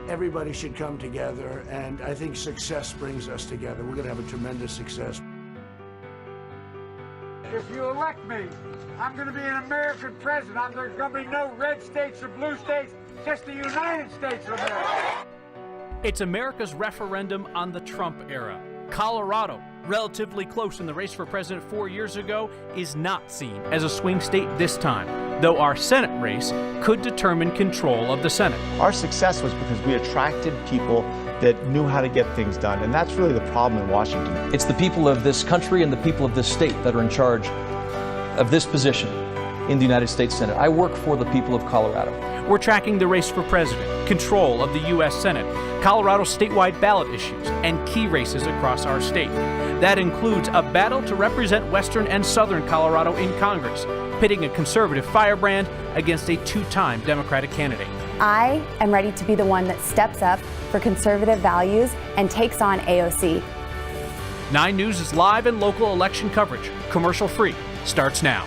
everybody should come together, and I think success brings us together. We're going to have a tremendous success. If you elect me, I'm going to be an American president. There's going to be no red states or blue states, just the United States of America. It's America's referendum on the Trump era. Colorado, relatively close in the race for president 4 years ago, is not seen as a swing state this time, though our Senate race could determine control of the Senate. Our success was because we attracted people that knew how to get things done, and that's really the problem in Washington. It's the people of this country and the people of this state that are in charge of this position in the United States Senate. I work for the people of Colorado. We're tracking the race for president, control of the U.S. Senate, Colorado's statewide ballot issues, and key races across our state. That includes a battle to represent Western and Southern Colorado in Congress, pitting a conservative firebrand against a two-time Democratic candidate. I am ready to be the one that steps up for conservative values and takes on AOC. 9 News is live and local election coverage, commercial-free, starts now.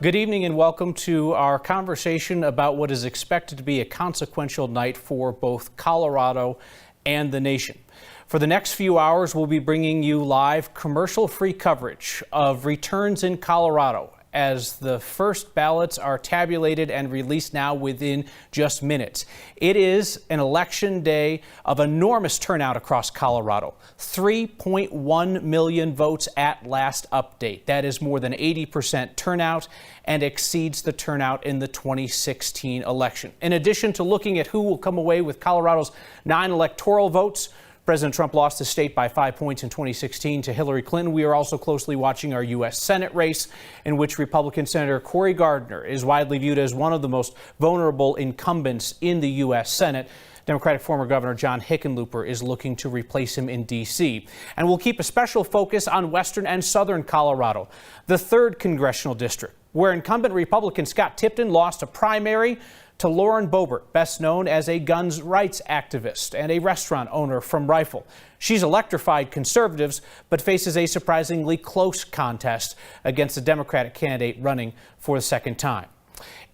Good evening and welcome to our conversation about what is expected to be a consequential night for both Colorado and the nation. For the next few hours, we'll be bringing you live commercial-free coverage of returns in Colorado as the first ballots are tabulated and released now within just minutes. It is an election day of enormous turnout across Colorado. 3.1 million votes at last update. That is more than 80% turnout and exceeds the turnout in the 2016 election. In addition to looking at who will come away with Colorado's 9 electoral votes, President Trump lost the state by 5 points in 2016 to Hillary Clinton. We are also closely watching our U.S. Senate race, in which Republican Senator Cory Gardner is widely viewed as one of the most vulnerable incumbents in the U.S. Senate. Democratic former Governor John Hickenlooper is looking to replace him in D.C. And we'll keep a special focus on Western and Southern Colorado, the 3rd Congressional District, where incumbent Republican Scott Tipton lost a primary to Lauren Boebert, best known as a guns rights activist and a restaurant owner from Rifle. She's electrified conservatives, but faces a surprisingly close contest against a Democratic candidate running for the second time.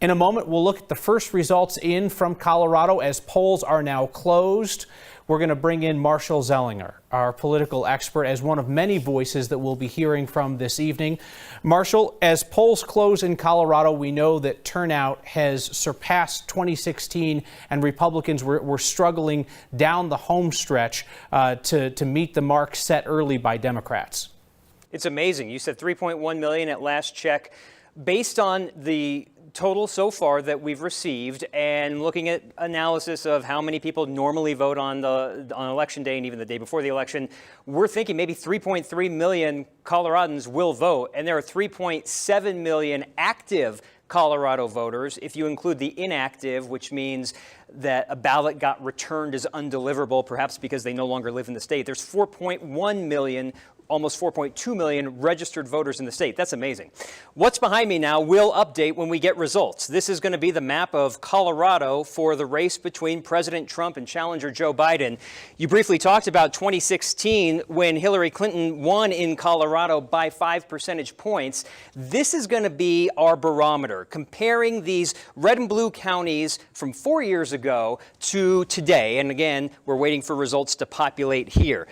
In a moment, we'll look at the first results in from Colorado as polls are now closed. We're going to bring in Marshall Zellinger, our political expert, as one of many voices that we'll be hearing from this evening. Marshall, as polls close in Colorado, we know that turnout has surpassed 2016, and Republicans were struggling down the home stretch to meet the mark set early by Democrats. It's amazing. You said 3.1 million at last check. Based on the total so far that we've received and looking at analysis of how many people normally vote on election day and even the day before the election, we're thinking maybe 3.3 million Coloradans will vote, and there are 3.7 million active Colorado voters. If you include the inactive, which means that a ballot got returned as undeliverable, perhaps because they no longer live in the state, there's 4.1 million, almost 4.2 million registered voters in the state. That's amazing. What's behind me now will update when we get results. This is going to be the map of Colorado for the race between President Trump and challenger Joe Biden. You briefly talked about 2016 when Hillary Clinton won in Colorado by 5 percentage points. This is going to be our barometer, comparing these red and blue counties from 4 years ago to today. And again, we're waiting for results to populate here.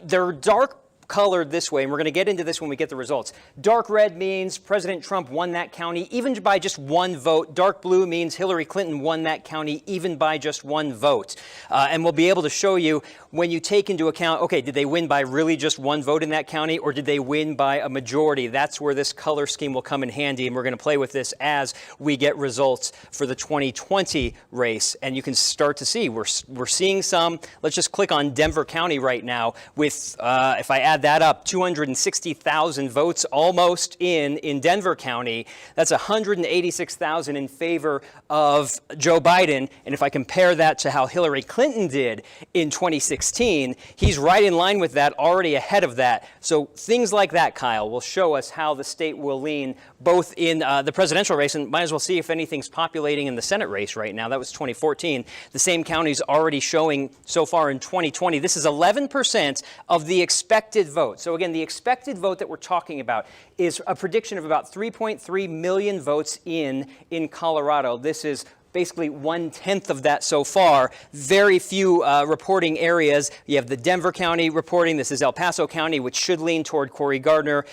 They're dark colored this way, and we're going to get into this when we get the results. Dark red means President Trump won that county even by just 1 vote. Dark blue means Hillary Clinton won that county even by just 1 vote. And we'll be able to show you when you take into account, okay, did they win by really just 1 vote in that county, or did they win by a majority? That's where this color scheme will come in handy, and we're going to play with this as we get results for the 2020 race. And you can start to see, we're seeing some. Let's just click on Denver County right now with, if I add that up, 260,000 votes almost in Denver County. That's 186,000 in favor of Joe Biden. And if I compare that to how Hillary Clinton did in 2016, he's right in line with that, already ahead of that. So things like that, Kyle, will show us how the state will lean both in the presidential race, and might as well see if anything's populating in the Senate race right now. That was 2014. The same county's already showing so far in 2020. This is 11% of the expected vote. So again, the expected vote that we're talking about is a prediction of about 3.3 million votes in Colorado. This is basically 1/10 of that so far. Very few reporting areas. You have the Denver County reporting. This is El Paso County, which should lean toward Cory Gardner.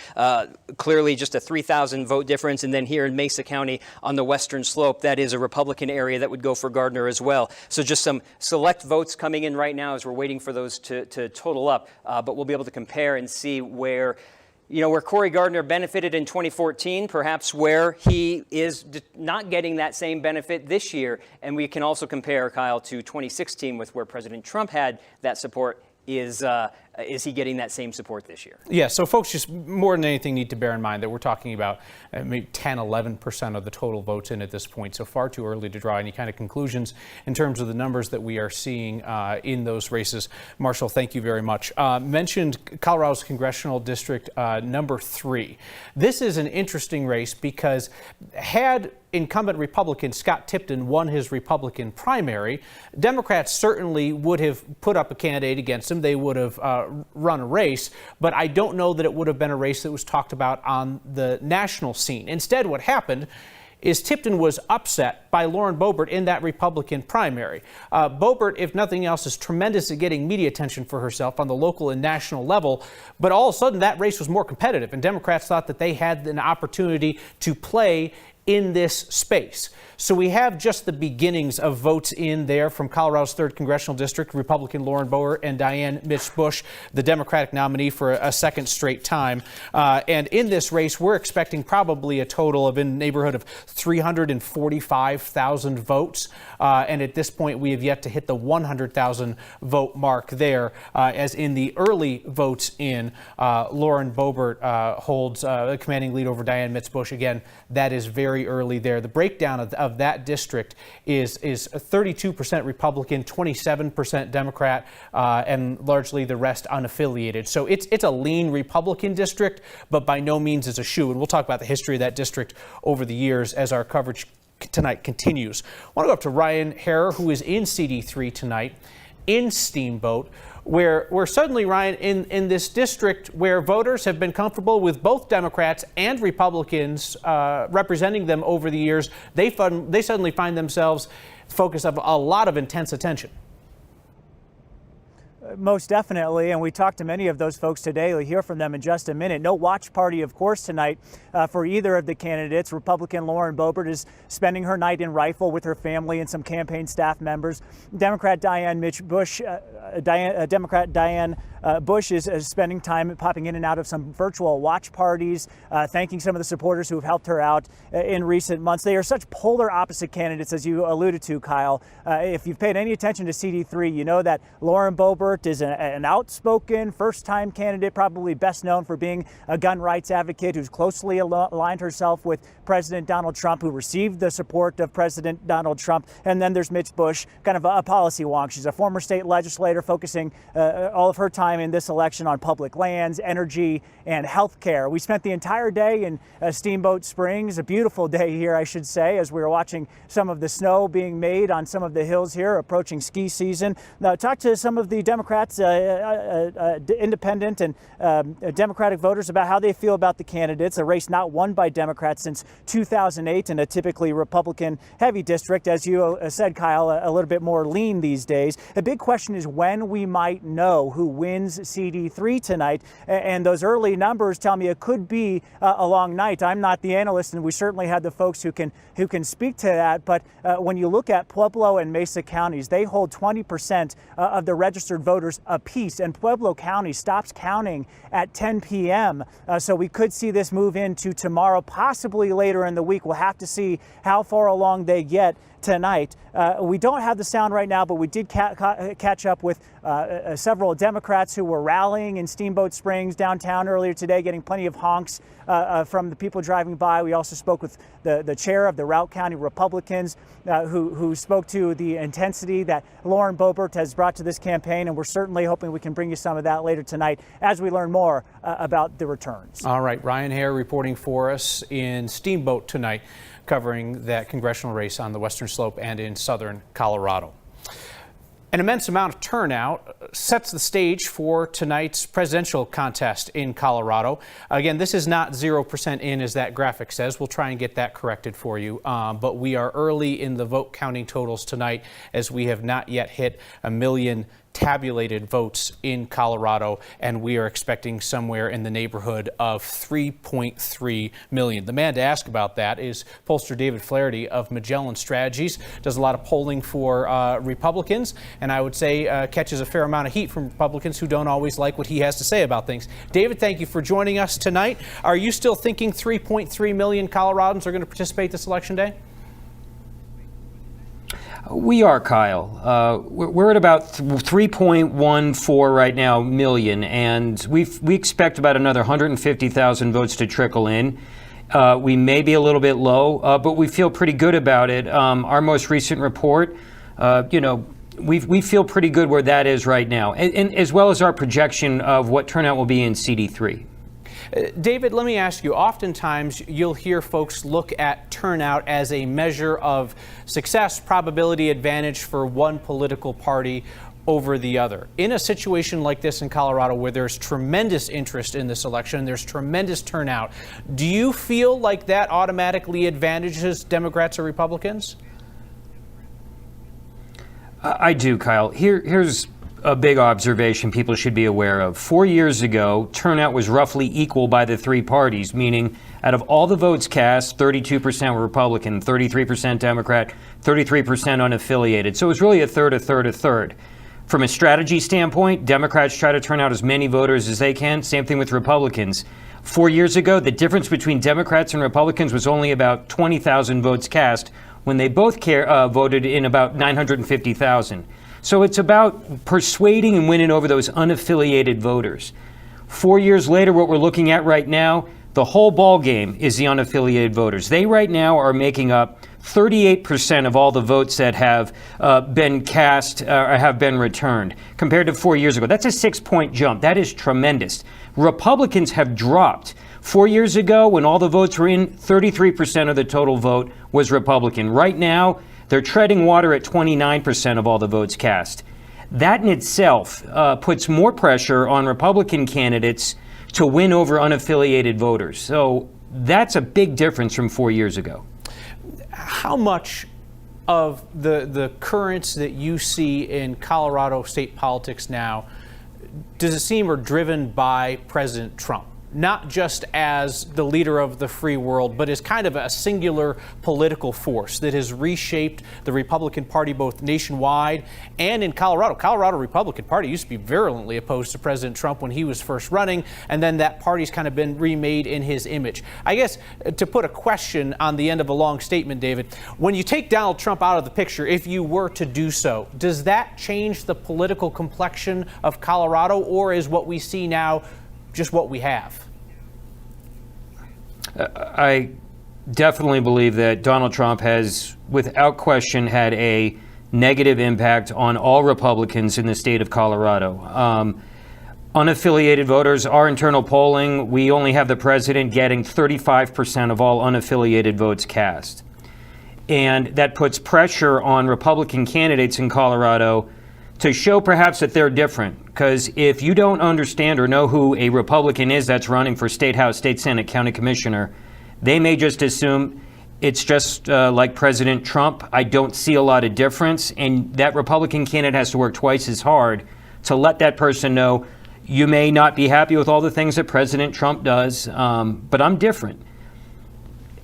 Clearly just a 3,000 vote difference. And then here in Mesa County on the western slope, that is a Republican area that would go for Gardner as well. So just some select votes coming in right now as we're waiting for those to total up. But we'll be able to compare and see where Cory Gardner benefited in 2014, perhaps where he is not getting that same benefit this year. And we can also compare, Kyle, to 2016 with where President Trump had that support. Is he getting that same support this year? Yeah, so folks just more than anything need to bear in mind that we're talking about maybe 10, 11% of the total votes in at this point. So far too early to draw any kind of conclusions in terms of the numbers that we are seeing in those races. Marshall, thank you very much. Mentioned Colorado's Congressional District number 3. This is an interesting race because had incumbent Republican Scott Tipton won his Republican primary, Democrats certainly would have put up a candidate against him. They would have run a race, but I don't know that it would have been a race that was talked about on the national scene. Instead, what happened is Tipton was upset by Lauren Boebert in that Republican primary. Boebert, if nothing else, is tremendous at getting media attention for herself on the local and national level, but all of a sudden that race was more competitive, and Democrats thought that they had an opportunity to play in this space. So we have just the beginnings of votes in there from Colorado's 3rd Congressional District, Republican Lauren Boebert and Diane Mitch Bush, the Democratic nominee for a second straight time. And in this race, we're expecting probably a total of in the neighborhood of 345,000 votes. And at this point, we have yet to hit the 100,000 vote mark there. As in the early votes in, Lauren Boebert holds a commanding lead over Diane Mitch Bush. Again, that is very early there. The breakdown of that district is 32% Republican, 27% Democrat, and largely the rest unaffiliated. So it's a lean Republican district, but by no means is a shoe. And we'll talk about the history of that district over the years as our coverage tonight continues. I want to go up to Ryan Harrer, who is in CD3 tonight in Steamboat, where suddenly, Ryan, in this district where voters have been comfortable with both Democrats and Republicans representing them over the years, they suddenly find themselves focus of a lot of intense attention. Most definitely, and we talked to many of those folks today. We'll hear from them in just a minute. No watch party, of course, tonight for either of the candidates. Republican Lauren Boebert is spending her night in Rifle with her family and some campaign staff members. Democrat Diane Bush is spending time popping in and out of some virtual watch parties, thanking some of the supporters who have helped her out in recent months. They are such polar opposite candidates, as you alluded to, Kyle. If you've paid any attention to CD3, you know that Lauren Boebert is an outspoken first-time candidate, probably best known for being a gun rights advocate who's closely aligned herself with President Donald Trump, who received the support of President Donald Trump. And then there's Mitch Bush, kind of a policy wonk. She's a former state legislator focusing all of her time in this election on public lands, energy, and health care. We spent the entire day in Steamboat Springs, a beautiful day here, I should say, as we were watching some of the snow being made on some of the hills here, approaching ski season. Now, talk to some of the Democrats, independent and Democratic voters about how they feel about the candidates, a race not won by Democrats since 2008 in a typically Republican-heavy district. As you said, Kyle, a little bit more lean these days. The big question is when we might know who wins CD3 tonight, and those early numbers tell me it could be a long night. I'm not the analyst, and we certainly had the folks who can speak to that, but when you look at Pueblo and Mesa counties, they hold 20% of the registered voters apiece, and Pueblo County stops counting at 10 p.m. So we could see this move into tomorrow, possibly later in the week. We'll have to see how far along they get tonight. We don't have the sound right now, but we did catch up with several Democrats who were rallying in Steamboat Springs downtown earlier today, getting plenty of honks from the people driving by. We also spoke with the chair of the Routt County Republicans who spoke to the intensity that Lauren Boebert has brought to this campaign, and we're certainly hoping we can bring you some of that later tonight as we learn more about the returns. All right, Ryan Harrer reporting for us in Steamboat tonight, covering that congressional race on the Western Slope and in southern Colorado. An immense amount of turnout sets the stage for tonight's presidential contest in Colorado. Again, this is not 0% in, as that graphic says. We'll try and get that corrected for you. But we are early in the vote counting totals tonight, as we have not yet hit 1 million tabulated votes in Colorado, and we are expecting somewhere in the neighborhood of 3.3 million. The man to ask about that is pollster David Flaherty of Magellan Strategies. Does a lot of polling for Republicans, and I would say catches a fair amount of heat from Republicans who don't always like what he has to say about things. David, thank you for joining us tonight. Are you still thinking 3.3 million Coloradans are going to participate this election day? We are, Kyle. We're at about 3.14 right now million, and we expect about another 150,000 votes to trickle in. We may be a little bit low, but we feel pretty good about it. Our most recent report, we feel pretty good where that is right now, and as well as our projection of what turnout will be in CD3. David, let me ask you, oftentimes you'll hear folks look at turnout as a measure of success, probability advantage for one political party over the other. In a situation like this in Colorado, where there's tremendous interest in this election, there's tremendous turnout, do you feel like that automatically advantages Democrats or Republicans? I do, Kyle. Here's a big observation people should be aware of. 4 years ago, turnout was roughly equal by the three parties, meaning out of all the votes cast, 32% were Republican, 33% Democrat, 33% unaffiliated. So it was really a third, a third, a third. From a strategy standpoint, Democrats try to turn out as many voters as they can. Same thing with Republicans. 4 years ago, the difference between Democrats and Republicans was only about 20,000 votes cast, when they both voted in about 950,000. So it's about persuading and winning over those unaffiliated voters. 4 years later, what we're looking at right now, the whole ball game is the unaffiliated voters. They right now are making up 38% of all the votes that have been cast or have been returned, compared to 4 years ago. That's a 6-point jump. That is tremendous. Republicans have dropped. 4 years ago, when all the votes were in, 33% of the total vote was Republican. Right now, they're treading water at 29% of all the votes cast. That in itself puts more pressure on Republican candidates to win over unaffiliated voters. So that's a big difference from 4 years ago. How much of the currents that you see in Colorado state politics now does it seem are driven by President Trump? Not just as the leader of the free world, but as kind of a singular political force that has reshaped the Republican Party both nationwide and in Colorado. Colorado Republican Party used to be virulently opposed to President Trump when he was first running, and then that party's kind of been remade in his image. I guess to put a question on the end of a long statement, David, when you take Donald Trump out of the picture, if you were to do so, does that change the political complexion of Colorado, or is what we see now just what we have? I definitely believe that Donald Trump has, without question, had a negative impact on all Republicans in the state of Colorado. Unaffiliated voters, our internal polling, we only have the president getting 35% of all unaffiliated votes cast. And that puts pressure on Republican candidates in Colorado to show perhaps that they're different. Because if you don't understand or know who a Republican is that's running for State House, State Senate, County Commissioner, they may just assume it's just like President Trump. I don't see a lot of difference. And that Republican candidate has to work twice as hard to let that person know, you may not be happy with all the things that President Trump does, but I'm different.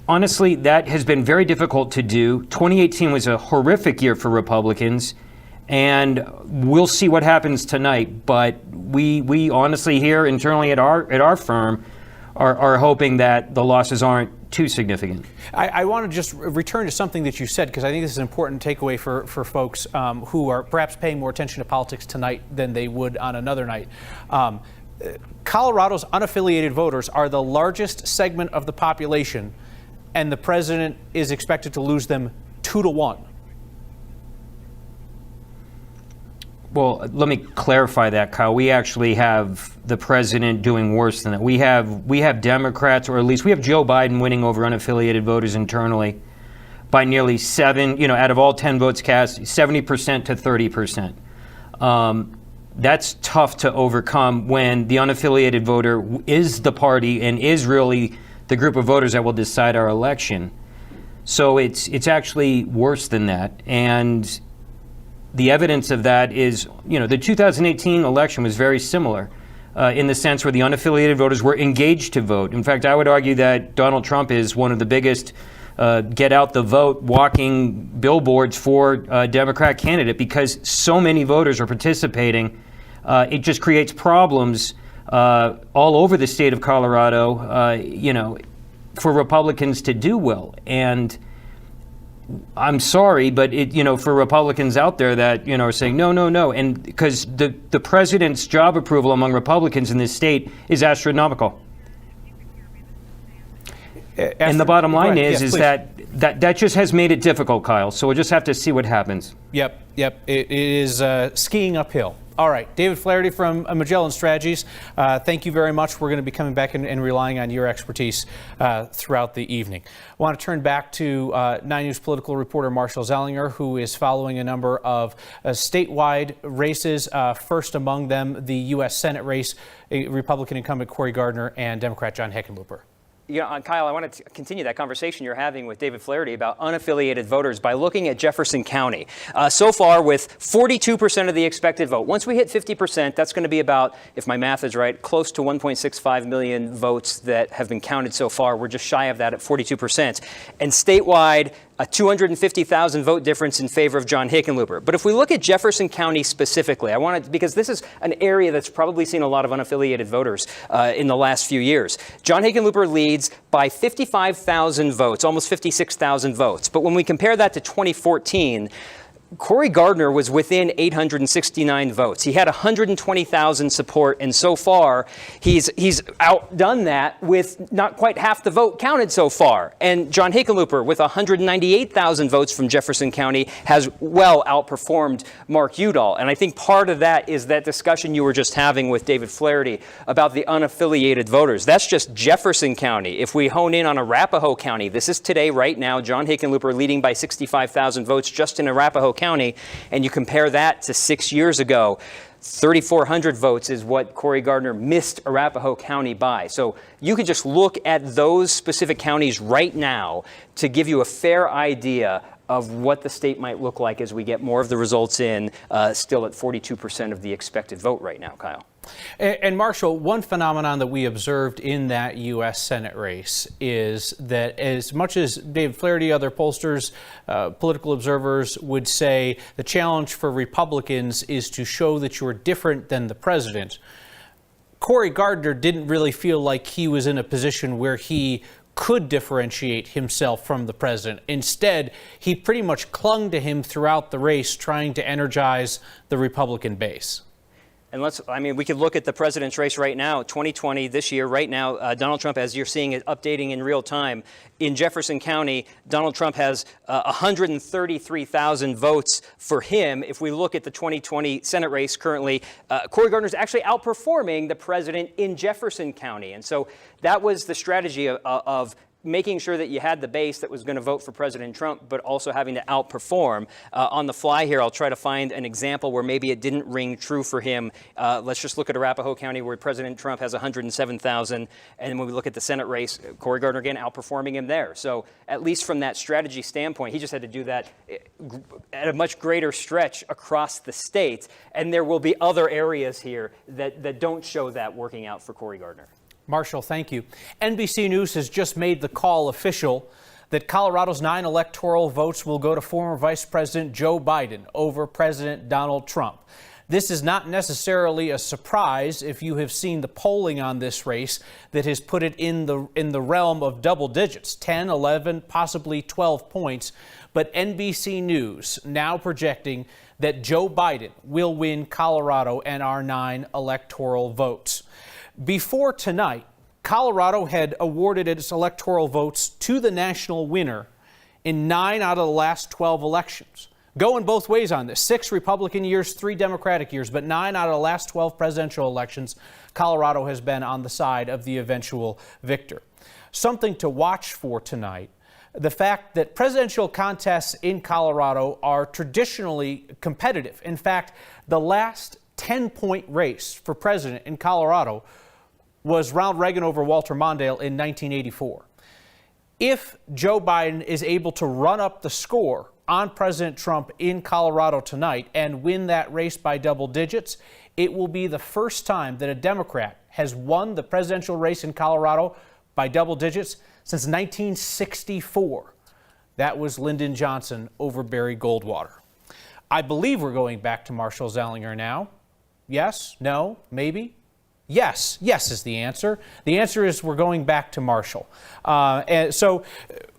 Honestly, that has been very difficult to do. 2018 was a horrific year for Republicans. And we'll see what happens tonight. But we honestly here internally at our firm are hoping that the losses aren't too significant. I want to just return to something that you said, because I think this is an important takeaway for folks who are perhaps paying more attention to politics tonight than they would on another night. Colorado's unaffiliated voters are the largest segment of the population, and the president is expected to lose them 2-1. Well, let me clarify that, Kyle. We actually have the president doing worse than that. We have Democrats, or at least we have Joe Biden winning over unaffiliated voters internally by nearly 7, out of all 10 votes cast, 70% to 30%. That's tough to overcome when the unaffiliated voter is the party and is really the group of voters that will decide our election. So it's actually worse than that. And the evidence of that is, the 2018 election was very similar in the sense where the unaffiliated voters were engaged to vote. In fact, I would argue that Donald Trump is one of the biggest get out the vote walking billboards for a Democrat candidate because so many voters are participating. It just creates problems all over the state of Colorado, for Republicans to do well. And I'm sorry, but for Republicans out there that, are saying no, and because the president's job approval among Republicans in this state is astronomical. And the bottom line is that just has made it difficult, Kyle. So we'll just have to see what happens. Yep. It is skiing uphill. All right, David Flaherty from Magellan Strategies, thank you very much. We're going to be coming back and relying on your expertise throughout the evening. I want to turn back to 9 News political reporter Marshall Zellinger, who is following a number of statewide races, first among them the U.S. Senate race, Republican incumbent Cory Gardner and Democrat John Hickenlooper. Kyle, I want to continue that conversation you're having with David Flaherty about unaffiliated voters by looking at Jefferson County. So far, with 42% of the expected vote. Once we hit 50%, that's going to be about, if my math is right, close to 1.65 million votes that have been counted so far. We're just shy of that at 42%. And statewide, a 250,000 vote difference in favor of John Hickenlooper. But if we look at Jefferson County specifically, because this is an area that's probably seen a lot of unaffiliated voters in the last few years. John Hickenlooper leads by 55,000 votes, almost 56,000 votes. But when we compare that to 2014, Cory Gardner was within 869 votes. He had 120,000 support, and so far, he's outdone that with not quite half the vote counted so far. And John Hickenlooper, with 198,000 votes from Jefferson County, has well outperformed Mark Udall. And I think part of that is that discussion you were just having with David Flaherty about the unaffiliated voters. That's just Jefferson County. If we hone in on Arapahoe County, this is today, right now, John Hickenlooper leading by 65,000 votes just in Arapahoe County, and you compare that to 6 years ago, 3,400 votes is what Cory Gardner missed Arapahoe County by. So you can just look at those specific counties right now to give you a fair idea of what the state might look like as we get more of the results in, still at 42% of the expected vote right now, Kyle. And Marshall, one phenomenon that we observed in that U.S. Senate race is that as much as David Flaherty, other pollsters, political observers would say the challenge for Republicans is to show that you're different than the president, Cory Gardner didn't really feel like he was in a position where he could differentiate himself from the president. Instead, he pretty much clung to him throughout the race, trying to energize the Republican base. And we could look at the president's race right now, 2020, this year, right now, Donald Trump, as you're seeing it updating in real time, in Jefferson County, Donald Trump has 133,000 votes for him. If we look at the 2020 Senate race currently, Cory Gardner is actually outperforming the president in Jefferson County. And so that was the strategy of making sure that you had the base that was going to vote for President Trump, but also having to outperform. On the fly here, I'll try to find an example where maybe it didn't ring true for him. Let's just look at Arapahoe County, where President Trump has 107,000. And when we look at the Senate race, Cory Gardner again outperforming him there. So at least from that strategy standpoint, he just had to do that at a much greater stretch across the state. And there will be other areas here that don't show that working out for Cory Gardner. Marshall, thank you. NBC News has just made the call official that Colorado's 9 electoral votes will go to former Vice President Joe Biden over President Donald Trump. This is not necessarily a surprise if you have seen the polling on this race that has put it in the realm of double digits, 10, 11, possibly 12 points. But NBC News now projecting that Joe Biden will win Colorado and our 9 electoral votes. Before tonight, Colorado had awarded its electoral votes to the national winner in 9 out of the last 12 elections. Going both ways on this. 6 Republican years, 3 Democratic years, but 9 out of the last 12 presidential elections, Colorado has been on the side of the eventual victor. Something to watch for tonight, the fact that presidential contests in Colorado are traditionally competitive. In fact, the last 10-point race for president in Colorado was Ronald Reagan over Walter Mondale in 1984. If Joe Biden is able to run up the score on President Trump in Colorado tonight and win that race by double digits, it will be the first time that a Democrat has won the presidential race in Colorado by double digits since 1964. That was Lyndon Johnson over Barry Goldwater. I believe we're going back to Marshall Zellinger now. Yes? No? Maybe? Yes. Yes is the answer. The answer is we're going back to Marshall. And so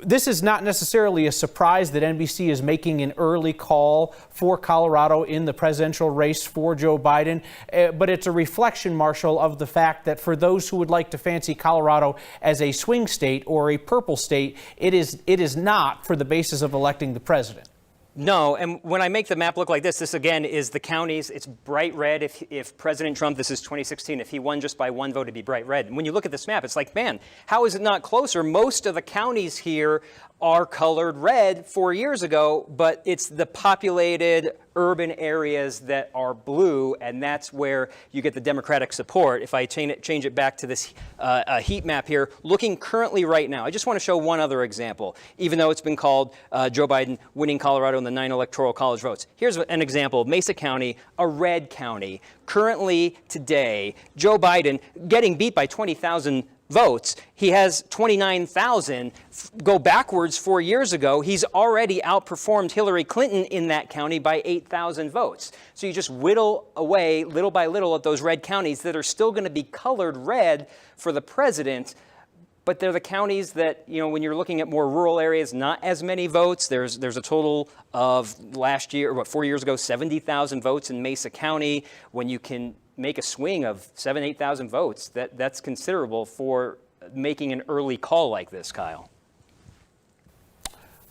this is not necessarily a surprise that NBC is making an early call for Colorado in the presidential race for Joe Biden. But it's a reflection, Marshall, of the fact that for those who would like to fancy Colorado as a swing state or a purple state, it is not for the basis of electing the president. No, and when I make the map look like this again is the counties. It's bright red. If President Trump, this is 2016, if he won just by one vote, it'd be bright red. And when you look at this map, it's like, man, how is it not closer? Most of the counties here are colored red 4 years ago, but it's the populated urban areas that are blue, and that's where you get the Democratic support. If I change it back to this heat map here, looking currently right now, I just want to show one other example, even though it's been called Joe Biden winning Colorado in the 9 electoral college votes. Here's an example. Mesa County, a red county. Currently, today, Joe Biden getting beat by 20,000 votes. He has 29,000. Go backwards 4 years ago, he's already outperformed Hillary Clinton in that county by 8,000 votes. So you just whittle away little by little at those red counties that are still going to be colored red for the president. But they're the counties that, you know, when you're looking at more rural areas, not as many votes. There's a total of last year, or 4 years ago, 70,000 votes in Mesa County. When you can make a swing of 7,000, 8,000 votes, that's considerable for making an early call like this, Kyle.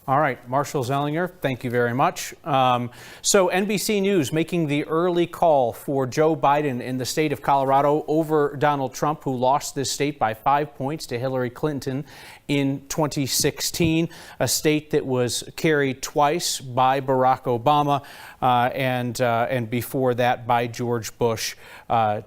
All right, Marshall Zellinger, thank you very much. So NBC News making the early call for Joe Biden in the state of Colorado over Donald Trump, who lost this state by 5 points to Hillary Clinton in 2016, a state that was carried twice by Barack Obama and before that by George Bush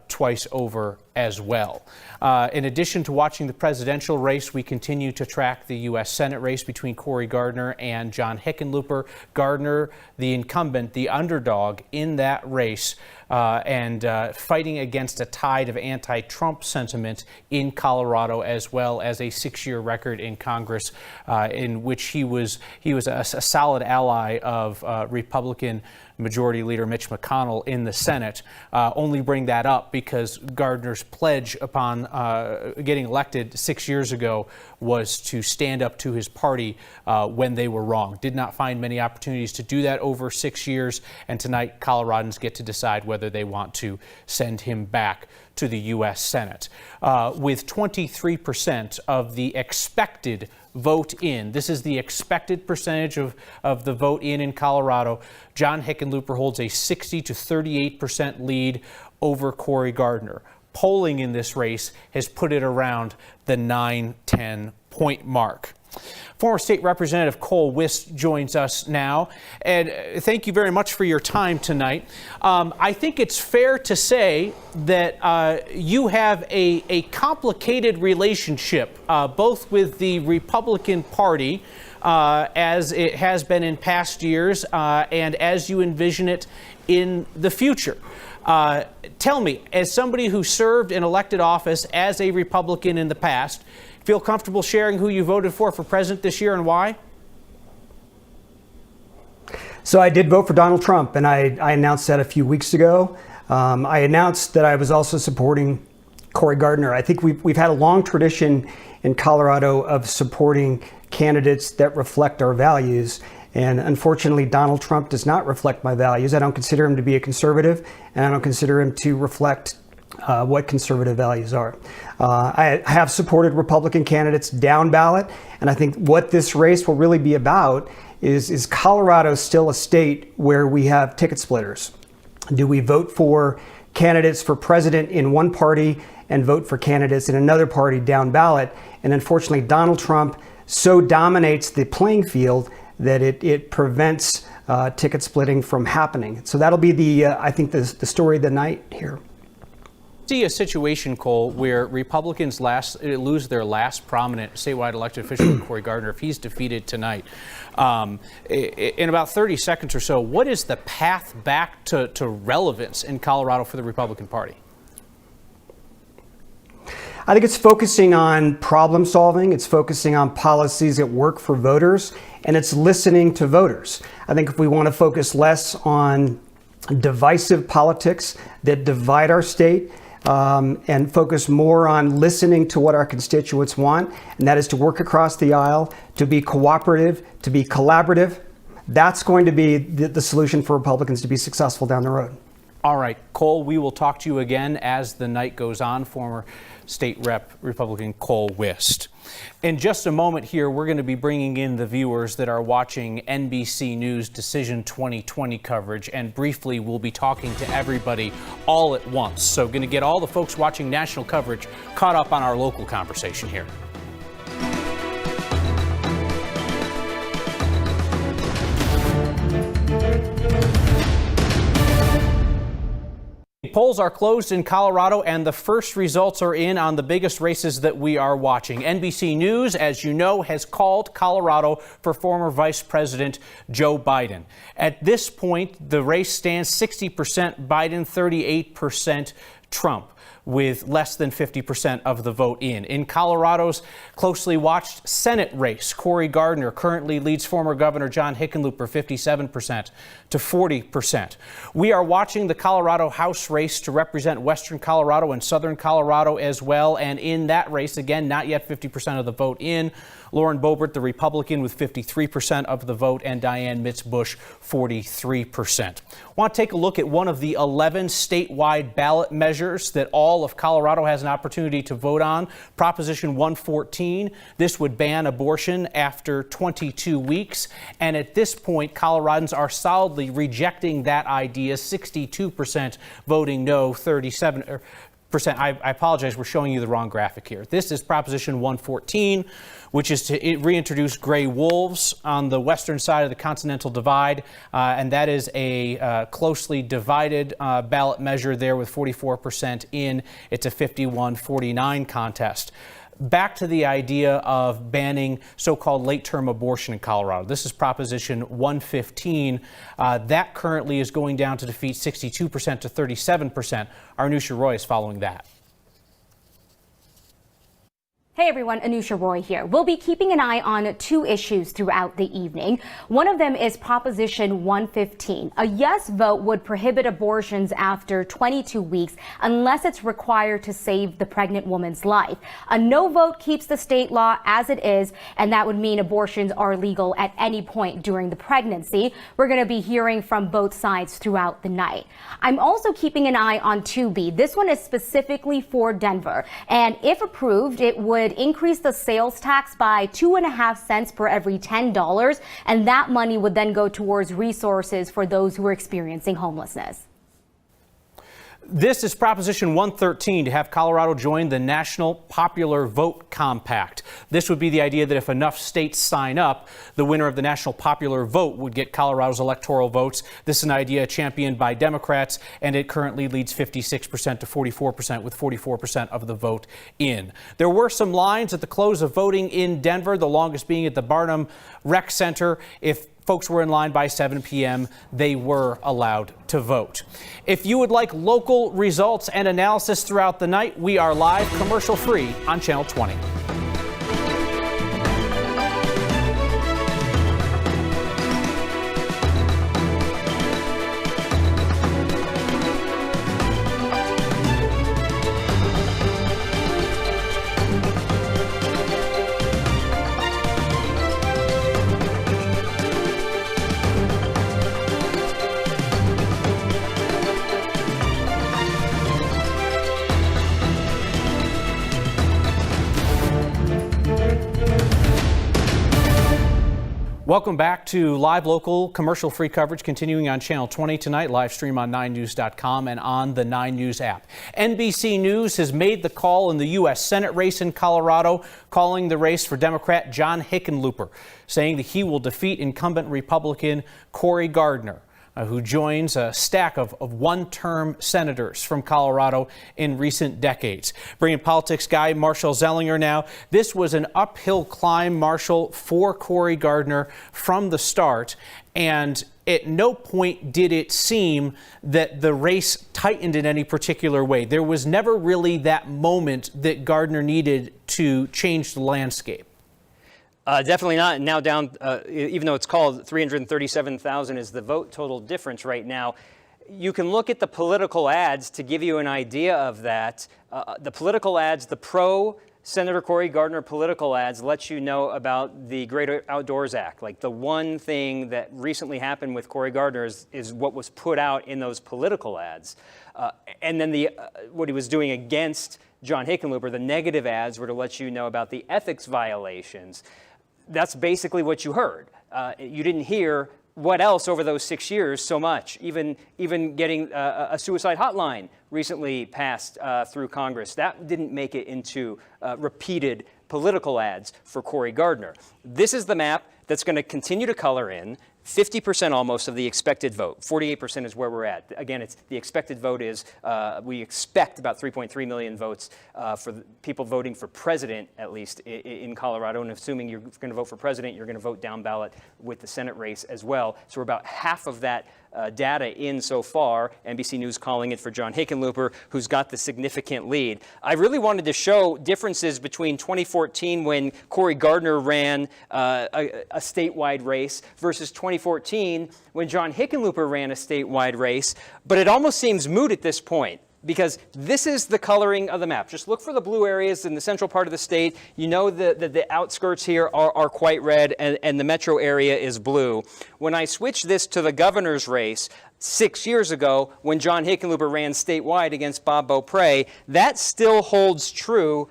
twice over as well. In addition to watching the presidential race, we continue to track the U.S. Senate race between Cory Gardner and John Hickenlooper. Gardner, the incumbent, the underdog in that race, and fighting against a tide of anti-Trump sentiment in Colorado, as well as a 6-year record in Congress in which he was a solid ally of Republican Majority Leader Mitch McConnell in the Senate. Only bring that up because Gardner's pledge upon getting elected 6 years ago was to stand up to his party when they were wrong. Did not find many opportunities to do that over 6 years, and tonight Coloradans get to decide whether they want to send him back to the U.S. Senate. With 23% of the expected vote in, this is the expected percentage of the vote in Colorado, John Hickenlooper holds a 60 to 38% lead over Cory Gardner. Polling in this race has put it around the 9-10 point mark. Former State Representative Cole Wist joins us now. And thank you very much for your time tonight. I think it's fair to say that you have a complicated relationship, both with the Republican Party, as it has been in past years, and as you envision it in the future. Tell me, as somebody who served in elected office as a Republican in the past, feel comfortable sharing who you voted for president this year and why? So I did vote for Donald Trump, and I announced that a few weeks ago. I announced that I was also supporting Cory Gardner. I think we've had a long tradition in Colorado of supporting candidates that reflect our values. And unfortunately, Donald Trump does not reflect my values. I don't consider him to be a conservative, and I don't consider him to reflect what conservative values are. I have supported Republican candidates down ballot, and I think what this race will really be about is Colorado still a state where we have ticket splitters? Do we vote for candidates for president in one party and vote for candidates in another party down ballot? And unfortunately, Donald Trump so dominates the playing field that it prevents ticket splitting from happening. So that'll be the I think the story of the night here. See a situation, Cole, where Republicans lose their last prominent statewide elected official, Cory Gardner, if he's defeated tonight. In about 30 seconds or so, what is the path back to relevance in Colorado for the Republican Party? I think it's focusing on problem solving, it's focusing on policies that work for voters, and it's listening to voters. I think if we want to focus less on divisive politics that divide our state, and focus more on listening to what our constituents want, and that is to work across the aisle, to be cooperative, to be collaborative, that's going to be the solution for Republicans to be successful down the road. All right, Cole, we will talk to you again as the night goes on. Former State Rep Republican Cole Wist. In just a moment here, we're going to be bringing in the viewers that are watching NBC News Decision 2020 coverage, and briefly we'll be talking to everybody all at once. So going to get all the folks watching national coverage caught up on our local conversation here. Polls are closed in Colorado, and the first results are in on the biggest races that we are watching. NBC News, as you know, has called Colorado for former Vice President Joe Biden. At this point, the race stands 60% Biden, 38% Trump, with less than 50% of the vote in. In Colorado's closely watched Senate race, Cory Gardner currently leads former Governor John Hickenlooper 57% to 40%. We are watching the Colorado House race to represent Western Colorado and Southern Colorado as well. And in that race, again, not yet 50% of the vote in. Lauren Boebert, the Republican, with 53% of the vote, and Diane Mitz-Bush, 43%. I want to take a look at one of the 11 statewide ballot measures that all of Colorado has an opportunity to vote on. Proposition 114. This would ban abortion after 22 weeks. And at this point, Coloradans are solidly rejecting that idea. 62% voting no, 37%. I apologize, we're showing you the wrong graphic here. This is Proposition 114, which is to reintroduce gray wolves on the western side of the Continental Divide. And that is a closely divided ballot measure there with 44% in. It's a 51-49 contest. Back to the idea of banning so-called late-term abortion in Colorado. This is Proposition 115. That currently is going down to defeat 62% to 37%. Anusha Roy is following that. Hey everyone, Anusha Roy here. We'll be keeping an eye on two issues throughout the evening. One of them is Proposition 115. A yes vote would prohibit abortions after 22 weeks unless it's required to save the pregnant woman's life. A no vote keeps the state law as it is, and that would mean abortions are legal at any point during the pregnancy. We're going to be hearing from both sides throughout the night. I'm also keeping an eye on 2B. This one is specifically for Denver, and if approved, it would increase the sales tax by 2.5 cents per every $10, and that money would then go towards resources for those who are experiencing homelessness. This is Proposition 113, to have Colorado join the National Popular Vote Compact. This would be the idea that if enough states sign up, the winner of the National Popular Vote would get Colorado's electoral votes. This is an idea championed by Democrats, and it currently leads 56% to 44%, with 44% of the vote in. There were some lines at the close of voting in Denver, the longest being at the Barnum Rec Center. If folks were in line by 7 p.m., they were allowed to vote. If you would like local results and analysis throughout the night, we are live commercial-free on Channel 20. Welcome back to live, local, commercial-free coverage continuing on Channel 20 tonight, live stream on 9news.com and on the 9 News app. NBC News has made the call in the U.S. Senate race in Colorado, calling the race for Democrat John Hickenlooper, saying that he will defeat incumbent Republican Cory Gardner, who joins a stack of one-term senators from Colorado in recent decades. Bringing politics guy Marshall Zellinger now. This was an uphill climb, Marshall, for Cory Gardner from the start, and at no point did it seem that the race tightened in any particular way. There was never really that moment that Gardner needed to change the landscape. Definitely not. Now down, even though it's called 337,000 is the vote total difference right now. You can look at the political ads to give you an idea of that. The political ads, the pro-Senator Cory Gardner political ads let you know about the Greater Outdoors Act. Like the one thing that recently happened with Cory Gardner is what was put out in those political ads. And then what he was doing against John Hickenlooper, the negative ads were to let you know about the ethics violations. That's basically what you heard. You didn't hear what else over those 6 years so much, even getting a suicide hotline recently passed through Congress. That didn't make it into repeated political ads for Cory Gardner. This is the map that's going to continue to color in. 50% almost of the expected vote. 48% is where we're at. Again, the expected vote is, we expect about 3.3 million votes for the people voting for president, at least in Colorado. And assuming you're going to vote for president, you're going to vote down ballot with the Senate race as well. So we're about half of that data in so far. NBC News calling it for John Hickenlooper, who's got the significant lead. I really wanted to show differences between 2014 when Cory Gardner ran a statewide race versus 2014 when John Hickenlooper ran a statewide race. But it almost seems moot at this point, because this is the coloring of the map. Just look for the blue areas in the central part of the state. You know that the outskirts here are quite red, and the metro area is blue. When I switch this to the governor's race 6 years ago, when John Hickenlooper ran statewide against Bob Beaupre, that still holds true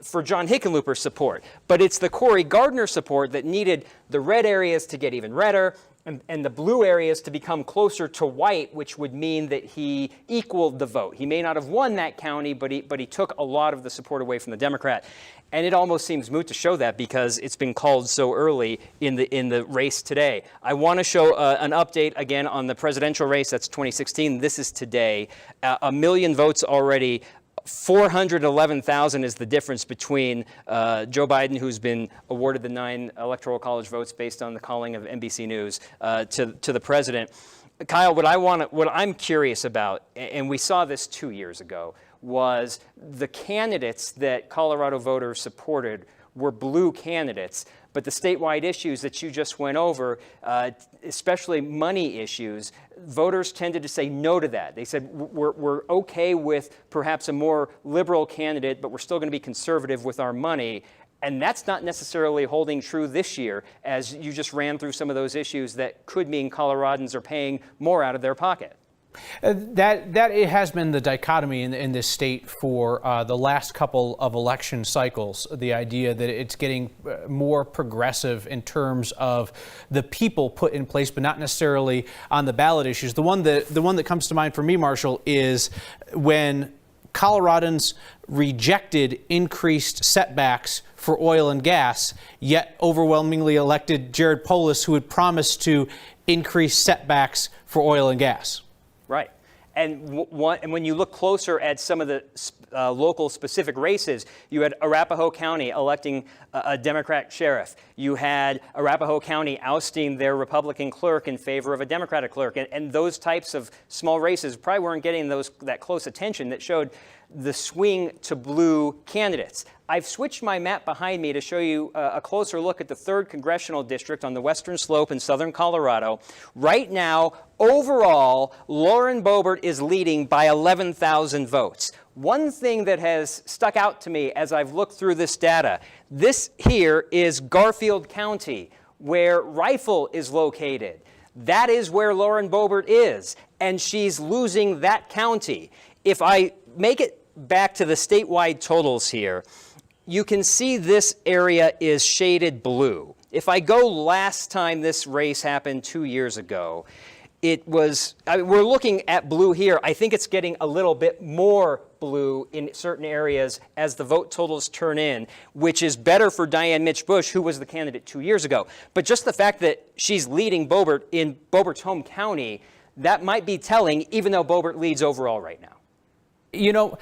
for John Hickenlooper's support. But it's the Cory Gardner support that needed the red areas to get even redder, and the blue areas to become closer to white, which would mean that he equaled the vote. He may not have won that county, but he took a lot of the support away from the Democrat. And it almost seems moot to show that because it's been called so early in the race today. I want to show an update again on the presidential race. That's 2016. This is today. 1 million votes already. 411,000 is the difference between Joe Biden, who's been awarded the 9 Electoral College votes based on the calling of NBC News, to the president. Kyle, what I'm curious about, and we saw this 2 years ago, was the candidates that Colorado voters supported were blue candidates, but the statewide issues that you just went over, especially money issues, voters tended to say no to that. They said, we're okay with perhaps a more liberal candidate, but we're still going to be conservative with our money. And that's not necessarily holding true this year, as you just ran through some of those issues that could mean Coloradans are paying more out of their pocket. That it has been the dichotomy in this state for the last couple of election cycles, the idea that it's getting more progressive in terms of the people put in place, but not necessarily on the ballot issues. The one that comes to mind for me, Marshall, is when Coloradans rejected increased setbacks for oil and gas, yet overwhelmingly elected Jared Polis, who had promised to increase setbacks for oil and gas. Right. And when you look closer at some of the local specific races, you had Arapahoe County electing a Democrat sheriff. You had Arapahoe County ousting their Republican clerk in favor of a Democratic clerk. And those types of small races probably weren't getting that close attention that showed the swing to blue candidates. I've switched my map behind me to show you a closer look at the 3rd Congressional District on the western slope in southern Colorado. Right now, overall, Lauren Boebert is leading by 11,000 votes. One thing that has stuck out to me as I've looked through this data, this here is Garfield County, where Rifle is located. That is where Lauren Boebert is, and she's losing that county. If I make it back to the statewide totals here, you can see this area is shaded blue. If I go last time this race happened 2 years ago, it was, we're looking at blue here. I think it's getting a little bit more blue in certain areas as the vote totals turn in, which is better for Diane Mitch Bush, who was the candidate 2 years ago. But just the fact that she's leading Boebert in Boebert's home county, that might be telling, even though Boebert leads overall right now. You know,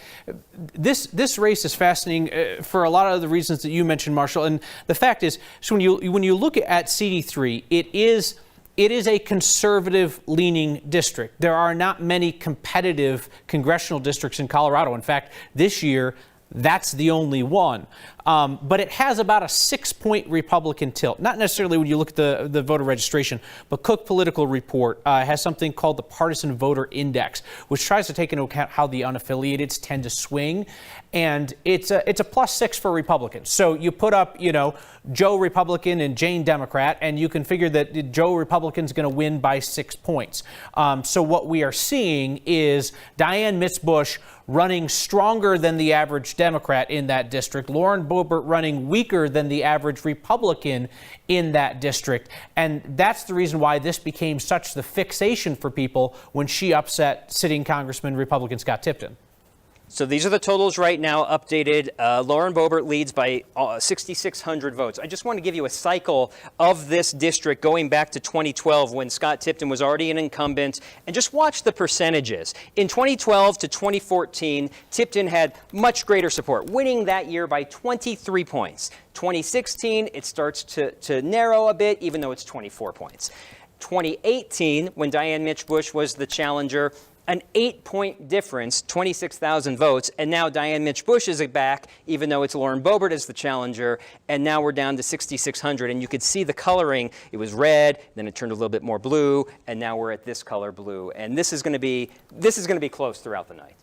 this race is fascinating for a lot of the reasons that you mentioned, Marshall. And the fact is, so when you look at CD3, it is a conservative-leaning district. There are not many competitive congressional districts in Colorado. In fact, this year, that's the only one. But it has about a 6-point Republican tilt. Not necessarily when you look at the voter registration, but Cook Political Report has something called the Partisan Voter Index, which tries to take into account how the unaffiliateds tend to swing. And it's a +6 for Republicans. So you put up, you know, Joe Republican and Jane Democrat, and you can figure that Joe Republican's going to win by 6 points. So what we are seeing is Diane Mitch Bush running stronger than the average Democrat in that district, Lauren Boebert running weaker than the average Republican in that district. And that's the reason why this became such the fixation for people when she upset sitting Congressman Republican Scott Tipton. So these are the totals right now updated. Lauren Boebert leads by 6,600 votes. I just want to give you a cycle of this district going back to 2012 when Scott Tipton was already an incumbent. And just watch the percentages. In 2012 to 2014, Tipton had much greater support, winning that year by 23 points. 2016, it starts to narrow a bit, even though it's 24 points. 2018, when Diane Mitch Bush was the challenger, an 8-point difference, 26,000 votes, and now Diane Mitch Bush is back, even though it's Lauren Boebert as the challenger, and now we're down to 6,600, and you could see the coloring. It was red, then it turned a little bit more blue, and now we're at this color blue, and this is going to be close throughout the night.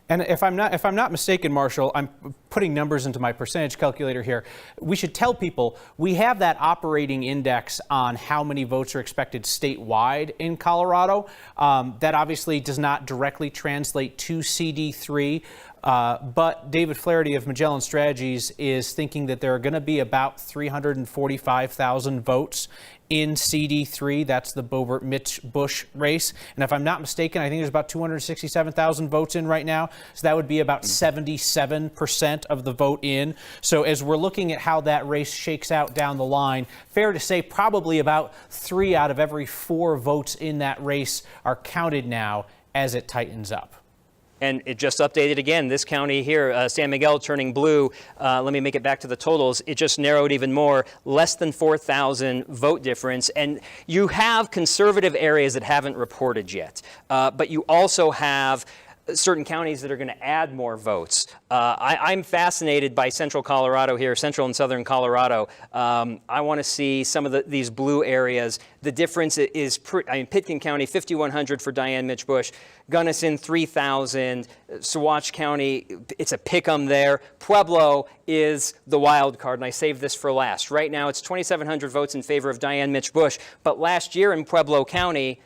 And if I'm not mistaken, Marshall, I'm putting numbers into my percentage calculator here. We should tell people we have that operating index on how many votes are expected statewide in Colorado. That obviously does not directly translate to CD3. But David Flaherty of Magellan Strategies is thinking that there are going to be about 345,000 votes in CD3. That's the Boebert-Mitch Bush race. And if I'm not mistaken, I think there's about 267,000 votes in right now. So that would be about 77% of the vote in. So as we're looking at how that race shakes out down the line, fair to say probably about 3 out of every 4 votes in that race are counted now as it tightens up. And it just updated again. This county here, San Miguel turning blue. Let me make it back to the totals. It just narrowed even more, less than 4,000 vote difference. And you have conservative areas that haven't reported yet. But you also have certain counties that are going to add more votes. I'm fascinated by central Colorado here, central and southern Colorado. I want to see some of these blue areas. The difference is, Pitkin County, 5,100 for Diane Mitch Bush. Gunnison, 3,000. Saguache County, it's a pick-em there. Pueblo is the wild card, and I saved this for last. Right now, it's 2,700 votes in favor of Diane Mitch Bush. But last year in Pueblo County,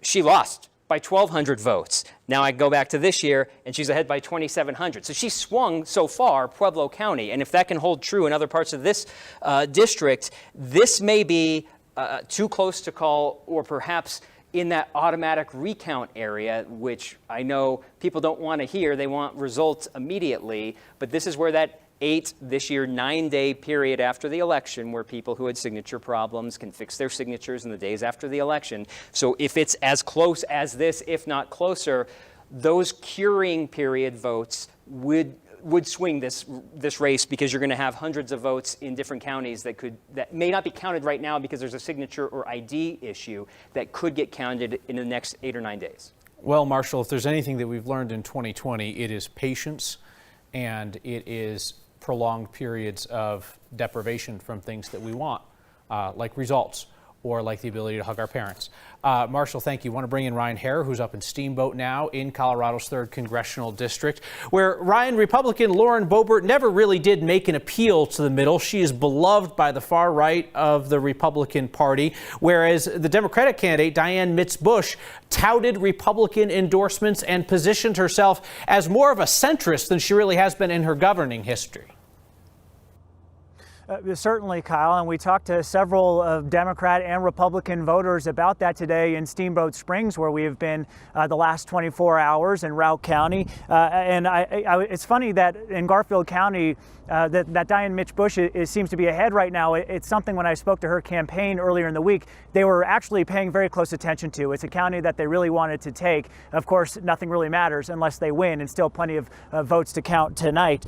she lost by 1,200 votes. Now I go back to this year, and she's ahead by 2,700. So she swung so far Pueblo County, and if that can hold true in other parts of this district, this may be too close to call, or perhaps in that automatic recount area, which I know people don't want to hear. They want results immediately, but this is where that 9-day period after the election where people who had signature problems can fix their signatures in the days after the election. So if it's as close as this, if not closer, those curing period votes would swing this race, because you're going to have hundreds of votes in different counties that may not be counted right now because there's a signature or ID issue that could get counted in the next 8 or 9 days. Well, Marshall, if there's anything that we've learned in 2020, it is patience, and it is prolonged periods of deprivation from things that we want, like results, or like the ability to hug our parents. Marshall, thank you. I want to bring in Ryan Hare, who's up in Steamboat now in Colorado's 3rd Congressional District, where Ryan, Republican Lauren Boebert never really did make an appeal to the middle. She is beloved by the far right of the Republican Party, whereas the Democratic candidate, Diane Mitch Bush, touted Republican endorsements and positioned herself as more of a centrist than she really has been in her governing history. Certainly, Kyle, and we talked to several Democrat and Republican voters about that today in Steamboat Springs, where we have been the last 24 hours in Routt County. And it's funny that in Garfield County, that Diane Mitch Bush seems to be ahead right now. It's something when I spoke to her campaign earlier in the week, they were actually paying very close attention to. It's a county that they really wanted to take. Of course, nothing really matters unless they win, and still plenty of votes to count tonight.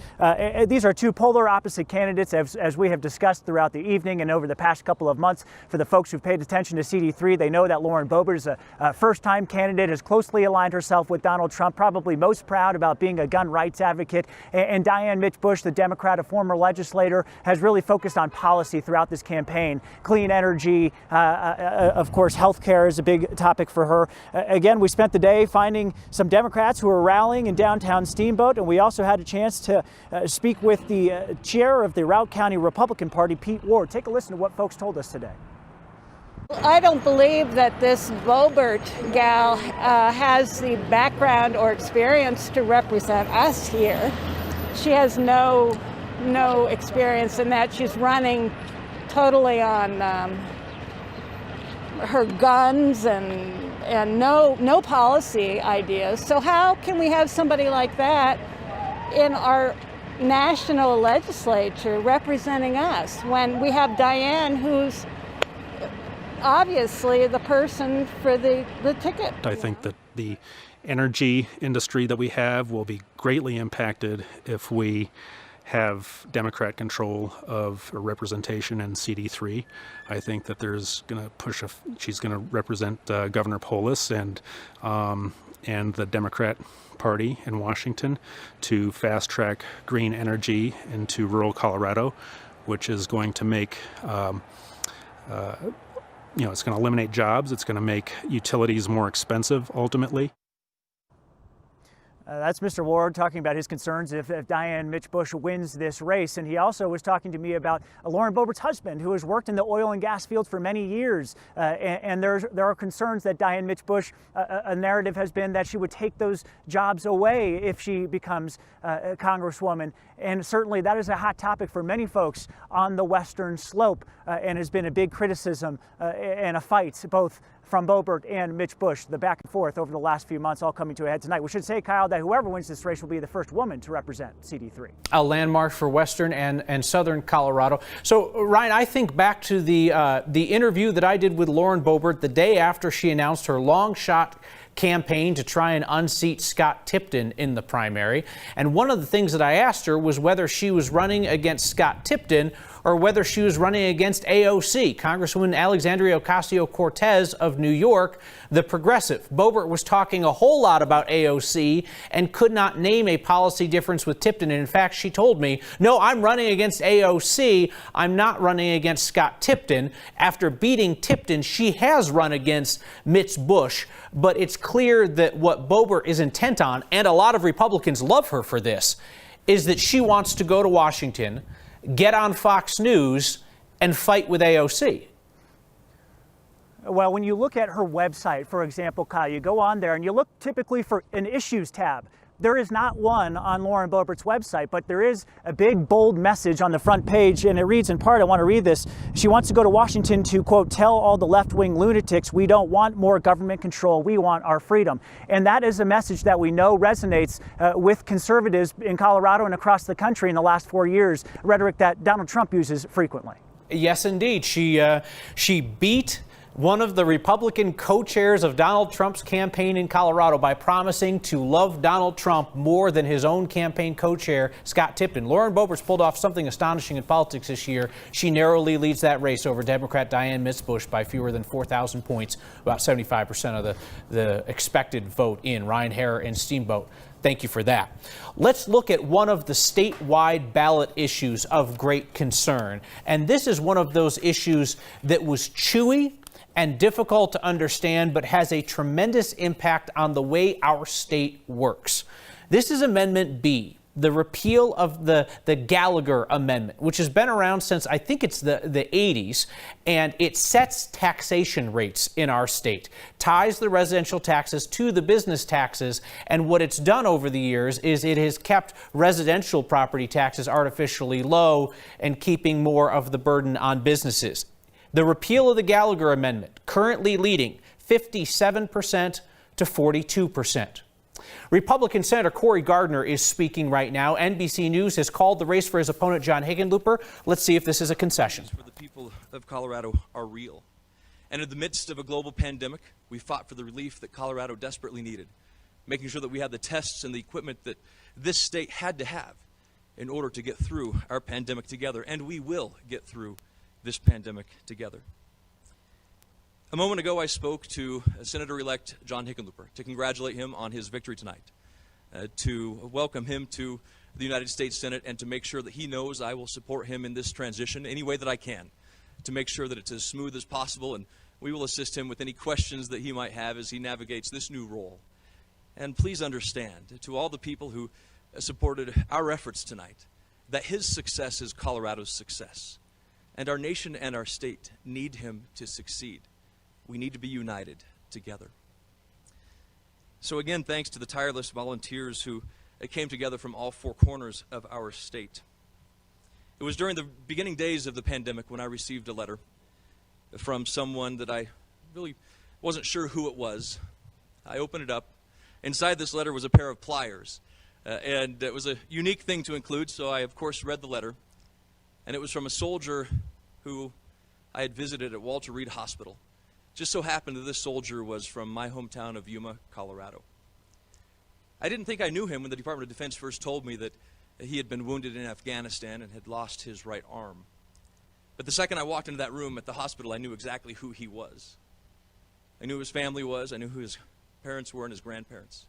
These are two polar opposite candidates, as we have discussed throughout the evening and over the past couple of months. For the folks who've paid attention to CD3, they know that Lauren Boebert is a first-time candidate, has closely aligned herself with Donald Trump, probably most proud about being a gun rights advocate. And Diane Mitch Bush, the Democrat, a former legislator, has really focused on policy throughout this campaign. Clean energy, of course, health care is a big topic for her. Again, we spent the day finding some Democrats who were rallying in downtown Steamboat, and we also had a chance to speak with the chair of the Routt County Republican Party, Pete Ward. Take a listen to what folks told us today. I don't believe that this Boebert gal has the background or experience to represent us here. She has no experience in that. She's running totally on her guns and no policy ideas. So how can we have somebody like that in our national legislature representing us when we have Diane, who's obviously the person for the ticket? I think that the energy industry that we have will be greatly impacted if we have Democrat control of a representation in CD3. I think that there's going to she's going to represent Governor Polis and the Democrat Party in Washington to fast track green energy into rural Colorado, which is going to make it's going to eliminate jobs. It's going to make utilities more expensive ultimately. That's Mr. Ward talking about his concerns if Diane Mitch Bush wins this race. And he also was talking to me about Lauren Boebert's husband, who has worked in the oil and gas field for many years. And there are concerns that Diane Mitch Bush, a narrative has been that she would take those jobs away if she becomes a congresswoman. And certainly that is a hot topic for many folks on the Western Slope and has been a big criticism and a fight both from Boebert and Mitch Bush, the back and forth over the last few months, all coming to a head tonight. We should say, Kyle, that whoever wins this race will be the first woman to represent CD3. A landmark for Western and Southern Colorado. So, Ryan, I think back to the interview that I did with Lauren Boebert the day after she announced her long shot campaign to try and unseat Scott Tipton in the primary. And one of the things that I asked her was whether she was running against Scott Tipton or whether she was running against AOC, Congresswoman Alexandria Ocasio-Cortez of New York, the progressive. Boebert was talking a whole lot about AOC and could not name a policy difference with Tipton. And in fact, she told me, no, I'm running against AOC. I'm not running against Scott Tipton. After beating Tipton, she has run against Mitch Bush. But it's clear that what Boebert is intent on, and a lot of Republicans love her for this, is that she wants to go to Washington, get on Fox News, and fight with AOC. Well, when you look at her website, for example, Kyle, you go on there and you look typically for an issues tab. There is not one on Lauren Boebert's website, but there is a big, bold message on the front page, and it reads in part, I want to read this. She wants to go to Washington to, quote, tell all the left-wing lunatics we don't want more government control, we want our freedom. And that is a message that we know resonates with conservatives in Colorado and across the country in the last 4 years, rhetoric that Donald Trump uses frequently. Yes, indeed. She beat one of the Republican co-chairs of Donald Trump's campaign in Colorado by promising to love Donald Trump more than his own campaign co-chair, Scott Tipton. Lauren Boebert's pulled off something astonishing in politics this year. She narrowly leads that race over Democrat Diane Mitch Bush by fewer than 4,000 points, about 75% of the expected vote in. Ryan Harrer and Steamboat. Thank you for that. Let's look at one of the statewide ballot issues of great concern. And this is one of those issues that was chewy and difficult to understand, but has a tremendous impact on the way our state works. This is Amendment B, the repeal of the Gallagher Amendment, which has been around since I think it's the 80s, and it sets taxation rates in our state, ties the residential taxes to the business taxes, and what it's done over the years is it has kept residential property taxes artificially low and keeping more of the burden on businesses. The repeal of the Gallagher Amendment currently leading 57% to 42%. Republican Senator Cory Gardner is speaking right now. NBC News has called the race for his opponent, John Hickenlooper. Let's see if this is a concession. For the people of Colorado are real. And in the midst of a global pandemic, we fought for the relief that Colorado desperately needed, making sure that we had the tests and the equipment that this state had to have in order to get through our pandemic together. And we will get through this pandemic together. A moment ago, I spoke to Senator-elect John Hickenlooper to congratulate him on his victory tonight, to welcome him to the United States Senate, and to make sure that he knows I will support him in this transition any way that I can, to make sure that it's as smooth as possible, and we will assist him with any questions that he might have as he navigates this new role. And please understand, to all the people who supported our efforts tonight, that his success is Colorado's success, and our nation and our state need him to succeed. We need to be united together. So again, thanks to the tireless volunteers who came together from all four corners of our state. It was during the beginning days of the pandemic when I received a letter from someone that I really wasn't sure who it was. I opened it up. Inside this letter was a pair of pliers, and it was a unique thing to include, so I of course read the letter. And it was from a soldier who I had visited at Walter Reed Hospital. Just so happened that this soldier was from my hometown of Yuma, Colorado. I didn't think I knew him when the Department of Defense first told me that he had been wounded in Afghanistan and had lost his right arm. But the second I walked into that room at the hospital, I knew exactly who he was. I knew who his family was, I knew who his parents were and his grandparents.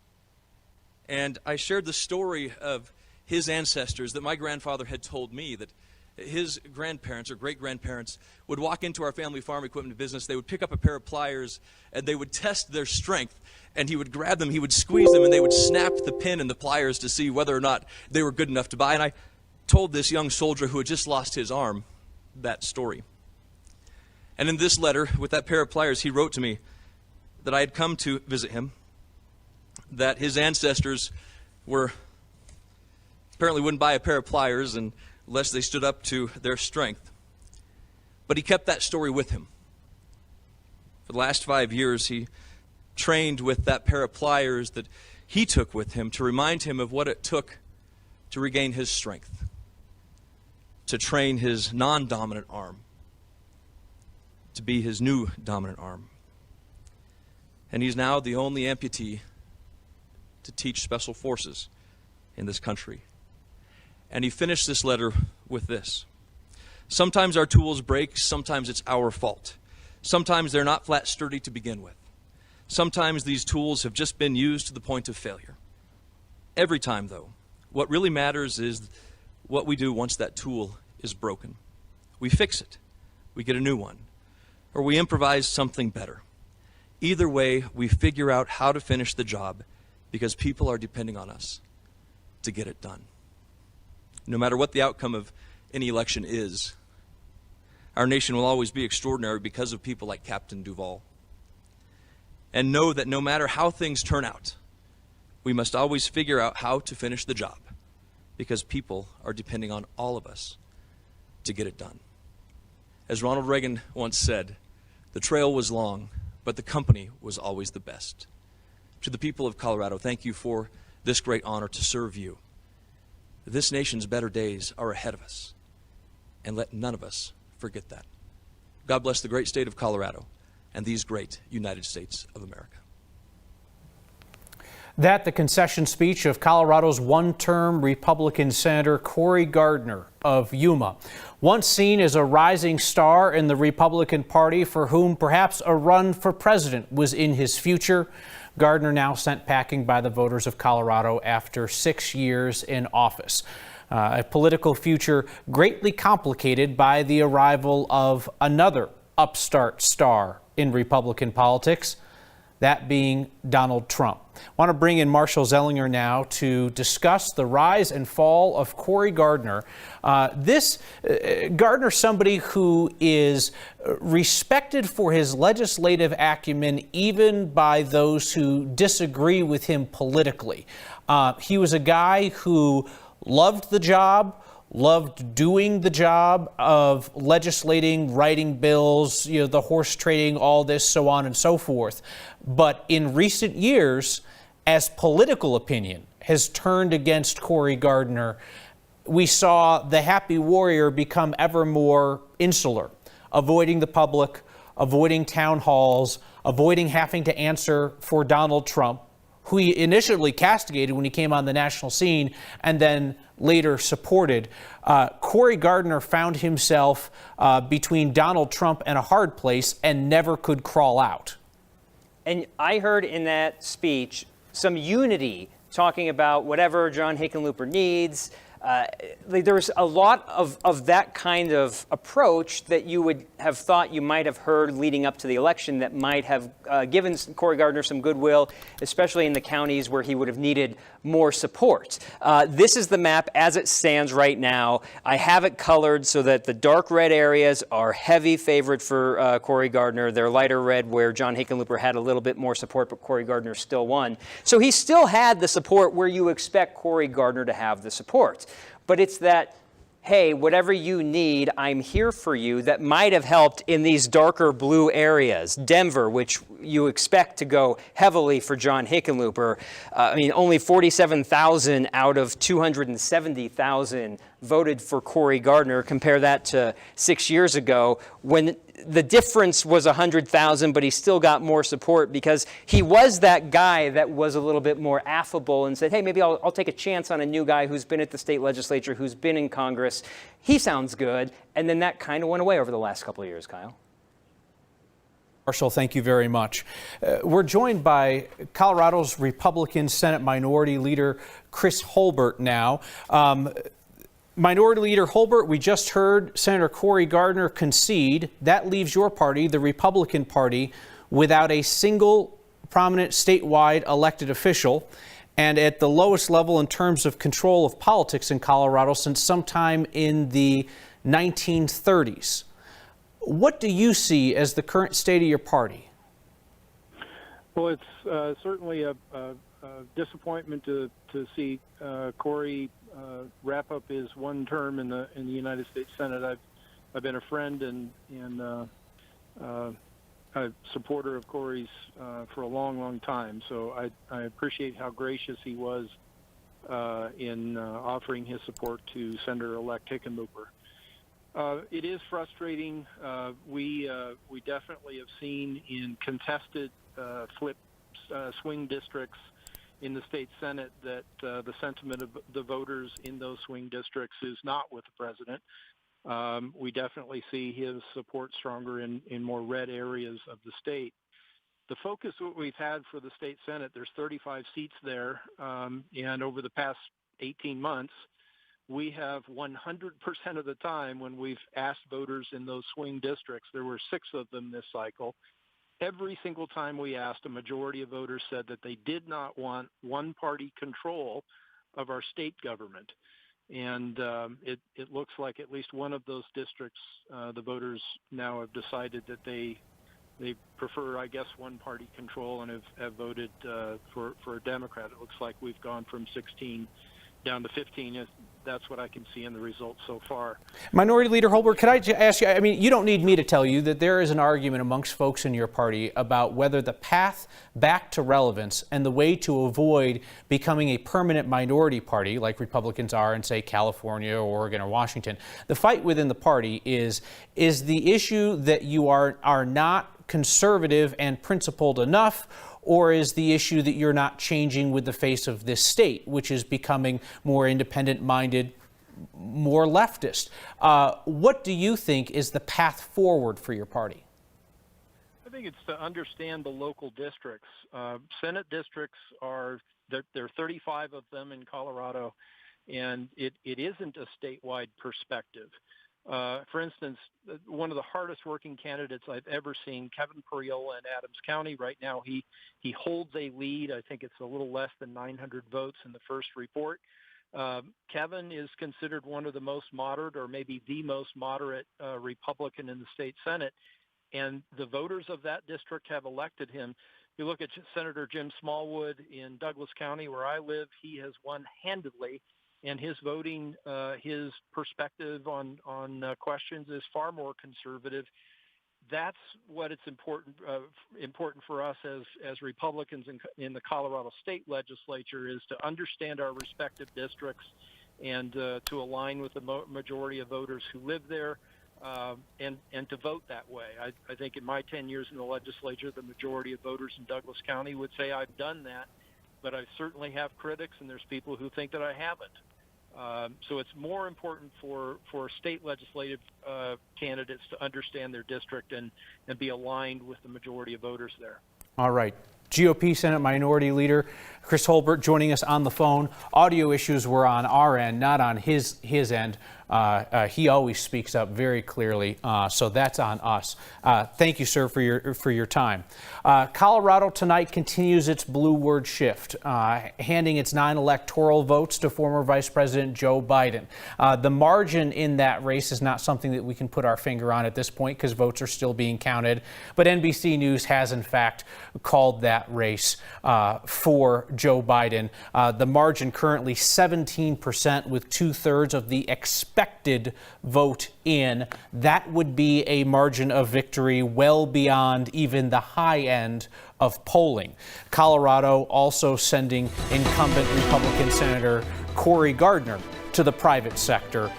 And I shared the story of his ancestors that my grandfather had told me, that his grandparents or great-grandparents would walk into our family farm equipment business, they would pick up a pair of pliers, and they would test their strength, and he would grab them, he would squeeze them, and they would snap the pin in the pliers to see whether or not they were good enough to buy. And I told this young soldier who had just lost his arm that story. And in this letter, with that pair of pliers, he wrote to me that I had come to visit him, that his ancestors apparently wouldn't buy a pair of pliers unless they stood up to their strength. But he kept that story with him. For the last 5 years, he trained with that pair of pliers that he took with him to remind him of what it took to regain his strength, to train his non-dominant arm to be his new dominant arm. And he's now the only amputee to teach special forces in this country. And he finished this letter with this: sometimes our tools break, sometimes it's our fault. Sometimes they're not flat sturdy to begin with. Sometimes these tools have just been used to the point of failure. Every time, though, what really matters is what we do once that tool is broken. We fix it, we get a new one, or we improvise something better. Either way, we figure out how to finish the job because people are depending on us to get it done. No matter what the outcome of any election is, our nation will always be extraordinary because of people like Captain Duvall. And know that no matter how things turn out, we must always figure out how to finish the job because people are depending on all of us to get it done. As Ronald Reagan once said, the trail was long, but the company was always the best. To the people of Colorado, thank you for this great honor to serve you. This nation's better days are ahead of us, and let none of us forget that. God bless the great state of Colorado and these great United States of America. That the concession speech of Colorado's one-term Republican Senator Cory Gardner of Yuma, once seen as a rising star in the Republican Party for whom perhaps a run for president was in his future. Gardner now sent packing by the voters of Colorado after 6 years in office. A political future greatly complicated by the arrival of another upstart star in Republican politics, that being Donald Trump. I want to bring in Marshall Zellinger now to discuss the rise and fall of Cory Gardner. Gardner, somebody who is respected for his legislative acumen, even by those who disagree with him politically. He was a guy who loved the job, loved doing the job of legislating, writing bills, the horse trading, all this, so on and so forth. But in recent years, as political opinion has turned against Cory Gardner, we saw the happy warrior become ever more insular, avoiding the public, avoiding town halls, avoiding having to answer for Donald Trump, who he initially castigated when he came on the national scene and then later supported. Cory Gardner found himself between Donald Trump and a hard place and never could crawl out. And I heard in that speech some unity talking about whatever John Hickenlooper needs. There was a lot of that kind of approach that you would have thought you might have heard leading up to the election that might have given Cory Gardner some goodwill, especially in the counties where he would have needed more support. This is the map as it stands right now. I have it colored so that the dark red areas are heavy favorite for Cory Gardner. They're lighter red where John Hickenlooper had a little bit more support, but Cory Gardner still won. So he still had the support where you expect Cory Gardner to have the support. But it's that, hey, whatever you need, I'm here for you, that might have helped in these darker blue areas. Denver, which you expect to go heavily for John Hickenlooper. Only 47,000 out of 270,000 voted for Cory Gardner. Compare that to 6 years ago when the difference was 100,000, but he still got more support because he was that guy that was a little bit more affable and said, hey, maybe I'll take a chance on a new guy who's been at the state legislature, who's been in Congress. He sounds good. And then that kind of went away over the last couple of years, Kyle. Marshall, thank you very much. We're joined by Colorado's Republican Senate Minority Leader Chris Holbert now. Minority Leader Holbert, we just heard Senator Cory Gardner concede. That leaves your party, the Republican Party, without a single prominent statewide elected official and at the lowest level in terms of control of politics in Colorado since sometime in the 1930s. What do you see as the current state of your party? Well, it's certainly a disappointment to see Cory wrap up his one term in the United States Senate. I've been a friend and a supporter of Cory's for a long time. So I appreciate how gracious he was in offering his support to Senator-elect Hickenlooper. It is frustrating. We definitely have seen in contested swing districts in the state Senate that the sentiment of the voters in those swing districts is not with the president. We definitely see his support stronger in more red areas of the state. The focus that we've had for the state Senate, there's 35 seats there, and over the past 18 months, we have 100% of the time when we've asked voters in those swing districts, there were 6 of them this cycle, every single time we asked, a majority of voters said that they did not want one-party control of our state government. And it looks like at least one of those districts, the voters now have decided that they prefer, I guess, one-party control and have voted for a Democrat. It looks like we've gone from 16 down to 15. That's what I can see in the results so far. Minority Leader Holbert, could I ask you, you don't need me to tell you that there is an argument amongst folks in your party about whether the path back to relevance and the way to avoid becoming a permanent minority party like Republicans are in, say, California or Oregon or Washington, the fight within the party is the issue that you are not conservative and principled enough, or is the issue that you're not changing with the face of this state, which is becoming more independent-minded, more leftist? What do you think is the path forward for your party? I think it's to understand the local districts. Senate districts there are 35 of them in Colorado, and it isn't a statewide perspective. For instance, one of the hardest working candidates I've ever seen, Kevin Periola in Adams County. Right now, he holds a lead. I think it's a little less than 900 votes in the first report. Kevin is considered one of the most moderate, or maybe the most moderate Republican in the state Senate, and the voters of that district have elected him. You look at Senator Jim Smallwood in Douglas County, where I live, he has won handedly, and his voting, his perspective on questions is far more conservative. That's what it's important for us as Republicans in the Colorado State Legislature, is to understand our respective districts and to align with the majority of voters who live there, and to vote that way. I think in my 10 years in the legislature, the majority of voters in Douglas County would say I've done that, but I certainly have critics, and there's people who think that I haven't. So it's more important for state legislative candidates to understand their district and be aligned with the majority of voters there. All right. GOP Senate Minority Leader Chris Holbert joining us on the phone. Audio issues were on our end, not on his end. He always speaks up very clearly, so that's on us. Thank you, sir, for your time. Colorado tonight continues its blue word shift, handing its non-electoral votes to former Vice President Joe Biden. The margin in that race is not something that we can put our finger on at this point because votes are still being counted, but NBC News has in fact called that race for Joe Biden. The margin currently 17%, with 2/3 of the expected vote in. That would be a margin of victory well beyond even the high end of polling. Colorado also sending incumbent Republican Senator Cory Gardner to the private sector,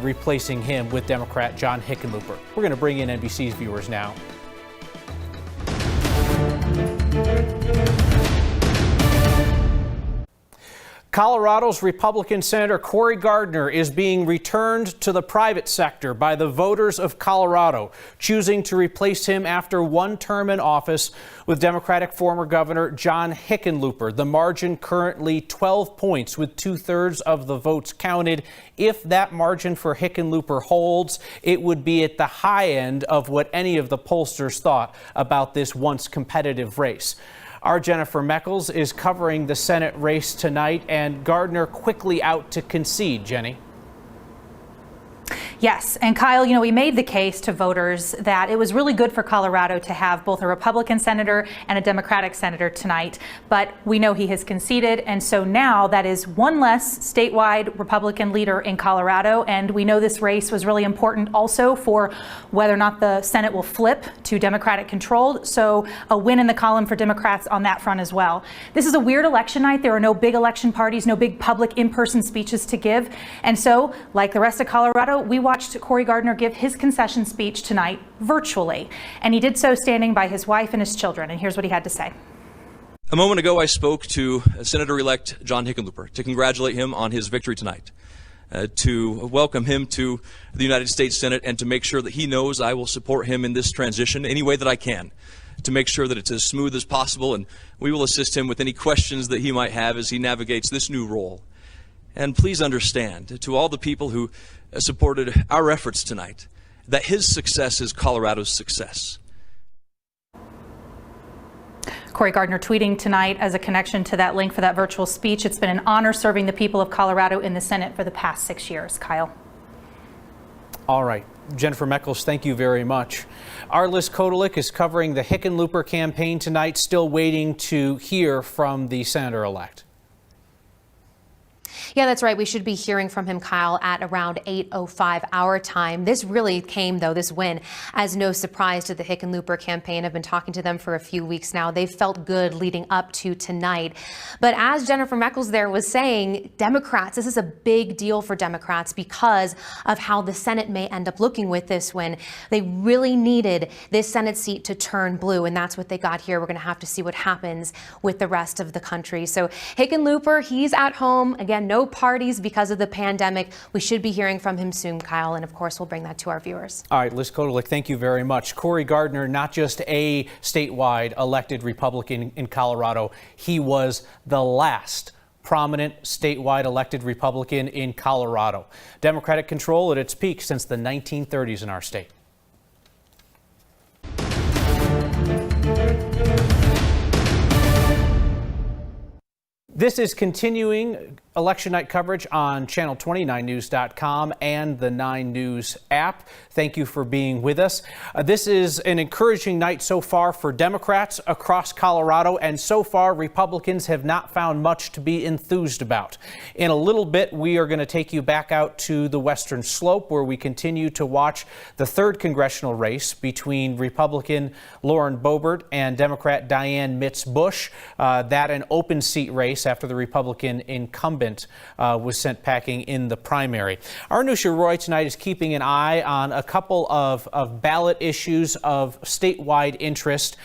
replacing him with Democrat John Hickenlooper. We're going to bring in NBC's viewers now. Colorado's Republican Senator Cory Gardner is being returned to the private sector by the voters of Colorado, choosing to replace him after one term in office with Democratic former Governor John Hickenlooper. The margin currently 12 points, with 2/3 of the votes counted. If that margin for Hickenlooper holds, it would be at the high end of what any of the pollsters thought about this once competitive race. Our Jennifer Meckles is covering the Senate race tonight, and Gardner quickly out to concede. Jenny. Yes, and Kyle, we made the case to voters that it was really good for Colorado to have both a Republican senator and a Democratic senator tonight, but we know he has conceded, and so now that is one less statewide Republican leader in Colorado, and we know this race was really important also for whether or not the Senate will flip to Democratic controlled, so a win in the column for Democrats on that front as well. This is a weird election night. There are no big election parties, no big public in-person speeches to give, and so, like the rest of Colorado, we watched Cory Gardner give his concession speech tonight virtually, and he did so standing by his wife and his children, and here's what he had to say. A moment ago, I spoke to Senator-elect John Hickenlooper to congratulate him on his victory tonight, to welcome him to the United States Senate, and to make sure that he knows I will support him in this transition any way that I can, to make sure that it's as smooth as possible, and we will assist him with any questions that he might have as he navigates this new role. And please understand, to all the people who supported our efforts tonight, that his success is Colorado's success. Cory Gardner tweeting tonight as a connection to that link for that virtual speech. It's been an honor serving the people of Colorado in the Senate for the past 6 years. Kyle. All right. Jennifer Meckles, thank you very much. Our Liz Kotelik is covering the Hickenlooper campaign tonight, still waiting to hear from the senator-elect. Yeah, that's right. We should be hearing from him, Kyle, at around 8:05 our time. This really came, though, this win, as no surprise to the Hickenlooper campaign. I've been talking to them for a few weeks now. They've felt good leading up to tonight. But as Jennifer Meckles there was saying, Democrats, this is a big deal for Democrats because of how the Senate may end up looking with this win. They really needed this Senate seat to turn blue, and that's what they got here. We're going to have to see what happens with the rest of the country. So Hickenlooper, he's at home. Again, no parties because of the pandemic. We should be hearing from him soon, Kyle, and of course we'll bring that to our viewers. All right, Liz Kotelik, thank you very much. Cory Gardner, not just a statewide elected Republican in Colorado, he was the last prominent statewide elected Republican in Colorado. Democratic control at its peak since the 1930s in our state. This is continuing election night coverage on channel29news.com and the 9 News app. Thank you for being with us. This is an encouraging night so far for Democrats across Colorado, and so far Republicans have not found much to be enthused about. In a little bit, we are going to take you back out to the Western Slope, where we continue to watch the 3rd congressional race between Republican Lauren Boebert and Democrat Dianne Mitz-Bush. That an open seat race after the Republican incumbent was sent packing in the primary. Our Anusha Roy tonight is keeping an eye on a couple of ballot issues of statewide interest.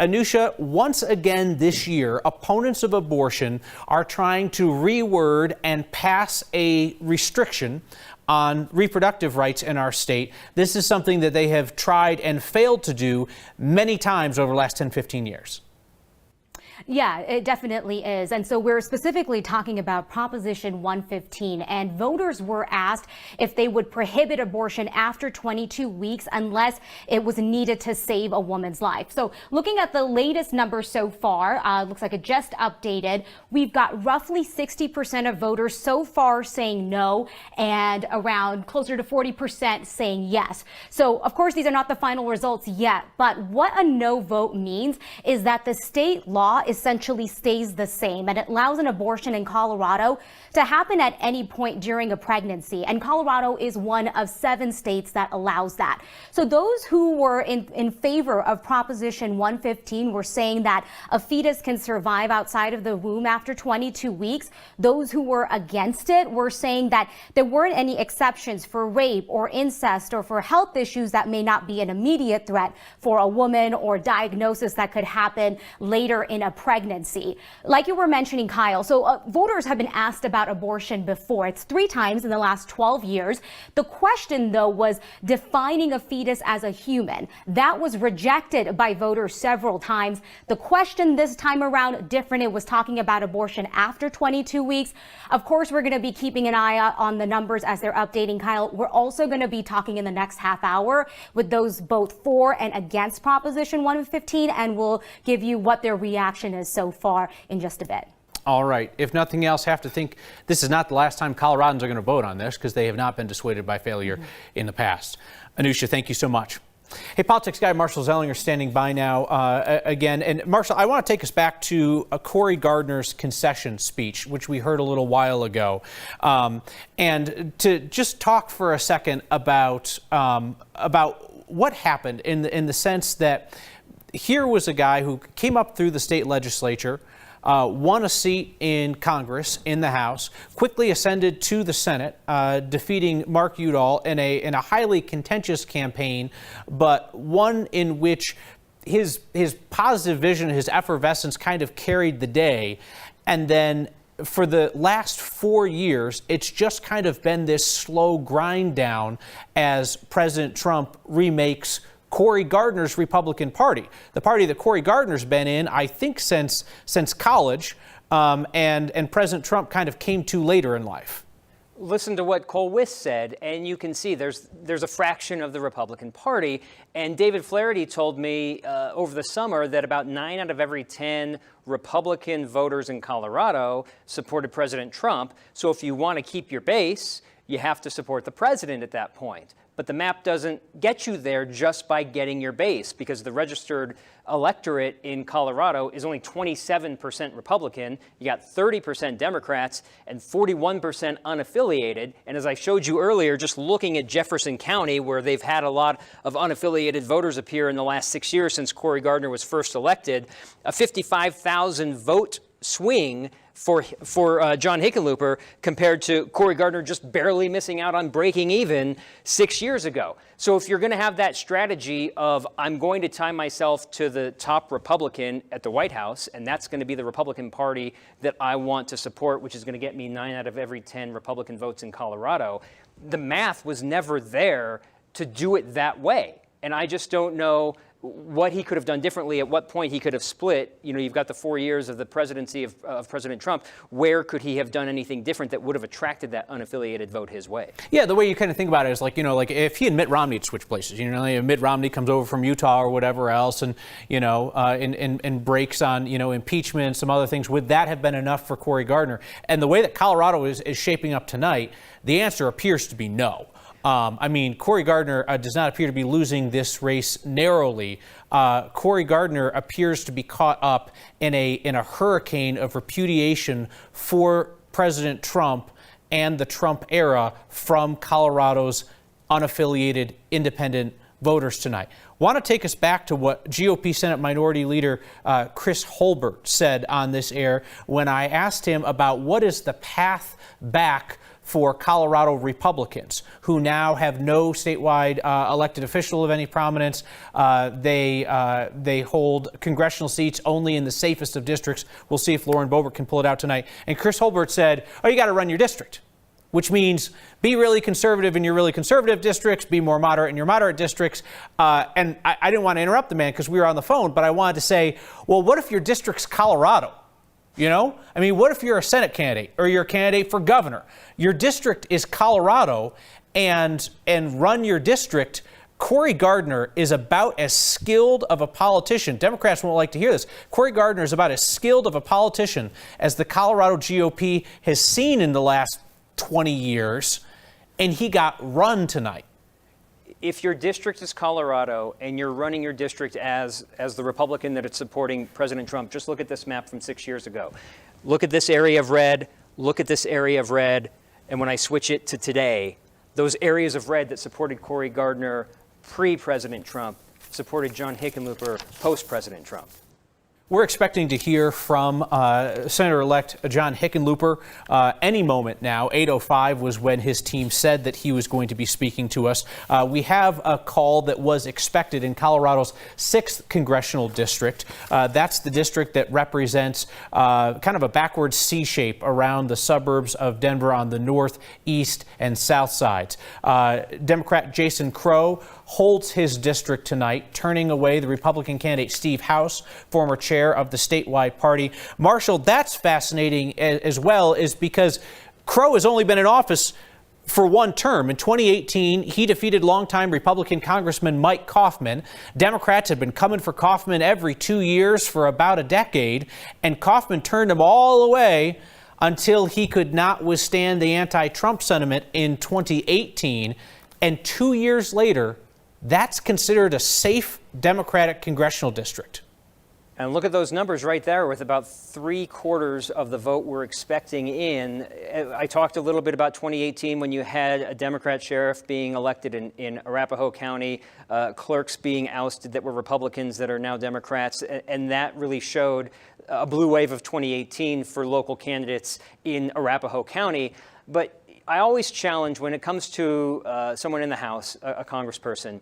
Anusha, once again this year, opponents of abortion are trying to reword and pass a restriction on reproductive rights in our state. This is something that they have tried and failed to do many times over the last 10-15 years. Yeah, it definitely is. And so we're specifically talking about Proposition 115, and voters were asked if they would prohibit abortion after 22 weeks unless it was needed to save a woman's life. So looking at the latest numbers so far, looks like it just updated. We've got roughly 60% of voters so far saying no, and around closer to 40% saying yes. So of course, these are not the final results yet, but what a no vote means is that the state law essentially stays the same, and it allows an abortion in Colorado to happen at any point during a pregnancy. And Colorado is one of 7 states that allows that. So those who were in favor of Proposition 115 were saying that a fetus can survive outside of the womb after 22 weeks. Those who were against it were saying that there weren't any exceptions for rape or incest or for health issues that may not be an immediate threat for a woman or diagnosis that could happen later in a pregnancy. Like you were mentioning, Kyle, so voters have been asked about abortion before. It's 3 times in the last 12 years. The question, though, was defining a fetus as a human. That was rejected by voters several times. The question this time around, different. It was talking about abortion after 22 weeks. Of course, we're going to be keeping an eye out on the numbers as they're updating, Kyle. We're also going to be talking in the next half hour with those both for and against Proposition 115, and we'll give you what their reaction is so far in just a bit. All right. If nothing else, have to think this is not the last time Coloradans are going to vote on this, because they have not been dissuaded by failure in the past. Anusha, thank you so much. Hey, politics guy Marshall Zellinger standing by now again. And Marshall, I want to take us back to Cory Gardner's concession speech, which we heard a little while ago, and to just talk for a second about what happened in the sense that here was a guy who came up through the state legislature, won a seat in Congress, in the House, quickly ascended to the Senate, defeating Mark Udall in a highly contentious campaign, but one in which his positive vision, his effervescence kind of carried the day. And then for the last 4 years, it's just kind of been this slow grind down as President Trump remakes Cory Gardner's Republican Party, the party that Cory Gardner's been in, I think, since college, and President Trump kind of came to later in life. Listen to what Cole Wiss said, and you can see there's a fraction of the Republican Party. And David Flaherty told me over the summer that about 9 out of every 10 Republican voters in Colorado supported President Trump. So if you want to keep your base, you have to support the president at that point. But the map doesn't get you there just by getting your base, because the registered electorate in Colorado is only 27% Republican. You got 30% Democrats and 41% unaffiliated. And as I showed you earlier, just looking at Jefferson County, where they've had a lot of unaffiliated voters appear in the last 6 years since Cory Gardner was first elected, a 55,000 vote swing for John Hickenlooper compared to Cory Gardner just barely missing out on breaking even 6 years ago. So if you're going to have that strategy of I'm going to tie myself to the top Republican at the White House, and that's going to be the Republican Party that I want to support, which is going to get me 9 out of every 10 Republican votes in Colorado, the math was never there to do it that way. And I just don't know what he could have done differently, at what point he could have split. You know, you've got the 4 years of the presidency of President Trump. Where could he have done anything different that would have attracted that unaffiliated vote his way? Yeah, the way you kind of think about it is like, you know, like if he and Mitt Romney had switched places, you know, Mitt Romney comes over from Utah or whatever else and, you know, and breaks on, you know, impeachment and some other things. Would that have been enough for Cory Gardner? And the way that Colorado is shaping up tonight, the answer appears to be no. I mean, Cory Gardner does not appear to be losing this race narrowly. Cory Gardner appears to be caught up in a hurricane of repudiation for President Trump and the Trump era from Colorado's unaffiliated independent voters tonight. Want to take us back to what GOP Senate Minority Leader Chris Holbert said on this air when I asked him about what is the path back for Colorado Republicans who now have no statewide elected official of any prominence. They hold congressional seats only in the safest of districts. We'll see if Lauren Boebert can pull it out tonight. And Chris Holbert said, oh, you got to run your district, which means be really conservative in your really conservative districts, be more moderate in your moderate districts. And I didn't want to interrupt the man because we were on the phone, but I wanted to say, well, what if your district's Colorado? You know, I mean, what if you're a Senate candidate or you're a candidate for governor? Your district is Colorado, and run your district. Cory Gardner is about as skilled of a politician. Democrats won't like to hear this. Cory Gardner is about as skilled of a politician as the Colorado GOP has seen in the last 20 years, and he got run tonight. If your district is Colorado and you're running your district as the Republican that it's supporting President Trump, just look at this map from 6 years ago. Look at this area of red, look at this area of red, and when I switch it to today, those areas of red that supported Cory Gardner pre-President Trump supported John Hickenlooper post-President Trump. We're expecting to hear from Senator-elect John Hickenlooper any moment now. 8:05 was when his team said that he was going to be speaking to us. We have a call that was expected in Colorado's 6th congressional district. That's the district that represents kind of a backwards C shape around the suburbs of Denver on the north, east, and south sides. Democrat Jason Crow holds his district tonight, turning away the Republican candidate Steve House, former chair of the statewide party. Marshall, that's fascinating as well, is because Crow has only been in office for one term. In 2018, he defeated longtime Republican Congressman Mike Coffman. Democrats had been coming for Coffman every 2 years for about a decade, and Coffman turned him all away until he could not withstand the anti-Trump sentiment in 2018. And 2 years later, that's considered a safe Democratic congressional district. And look at those numbers right there with about 3/4 of the vote we're expecting in. I talked a little bit about 2018 when you had a Democrat sheriff being elected in Arapahoe County, clerks being ousted that were Republicans that are now Democrats. And that really showed a blue wave of 2018 for local candidates in Arapahoe County. But I always challenge when it comes to someone in the House, a congressperson,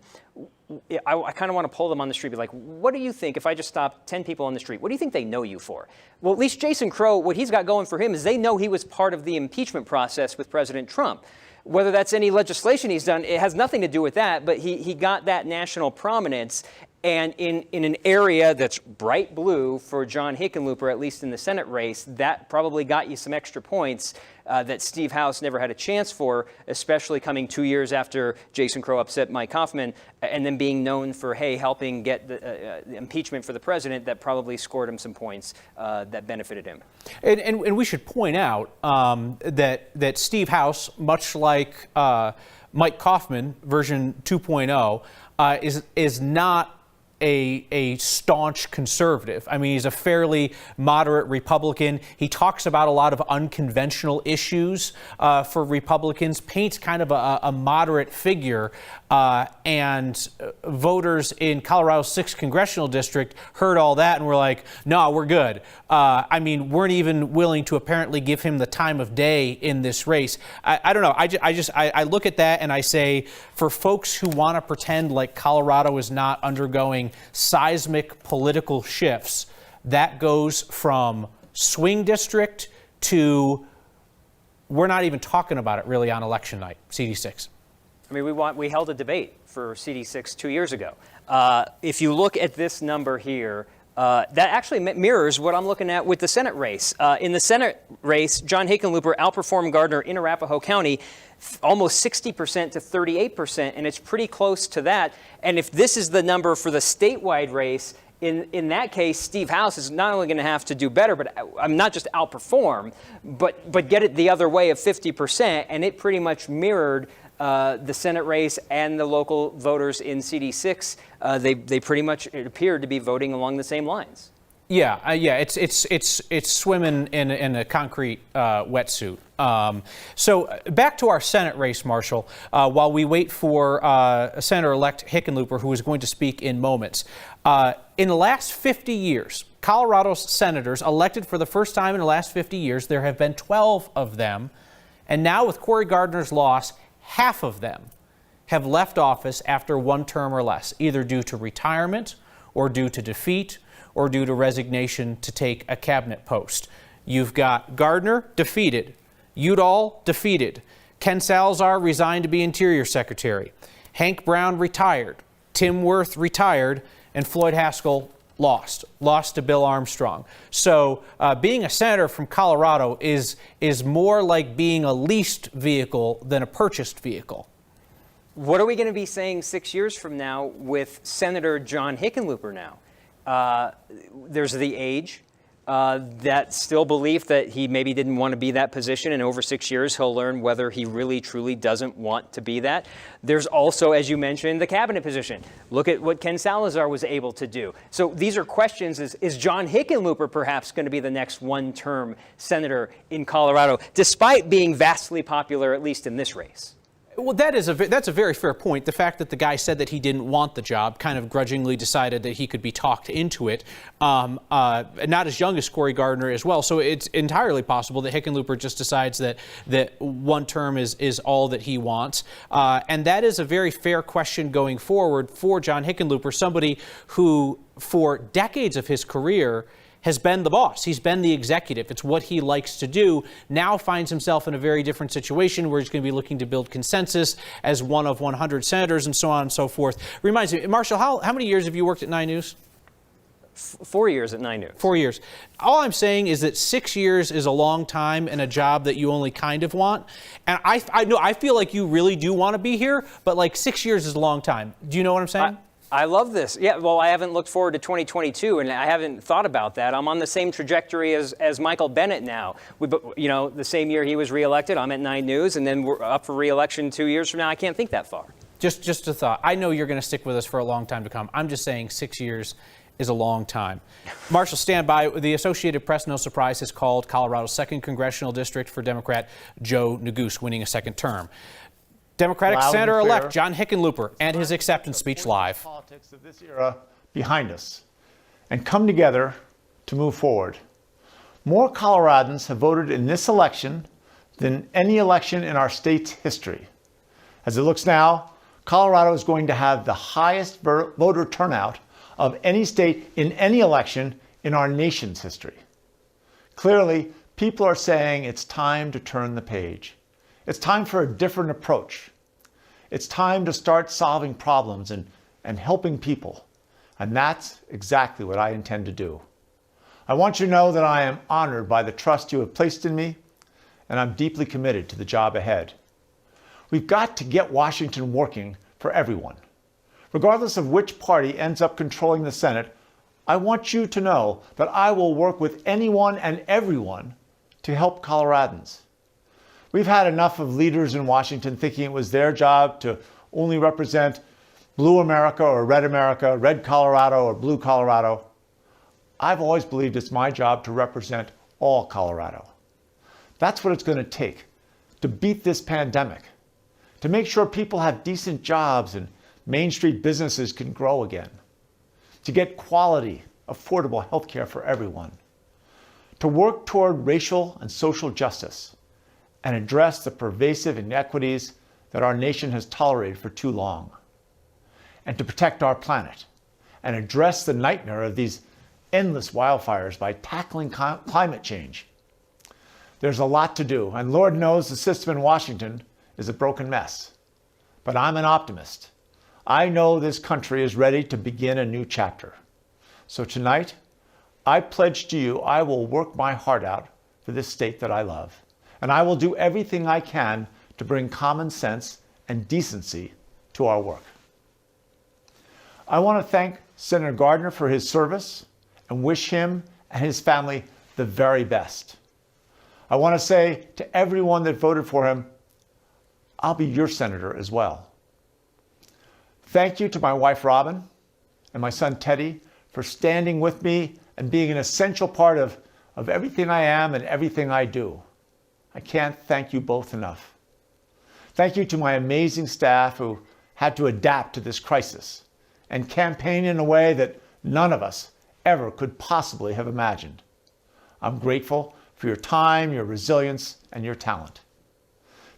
I kind of want to pull them on the street, be like, what do you think if I just stop 10 people on the street? What do you think they know you for? Well, at least Jason Crow, what he's got going for him is they know he was part of the impeachment process with President Trump. Whether that's any legislation he's done, it has nothing to do with that, but he got that national prominence. And in an area that's bright blue for John Hickenlooper, at least in the Senate race, that probably got you some extra points that Steve House never had a chance for, especially coming 2 years after Jason Crow upset Mike Coffman, and then being known for, hey, helping get the impeachment for the president. That probably scored him some points that benefited him. And we should point out that Steve House, much like Mike Coffman version 2.0, is not a staunch conservative. I mean, he's a fairly moderate Republican. He talks about a lot of unconventional issues for Republicans, paints kind of a moderate figure, and voters in Colorado's 6th congressional district heard all that and were like, no, we're good. I mean, weren't even willing to apparently give him the time of day in this race. I don't know. I look at that and I say, for folks who want to pretend like Colorado is not undergoing seismic political shifts, that goes from swing district to we're not even talking about it really on election night, CD6. I mean, we held a debate for CD6 2 years ago. If you look at this number here, that actually mirrors what I'm looking at with the Senate race. In the Senate race, John Hickenlooper outperformed Gardner in Arapahoe County almost 60% to 38%, and it's pretty close to that. And if this is the number for the statewide race, in that case, Steve House is not only going to have to do better, but not just outperform, but get it the other way of 50%, and it pretty much mirrored the Senate race and the local voters in CD6. They pretty much appeared to be voting along the same lines. Yeah, it's swimming in a concrete wetsuit. So back to our Senate race, Marshall, while we wait for Senator-elect Hickenlooper, who is going to speak in moments. In the last 50 years, Colorado's senators elected for the first time in the last 50 years, there have been 12 of them. And now with Cory Gardner's loss, half of them have left office after one term or less, either due to retirement or due to defeat or due to resignation to take a cabinet post. You've got Gardner defeated, Udall defeated, Ken Salazar resigned to be Interior Secretary, Hank Brown retired, Tim Wirth retired, and Floyd Haskell lost to Bill Armstrong. So being a senator from Colorado is more like being a leased vehicle than a purchased vehicle. What are we going to be saying 6 years from now with Senator John Hickenlooper now? There's the age, that still belief that he maybe didn't want to be that position, and over 6 years he'll learn whether he really truly doesn't want to be that. There's also, as you mentioned, the cabinet position. Look at what Ken Salazar was able to do. So these are questions. Is John Hickenlooper perhaps going to be the next one-term senator in Colorado, despite being vastly popular, at least in this race? Well, that's a very fair point. The fact that the guy said that he didn't want the job, kind of grudgingly decided that he could be talked into it, not as young as Cory Gardner as well. So it's entirely possible that Hickenlooper just decides that one term is all that he wants. And that is a very fair question going forward for John Hickenlooper, somebody who, for decades of his career, has been the boss. He's been the executive. It's what he likes to do. Now finds himself in a very different situation where he's going to be looking to build consensus as one of 100 senators and so on and so forth. Reminds me, Marshall, how many years have you worked at 9 News? 4 years at 9 News. 4 years. All I'm saying is that 6 years is a long time in a job that you only kind of want. And I feel like you really do want to be here, but like 6 years is a long time. Do you know what I'm saying? I love this. Yeah, well, I haven't looked forward to 2022, and I haven't thought about that. I'm on the same trajectory as Michael Bennet now. The same year he was reelected, I'm at 9 News, and then we're up for reelection 2 years from now. I can't think that far. Just a thought. I know you're going to stick with us for a long time to come. I'm just saying 6 years is a long time. Marshall, stand by. The Associated Press, no surprise, has called Colorado's 2nd Congressional District for Democrat Joe Neguse winning a second term. Democratic Senator-elect John Hickenlooper and his acceptance speech live. Politics of this era behind us and come together to move forward. More Coloradans have voted in this election than any election in our state's history. As it looks now, Colorado is going to have the highest voter turnout of any state in any election in our nation's history. Clearly, people are saying it's time to turn the page. It's time for a different approach. It's time to start solving problems and helping people. And that's exactly what I intend to do. I want you to know that I am honored by the trust you have placed in me, and I'm deeply committed to the job ahead. We've got to get Washington working for everyone. Regardless of which party ends up controlling the Senate, I want you to know that I will work with anyone and everyone to help Coloradans. We've had enough of leaders in Washington thinking it was their job to only represent blue America or red Colorado or blue Colorado. I've always believed it's my job to represent all Colorado. That's what it's going to take to beat this pandemic, to make sure people have decent jobs and Main Street businesses can grow again, to get quality, affordable health care for everyone, to work toward racial and social justice, and address the pervasive inequities that our nation has tolerated for too long, and to protect our planet and address the nightmare of these endless wildfires by tackling climate change. There's a lot to do, and Lord knows the system in Washington is a broken mess. But I'm an optimist. I know this country is ready to begin a new chapter. So tonight, I pledge to you I will work my heart out for this state that I love, and I will do everything I can to bring common sense and decency to our work. I want to thank Senator Gardner for his service and wish him and his family the very best. I want to say to everyone that voted for him, I'll be your senator as well. Thank you to my wife, Robin, and my son, Teddy, for standing with me and being an essential part of everything I am and everything I do. I can't thank you both enough. Thank you to my amazing staff who had to adapt to this crisis and campaign in a way that none of us ever could possibly have imagined. I'm grateful for your time, your resilience, and your talent.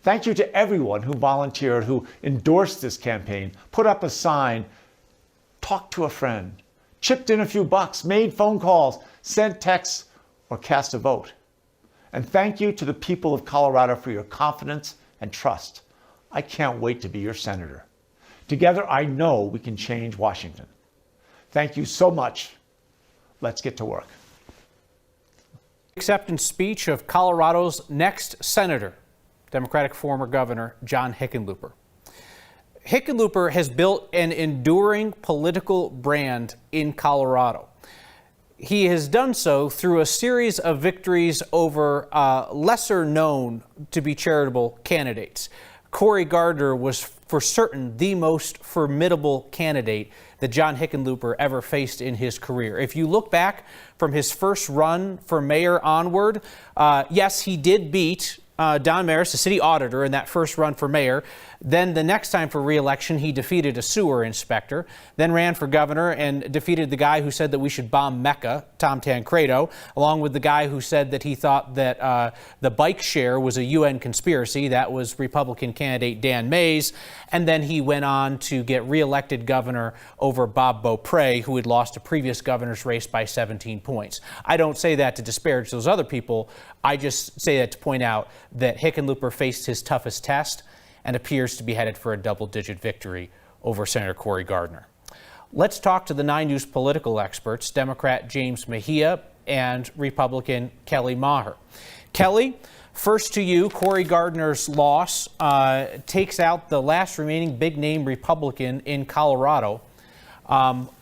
Thank you to everyone who volunteered, who endorsed this campaign, put up a sign, talked to a friend, chipped in a few bucks, made phone calls, sent texts, or cast a vote. And thank you to the people of Colorado for your confidence and trust. I can't wait to be your senator. Together, I know we can change Washington. Thank you so much. Let's get to work. Acceptance speech of Colorado's next senator, Democratic former Governor John Hickenlooper. Hickenlooper has built an enduring political brand in Colorado. He has done so through a series of victories over lesser known to be charitable candidates. Cory Gardner was for certain the most formidable candidate that John Hickenlooper ever faced in his career. If you look back from his first run for mayor onward, yes, he did beat Don Maris, the city auditor, in that first run for mayor. Then the next time for re-election, he defeated a sewer inspector, then ran for governor and defeated the guy who said that we should bomb Mecca, Tom Tancredo, along with the guy who said that he thought that the bike share was a UN conspiracy. That was Republican candidate Dan Mays. And then he went on to get re-elected governor over Bob Beaupre, who had lost a previous governor's race by 17 points. I don't say that to disparage those other people. I just say that to point out that Hickenlooper faced his toughest test and appears to be headed for a double-digit victory over Senator Cory Gardner. Let's talk to the 9 News political experts, Democrat James Mejia and Republican Kelly Maher. Kelly, first to you. Cory Gardner's loss takes out the last remaining big-name Republican in Colorado.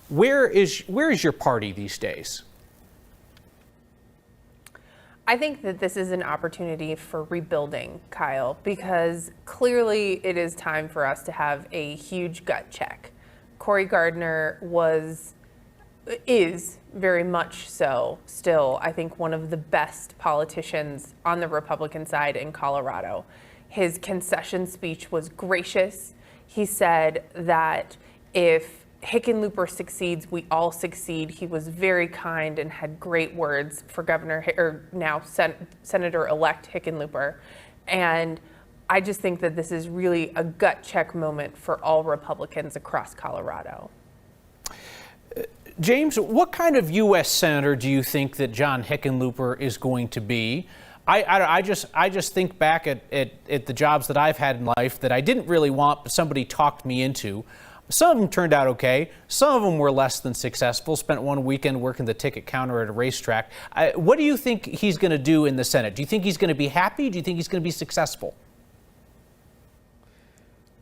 Where is your party these days? I think that this is an opportunity for rebuilding, Kyle, because clearly it is time for us to have a huge gut check. Cory Gardner is very much so still, I think, one of the best politicians on the Republican side in Colorado. His concession speech was gracious. He said that if Hickenlooper succeeds, we all succeed. He was very kind and had great words for Senator-elect Hickenlooper. And I just think that this is really a gut check moment for all Republicans across Colorado. James, what kind of U.S. senator do you think that John Hickenlooper is going to be? I just think back at the jobs that I've had in life that I didn't really want, but somebody talked me into. Some of them turned out okay. Some of them were less than successful. Spent one weekend working the ticket counter at a racetrack. What do you think he's going to do in the Senate? Do you think he's going to be happy? Do you think he's going to be successful?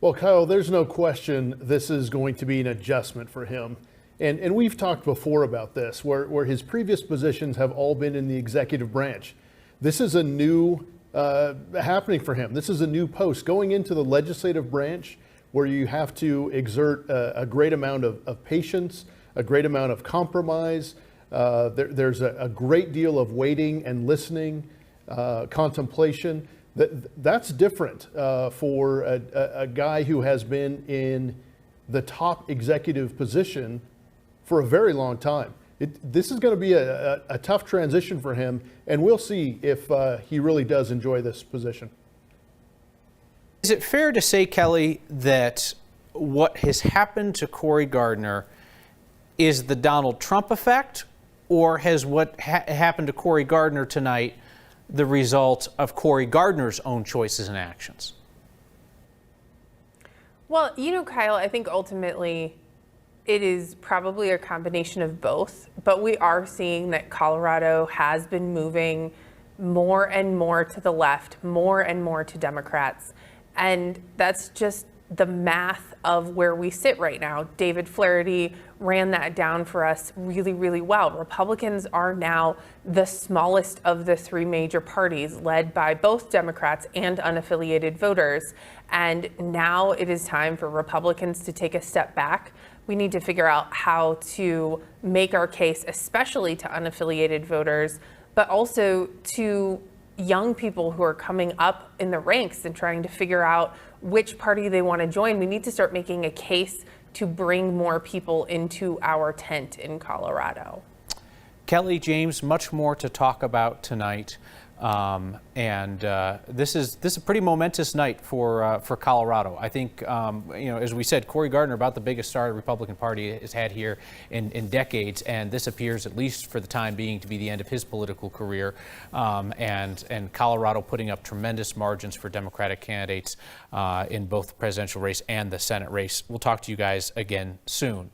Well, Kyle, there's no question this is going to be an adjustment for him. And we've talked before about this, where his previous positions have all been in the executive branch. This is a new happening for him. This is a new post going into the legislative branch, where you have to exert a great amount of patience, a great amount of compromise. There's a great deal of waiting and listening, contemplation. That's different for a guy who has been in the top executive position for a very long time. This is going to be a tough transition for him, and we'll see if he really does enjoy this position. Is it fair to say, Kelly, that what has happened to Cory Gardner is the Donald Trump effect, or has what happened to Cory Gardner tonight the result of Cory Gardner's own choices and actions? Well, Kyle, I think ultimately it is probably a combination of both, but we are seeing that Colorado has been moving more and more to the left, more and more to Democrats. And that's just the math of where we sit right now. David Flaherty ran that down for us really, really well. Republicans are now the smallest of the three major parties, led by both Democrats and unaffiliated voters. And now it is time for Republicans to take a step back. We need to figure out how to make our case, especially to unaffiliated voters, but also to young people who are coming up in the ranks and trying to figure out which party they want to join. We need to start making a case to bring more people into our tent in Colorado. Kelly, James, much more to talk about tonight. This is a pretty momentous night for Colorado. I think, as we said, Cory Gardner, about the biggest star the Republican Party has had here in decades, and this appears, at least for the time being, to be the end of his political career. And Colorado putting up tremendous margins for Democratic candidates in both the presidential race and the Senate race. We'll talk to you guys again soon.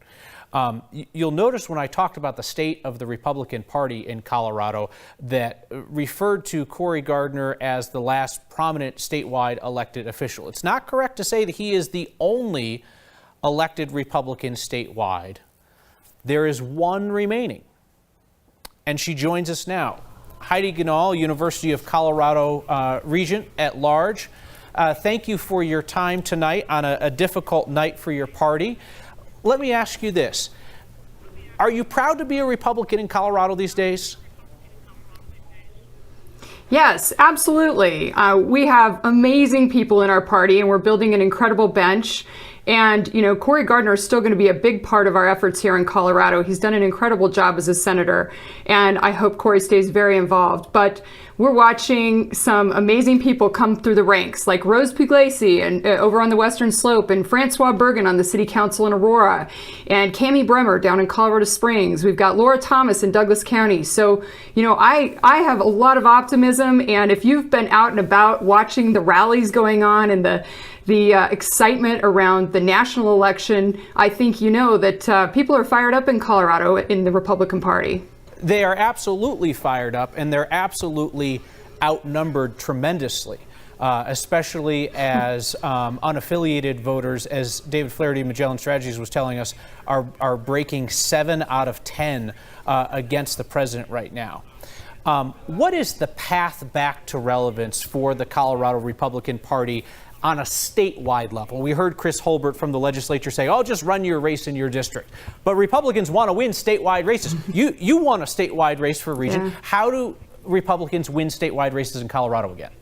You'll notice when I talked about the state of the Republican Party in Colorado that referred to Cory Gardner as the last prominent statewide elected official. It's not correct to say that he is the only elected Republican statewide. There is one remaining, and she joins us now. Heidi Ganahl, University of Colorado Regent at Large. Thank you for your time tonight on a difficult night for your party. Let me ask you this. Are you proud to be a Republican in Colorado these days? Yes, absolutely. We have amazing people in our party, and we're building an incredible bench. And, Cory Gardner is still going to be a big part of our efforts here in Colorado. He's done an incredible job as a senator, and I hope Cory stays very involved. But we're watching some amazing people come through the ranks, like Rose Pugliese and over on the Western Slope, and Francois Bergen on the City Council in Aurora, and Cami Bremer down in Colorado Springs. We've got Laura Thomas in Douglas County. So, I have a lot of optimism, and if you've been out and about watching the rallies going on and the excitement around the national election, I think that people are fired up in Colorado in the Republican Party. They are absolutely fired up, and they're absolutely outnumbered tremendously, especially as unaffiliated voters, as David Flaherty of Magellan Strategies was telling us, are breaking 7 out of 10 against the president right now. What is the path back to relevance for the Colorado Republican Party on a statewide level? We heard Chris Holbert from the legislature say, just run your race in your district. But Republicans want to win statewide races. You won a statewide race for a region. Yeah. How do Republicans win statewide races in Colorado again?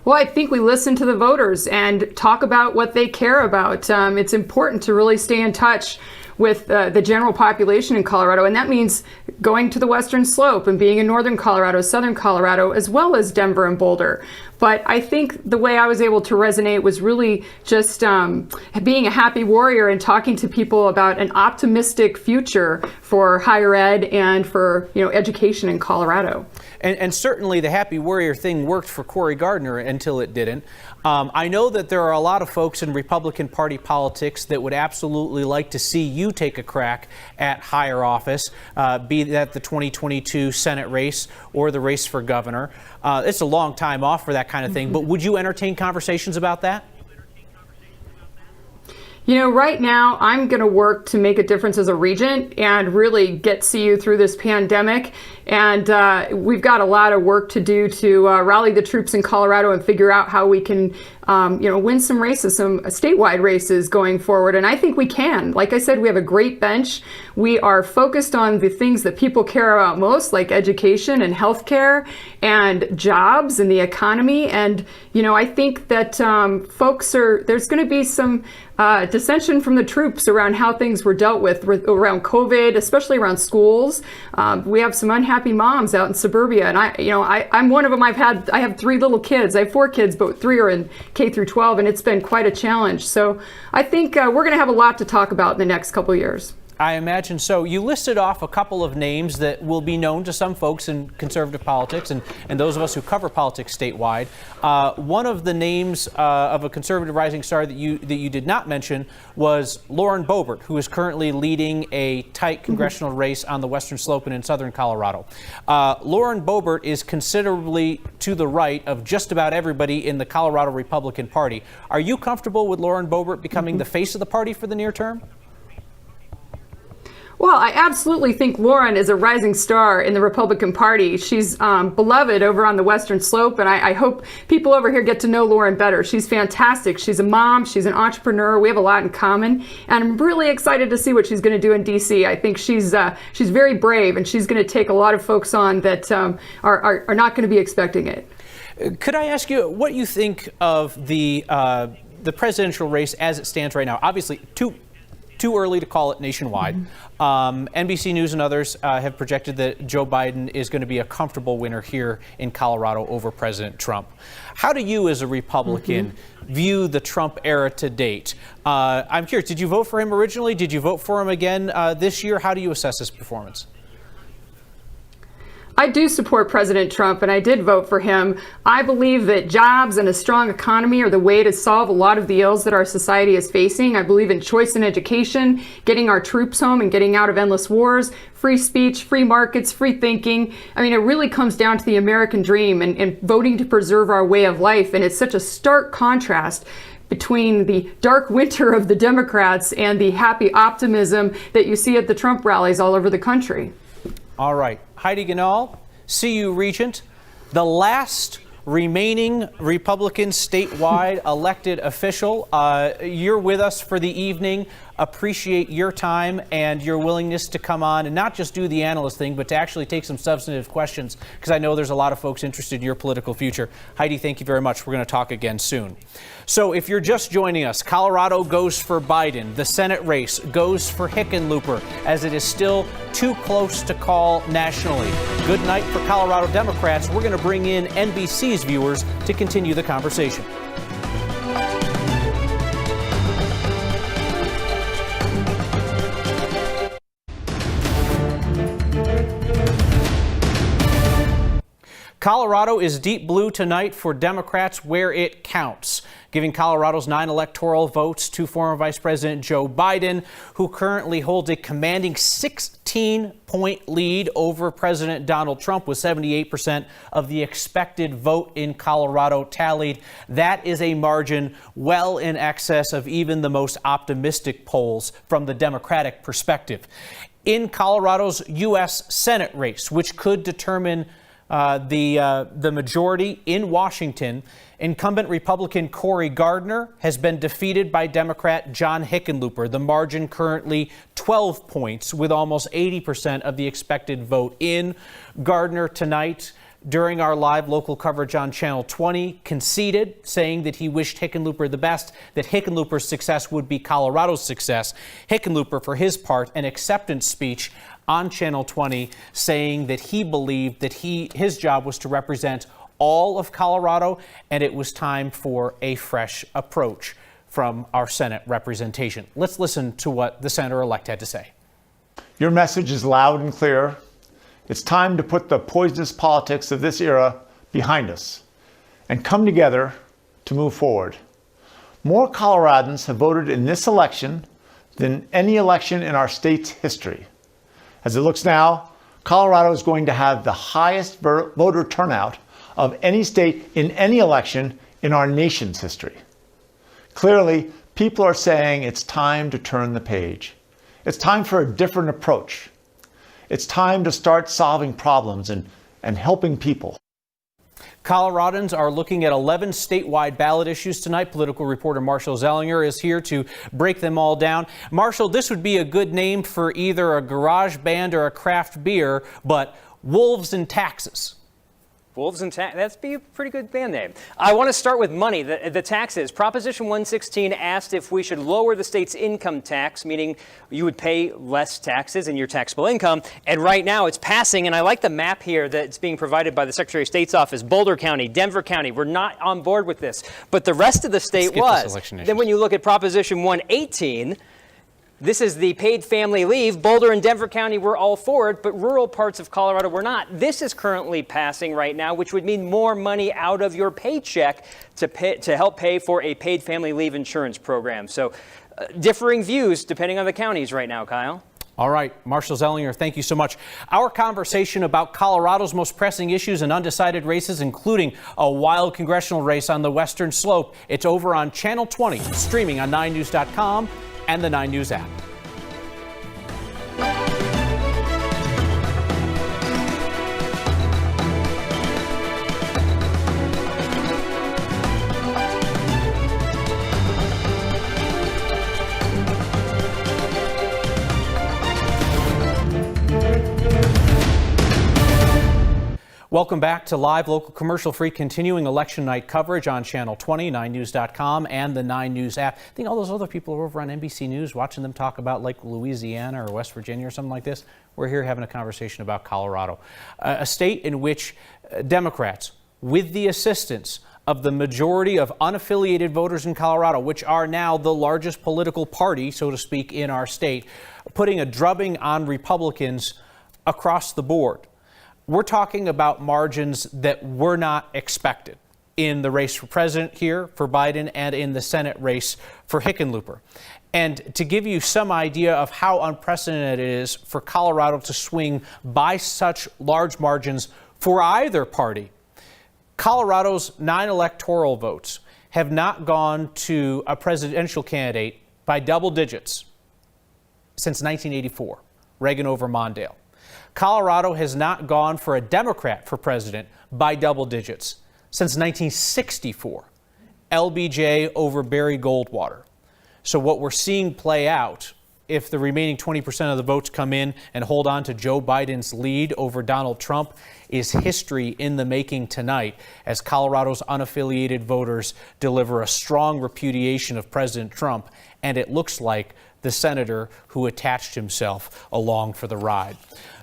Well, I think we listen to the voters and talk about what they care about. It's important to really stay in touch with the general population in Colorado, and that means going to the Western Slope and being in Northern Colorado, Southern Colorado, as well as Denver and Boulder. But I think the way I was able to resonate was really just being a happy warrior and talking to people about an optimistic future for higher ed and for education in Colorado. And certainly the happy warrior thing worked for Cory Gardner until it didn't. I know that there are a lot of folks in Republican Party politics that would absolutely like to see you take a crack at higher office, be that the 2022 Senate race or the race for governor. It's a long time off for that kind of thing, but would you entertain conversations about that? Right now, I'm going to work to make a difference as a regent and really get CU through this pandemic. And we've got a lot of work to do to rally the troops in Colorado and figure out how we can, win some races, some statewide races going forward. And I think we can. Like I said, we have a great bench. We are focused on the things that people care about most, like education and healthcare and jobs and the economy. And, I think that there's going to be some dissension from the troops around how things were dealt with around COVID, especially around schools. We have some unhappy moms out in suburbia, and I'm one of them. I have 3 little kids. I have 4 kids, but 3 are in K through 12, and it's been quite a challenge. So I think we're going to have a lot to talk about in the next couple of years. I imagine so. You listed off a couple of names that will be known to some folks in conservative politics and those of us who cover politics statewide. One of the names of a conservative rising star that you did not mention was Lauren Boebert, who is currently leading a tight congressional race on the Western Slope and in southern Colorado. Lauren Boebert is considerably to the right of just about everybody in the Colorado Republican Party. Are you comfortable with Lauren Boebert becoming the face of the party for the near term? Well, I absolutely think Lauren is a rising star in the Republican Party. She's beloved over on the Western Slope, and I hope people over here get to know Lauren better. She's fantastic. She's a mom. She's an entrepreneur. We have a lot in common, and I'm really excited to see what she's going to do in D.C. I think she's very brave, and she's going to take a lot of folks on that are not going to be expecting it. Could I ask you what you think of the presidential race as it stands right now? Obviously, too early to call it nationwide. NBC News and others have projected that Joe Biden is going to be a comfortable winner here in Colorado over President Trump. How do you, as a Republican, view the Trump era to date? I'm curious, did you vote for him originally? Did you vote for him again this year? How do you assess his performance? I do support President Trump, and I did vote for him. I believe that jobs and a strong economy are the way to solve a lot of the ills that our society is facing. I believe in choice in education, getting our troops home and getting out of endless wars, free speech, free markets, free thinking. I mean, it really comes down to the American dream and voting to preserve our way of life. And it's such a stark contrast between the dark winter of the Democrats and the happy optimism that you see at the Trump rallies all over the country. All right. Heidi Ganahl, CU Regent, the last remaining Republican statewide elected official. You're with us for the evening. Appreciate your time and your willingness to come on and not just do the analyst thing, but to actually take some substantive questions, because I know there's a lot of folks interested in your political future. Heidi, thank you very much. We're going to talk again soon. So if you're just joining us, Colorado goes for Biden. The Senate race goes for Hickenlooper, as it is still too close to call nationally. Good night for Colorado Democrats. We're going to bring in NBC's viewers to continue the conversation. Colorado is deep blue tonight for Democrats where it counts, giving Colorado's 9 electoral votes to former Vice President Joe Biden, who currently holds a commanding 16-point lead over President Donald Trump with 78% of the expected vote in Colorado tallied. That is a margin well in excess of even the most optimistic polls from the Democratic perspective. In Colorado's U.S. Senate race, which could determine the majority in Washington, incumbent Republican Cory Gardner has been defeated by Democrat John Hickenlooper. The margin currently 12 points with almost 80% of the expected vote in. Gardner tonight, during our live local coverage on Channel 20, conceded, saying that he wished Hickenlooper the best, that Hickenlooper's success would be Colorado's success. Hickenlooper, for his part, an acceptance speech on Channel 20, saying that he believed that his job was to represent all of Colorado, and it was time for a fresh approach from our Senate representation. Let's listen to what the senator-elect had to say. Your message is loud and clear. It's time to put the poisonous politics of this era behind us and come together to move forward. More Coloradans have voted in this election than any election in our state's history. As it looks now, Colorado is going to have the highest voter turnout of any state in any election in our nation's history. Clearly, people are saying it's time to turn the page. It's time for a different approach. It's time to start solving problems and helping people. Coloradans are looking at 11 statewide ballot issues tonight. Political reporter Marshall Zellinger is here to break them all down. Marshall, this would be a good name for either a garage band or a craft beer, but Wolves and Taxes. Wolves and Taxes, that'd be a pretty good band name. I want to start with money, the taxes. Proposition 116 asked if we should lower the state's income tax, meaning you would pay less taxes in your taxable income. And right now it's passing, and I like the map here that's being provided by the Secretary of State's office. Boulder County, Denver County, we're not on board with this. But the rest of the state was. Then when you look at Proposition 118, This is the paid family leave. Boulder and Denver County were all for it, but rural parts of Colorado were not. This is currently passing right now, which would mean more money out of your paycheck to help pay for a paid family leave insurance program. So differing views depending on the counties right now, Kyle. All right, Marshall Zellinger, thank you so much. Our conversation about Colorado's most pressing issues and undecided races, including a wild congressional race on the western slope. It's over on Channel 20, streaming on 9news.com and the 9 News app. Welcome back to live, local, commercial-free, continuing election night coverage on Channel 20, 9news.com, and the 9 News app. I think all those other people are over on NBC News watching them talk about like Louisiana or West Virginia or something like this. We're here having a conversation about Colorado, a state in which Democrats, with the assistance of the majority of unaffiliated voters in Colorado, which are now the largest political party, so to speak, in our state, putting a drubbing on Republicans across the board. We're talking about margins that were not expected in the race for president here for Biden and in the Senate race for Hickenlooper. And to give you some idea of how unprecedented it is for Colorado to swing by such large margins for either party, Colorado's 9 electoral votes have not gone to a presidential candidate by double digits since 1984, Reagan over Mondale. Colorado has not gone for a Democrat for president by double digits since 1964, LBJ over Barry Goldwater. So what we're seeing play out, if the remaining 20% of the votes come in and hold on to Joe Biden's lead over Donald Trump, is history in the making tonight as Colorado's unaffiliated voters deliver a strong repudiation of President Trump, and it looks like the senator who attached himself along for the ride.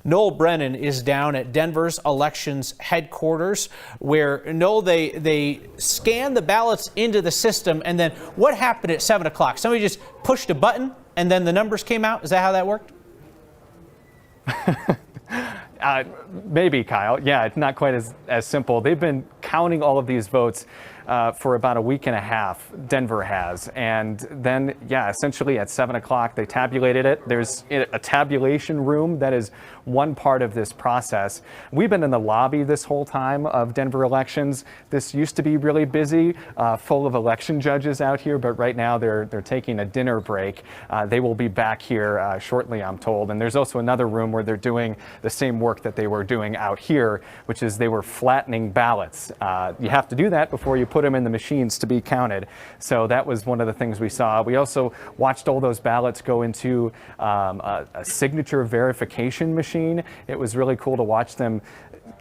Noel Brennan is down at Denver's elections headquarters, where, Noel, they scan the ballots into the system, and then what happened at 7 o'clock? Somebody just pushed a button, and then the numbers came out? Is that how that worked? Maybe, Kyle. Yeah, it's not quite as simple. They've been counting all of these votes for about a week and a half, Denver has. And then, yeah, essentially at 7 o'clock, they tabulated it. There's a tabulation room that is one part of this process. We've been in the lobby this whole time of Denver elections. This used to be really busy, full of election judges out here, but right now they're taking a dinner break. They will be back here shortly, I'm told. And there's also another room where they're doing the same work that they were doing out here, which is they were flattening ballots. You have to do that before you put them in the machines to be counted. So that was one of the things we saw. We also watched all those ballots go into a signature verification machine. It was really cool to watch them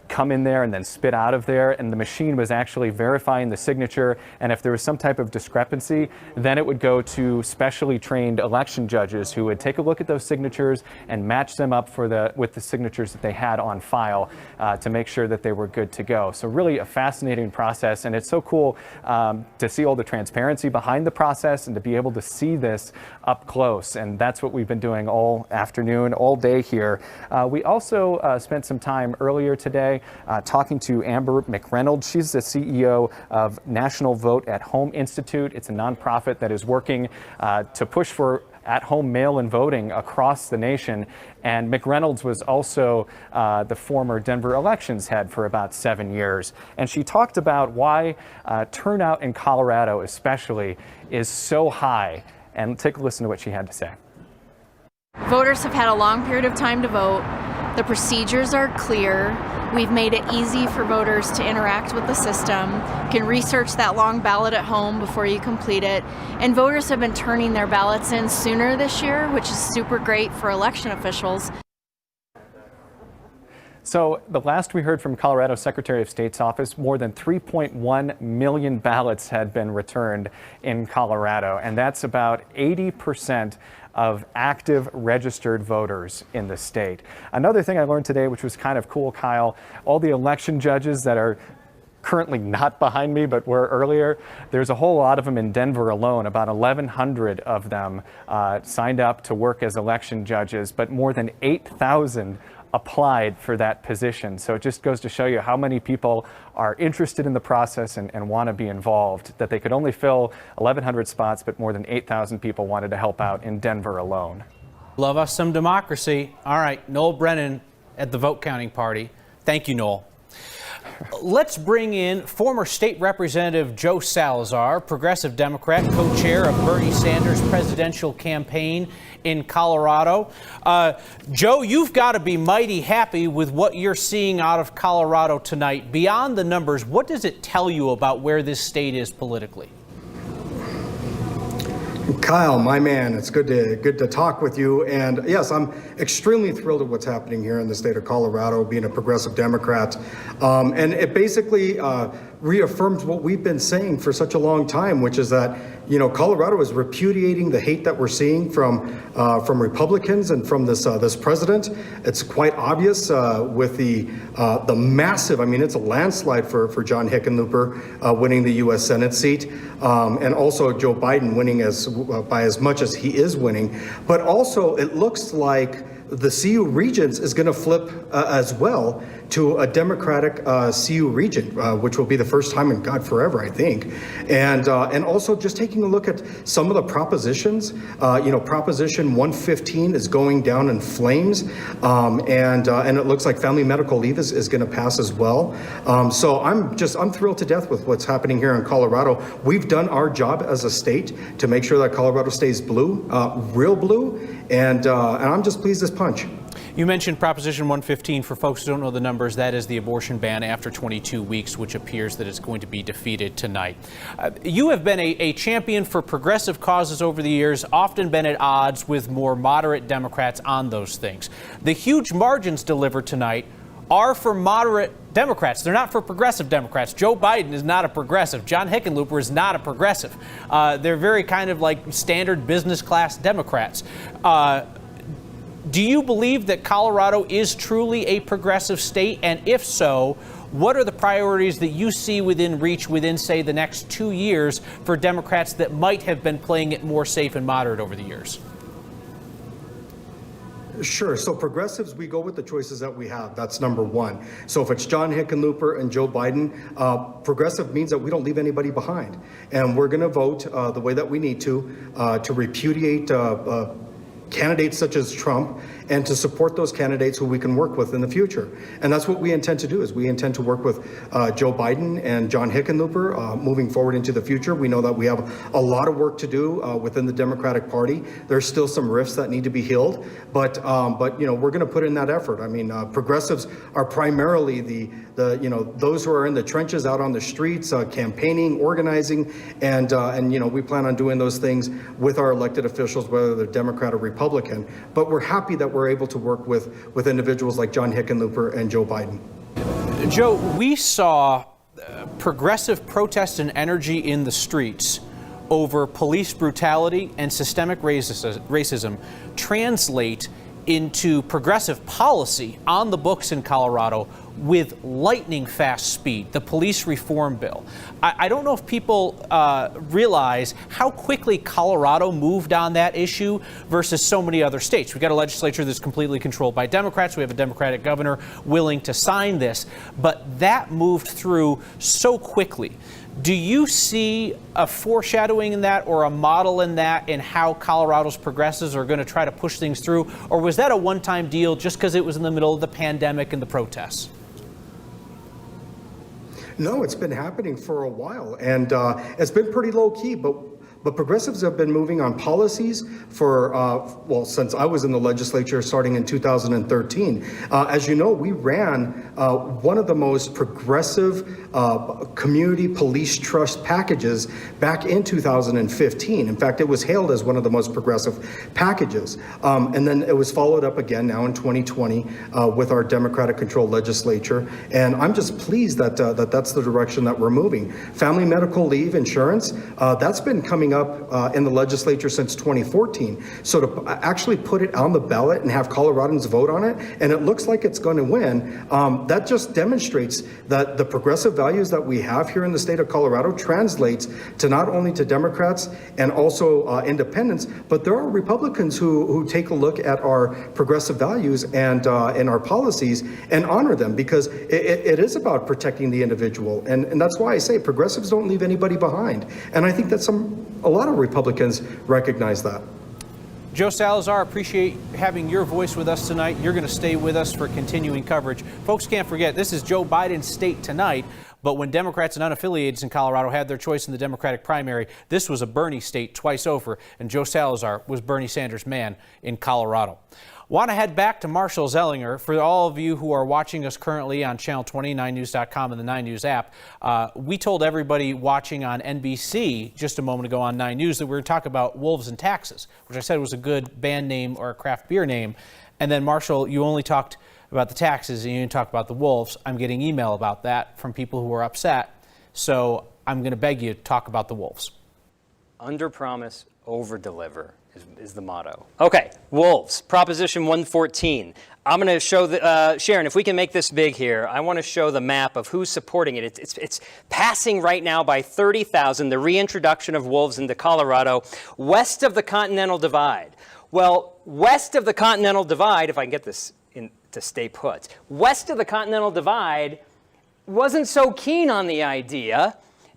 come in there and then spit out of there, and the machine was actually verifying the signature, and if there was some type of discrepancy, then it would go to specially trained election judges who would take a look at those signatures and match them up with the signatures that they had on file to make sure that they were good to go. So really a fascinating process, and it's so cool to see all the transparency behind the process and to be able to see this up close, and that's what we've been doing all afternoon, all day here. We also spent some time earlier today talking to Amber McReynolds. She's the CEO of National Vote at Home Institute. It's a nonprofit that is working to push for at-home mail-in voting across the nation. And McReynolds was also the former Denver elections head for about 7 years. And she talked about why turnout in Colorado especially is so high. And take a listen to what she had to say. Voters have had a long period of time to vote. The procedures are clear. We've made it easy for voters to interact with the system. You can research that long ballot at home before you complete it. And voters have been turning their ballots in sooner this year, which is super great for election officials. So the last we heard from Colorado Secretary of State's office, more than 3.1 million ballots had been returned in Colorado, and that's about 80% of active registered voters in the state. Another thing I learned today, which was kind of cool, Kyle, all the election judges that are currently not behind me, but were earlier. There's a whole lot of them in Denver alone. About 1,100 of them signed up to work as election judges, but more than 8,000 applied for that position. So it just goes to show you how many people are interested in the process and want to be involved, that they could only fill 1,100 spots, but more than 8,000 people wanted to help out in Denver alone. Love us some democracy. All right, Noel Brennan at the vote counting party. Thank you, Noel. Let's bring in former state representative Joe Salazar, progressive Democrat, co-chair of Bernie Sanders' presidential campaign in Colorado. Joe, you've got to be mighty happy with what you're seeing out of Colorado tonight. Beyond the numbers, what does it tell you about where this state is politically? Kyle, my man, it's good to talk with you. And yes, I'm extremely thrilled at what's happening here in the state of Colorado, being a progressive Democrat. And it basically reaffirms what we've been saying for such a long time, which is that, you know, Colorado is repudiating the hate that we're seeing from Republicans and from this president. It's quite obvious with the massive, I mean, it's a landslide for John Hickenlooper winning the U.S. Senate seat, and also Joe Biden winning by as much as he is winning. But also, it looks like the CU Regents is going to flip as well to a Democratic CU Regent, which will be the first time in God forever, I think. And also just taking a look at some of the propositions, you know, Proposition 115 is going down in flames, and it looks like family medical leave is going to pass as well. So I'm thrilled to death with what's happening here in Colorado. We've done our job as a state to make sure that Colorado stays blue, real blue, and I'm just pleased as punch. You mentioned Proposition 115. For folks who don't know the numbers, that is the abortion ban after 22 weeks, which appears that it's going to be defeated tonight. You have been a champion for progressive causes over the years, often been at odds with more moderate Democrats on those things. The huge margins delivered tonight are for moderate Democrats. They're not for progressive Democrats. Joe Biden is not a progressive. John Hickenlooper is not a progressive. They're very kind of like standard business class Democrats. Do you believe that Colorado is truly a progressive state? And if so, what are the priorities that you see within reach within, say, the next 2 years for Democrats that might have been playing it more safe and moderate over the years? Sure. So progressives, we go with the choices that we have. That's number one. So if it's John Hickenlooper and Joe Biden, progressive means that we don't leave anybody behind. And we're going to vote the way that we need to repudiate candidates such as Trump and to support those candidates who we can work with in the future. And that's what we intend to do, is we intend to work with Joe Biden and John Hickenlooper moving forward into the future. We know that we have a lot of work to do within the Democratic Party. There's still some rifts that need to be healed, but you know, we're going to put in that effort. I mean, progressives are primarily the you know, those who are in the trenches out on the streets, campaigning, organizing, and you know, we plan on doing those things with our elected officials, whether they're Democrat or Republican. But we're happy that we're able to work with individuals like John Hickenlooper and Joe Biden. Joe, we saw progressive protest and energy in the streets over police brutality and systemic racism translate into progressive policy on the books in Colorado with lightning fast speed, the police reform bill. I don't know if people realize how quickly Colorado moved on that issue versus so many other states. We've got a legislature that's completely controlled by Democrats. We have a Democratic governor willing to sign this, but that moved through so quickly. Do you see a foreshadowing in that or a model in that in how Colorado's progressives are going to try to push things through? Or was that a one-time deal just because it was in the middle of the pandemic and the protests? No, it's been happening for a while, and it's been pretty low key, but progressives have been moving on policies for, well, since I was in the legislature starting in 2013. As you know, we ran one of the most progressive community police trust packages back in 2015. In fact, it was hailed as one of the most progressive packages. And then it was followed up again now in 2020 with our Democratic-controlled legislature. And I'm just pleased that that's the direction that we're moving. Family medical leave insurance, that's been coming coming up in the legislature since 2014. So to actually put it on the ballot and have Coloradans vote on it, and it looks like it's going to win, that just demonstrates that the progressive values that we have here in the state of Colorado translates to not only to Democrats and also independents, but there are Republicans who take a look at our progressive values and our policies and honor them, because it is about protecting the individual. And that's why I say progressives don't leave anybody behind. And I think that a lot of Republicans recognize that. Joe Salazar, appreciate having your voice with us tonight. You're going to stay with us for continuing coverage. Folks can't forget, this is Joe Biden's state tonight, but when Democrats and unaffiliated in Colorado had their choice in the Democratic primary, this was a Bernie state twice over, and Joe Salazar was Bernie Sanders' man in Colorado. Want to head back to Marshall Zellinger. For all of you who are watching us currently on Channel 20, 9news.com, and the 9 News app, we told everybody watching on NBC just a moment ago on 9 News that we were talking about wolves and taxes, which I said was a good band name or a craft beer name. And then, Marshall, you only talked about the taxes and you didn't talk about the wolves. I'm getting email about that from people who are upset. So I'm going to beg you to talk about the wolves. Under promise, over deliver is the motto. Okay, wolves, Proposition 114. I'm going to show Sharon, if we can make this big here, I want to show the map of who's supporting it. It's passing right now by 30,000, the reintroduction of wolves into Colorado, west of the Continental Divide. Well, west of the Continental Divide, if I can get this to stay put, west of the Continental Divide wasn't so keen on the idea.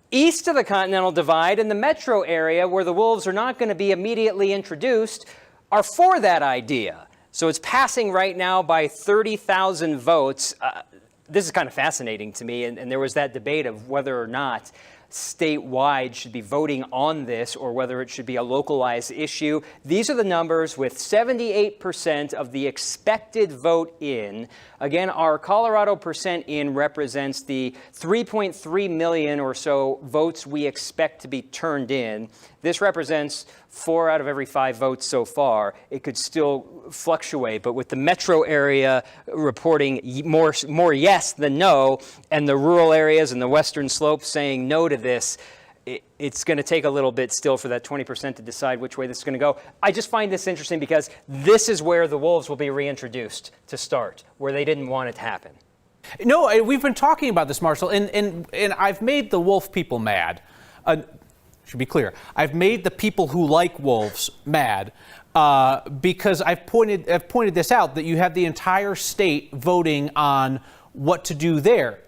East of the Continental Divide in the metro area, where the wolves are not going to be immediately introduced, are for that idea. So it's passing right now by 30,000 votes. This is kind of fascinating to me, and there was that debate of whether or not statewide should be voting on this or whether it should be a localized issue. These are the numbers with 78% of the expected vote in. Again, our Colorado percent in represents the 3.3 million or so votes we expect to be turned in. This represents 4 out of every 5 votes so far. It could still fluctuate, but with the metro area reporting more yes than no, and the rural areas and the western slope saying no to this, it's going to take a little bit still for that 20% to decide which way this is going to go. I just find this interesting because this is where the wolves will be reintroduced to start, where they didn't want it to happen. No, we've been talking about this, Marshall, and I've made the wolf people mad. Should be clear. I've made the people who like wolves mad because I've pointed this out, that you have the entire state voting on what to do there.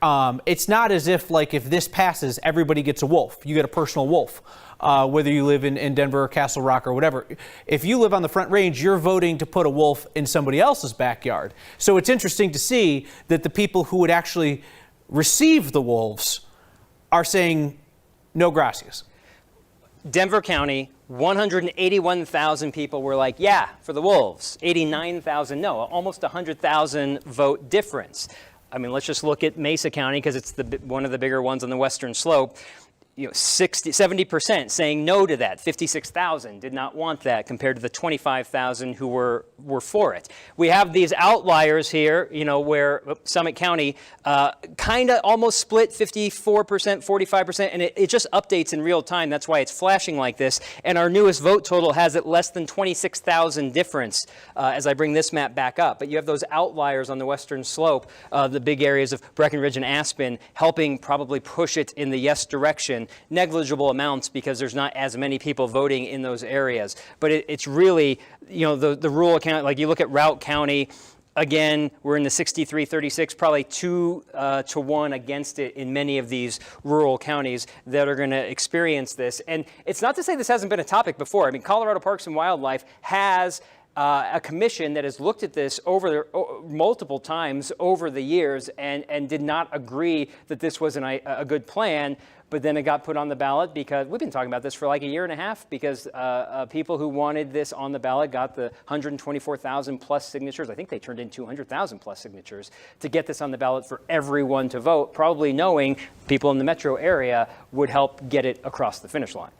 It's not as if, like, if this passes, everybody gets a wolf. You get a personal wolf, whether you live in Denver or Castle Rock or whatever. If you live on the Front Range, you're voting to put a wolf in somebody else's backyard. So it's interesting to see that the people who would actually receive the wolves are saying no gracias. Denver County, 181,000 people were like, yeah, for the wolves. 89,000 no, almost 100,000 vote difference. I mean, let's just look at Mesa County because it's one of the bigger ones on the western slope. 70% saying no to that. 56,000 did not want that, compared to the 25,000 who were for it. We have these outliers here, where Summit County kind of almost split 54%, 45%, and it just updates in real time. That's why it's flashing like this. And our newest vote total has it less than 26,000 difference as I bring this map back up. But you have those outliers on the western slope, the big areas of Breckenridge and Aspen, helping probably push it in the yes direction. Negligible amounts because there's not as many people voting in those areas. But it's really, the rural county, like you look at Routt County, again, we're in the 63-36, probably 2 to 1 against it in many of these rural counties that are going to experience this. And it's not to say this hasn't been a topic before. I mean, Colorado Parks and Wildlife has a commission that has looked at this multiple times over the years and did not agree that this wasn't a good plan. But then it got put on the ballot because we've been talking about this for like a year and a half, because people who wanted this on the ballot got the 124,000 plus signatures. I think they turned in 200,000 plus signatures to get this on the ballot for everyone to vote, probably knowing people in the metro area would help get it across the finish line.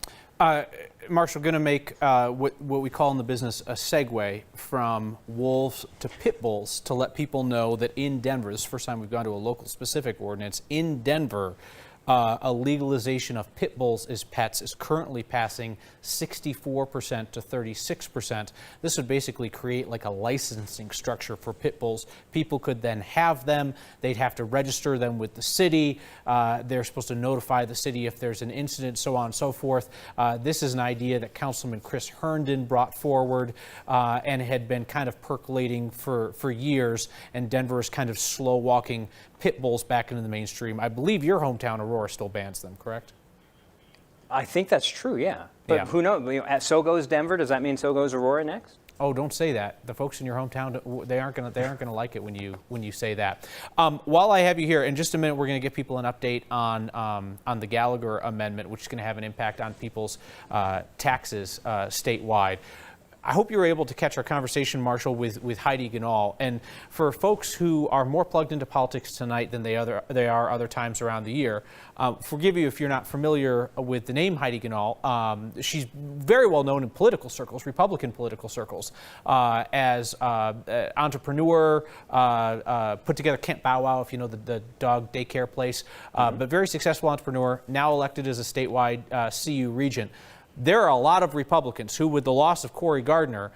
Marshall, going to make what we call in the business a segue from wolves to pit bulls to let people know that in Denver, this is the first time we've gone to a local specific ordinance, in Denver, a legalization of pit bulls as pets is currently passing 64% to 36%. This would basically create like a licensing structure for pit bulls. People could then have them. They'd have to register them with the city. They're supposed to notify the city if there's an incident, so on and so forth. This is an idea that Councilman Chris Herndon brought forward and had been kind of percolating for years, and Denver is kind of slow walking pit bulls back into the mainstream. I believe your hometown, Aurora, still bans them, correct? I think that's true, yeah. But who knows? You know, so goes Denver. Does that mean so goes Aurora next? Oh, don't say that. The folks in your hometown, they aren't gonna like it when you say that. While I have you here, in just a minute, we're going to give people an update on the Gallagher amendment, which is going to have an impact on people's taxes statewide. I hope you were able to catch our conversation, Marshall, with Heidi Ganahl. And for folks who are more plugged into politics tonight than they are other times around the year, forgive you if you're not familiar with the name Heidi Ganahl. She's very well known in political circles, Republican political circles, as entrepreneur, put together Camp Bow Wow, if you know the dog daycare place, but very successful entrepreneur, now elected as a statewide CU regent. There are a lot of Republicans who, with the loss of Cory Gardner,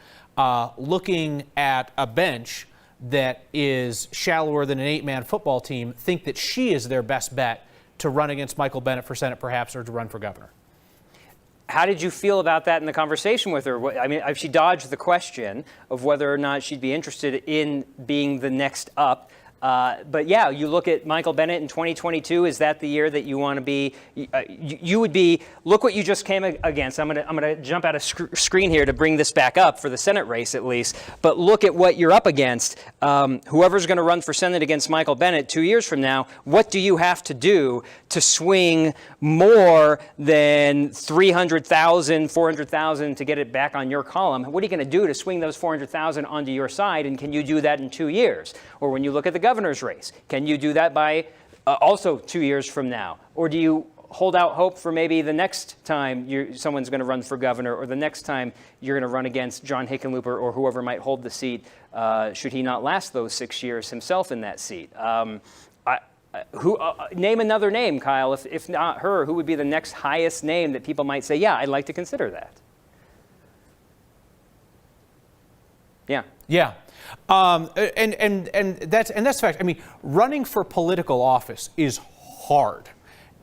looking at a bench that is shallower than an 8-man football team, think that she is their best bet to run against Michael Bennet for Senate, perhaps, or to run for governor. How did you feel about that in the conversation with her? I mean, she dodged the question of whether or not she'd be interested in being the next up. But yeah, you look at Michael Bennet in 2022. Is that the year that you want to be? You would be. Look what you just came against. I'm gonna jump out of screen here to bring this back up for the Senate race at least. But look at what you're up against. Whoever's going to run for Senate against Michael Bennet 2 years from now, what do you have to do to swing more than 300,000, 400,000 to get it back on your column? What are you going to do to swing those 400,000 onto your side? And can you do that in 2 years? Or when you look at the governor's race, can you do that by also 2 years from now? Or do you hold out hope for maybe the next time someone's going to run for governor, or the next time you're going to run against John Hickenlooper or whoever might hold the seat, should he not last those 6 years himself in that seat? Name another name, Kyle. If not her, who would be the next highest name that people might say, yeah, I'd like to consider that? Yeah. Yeah. And that's the fact. I mean, running for political office is hard.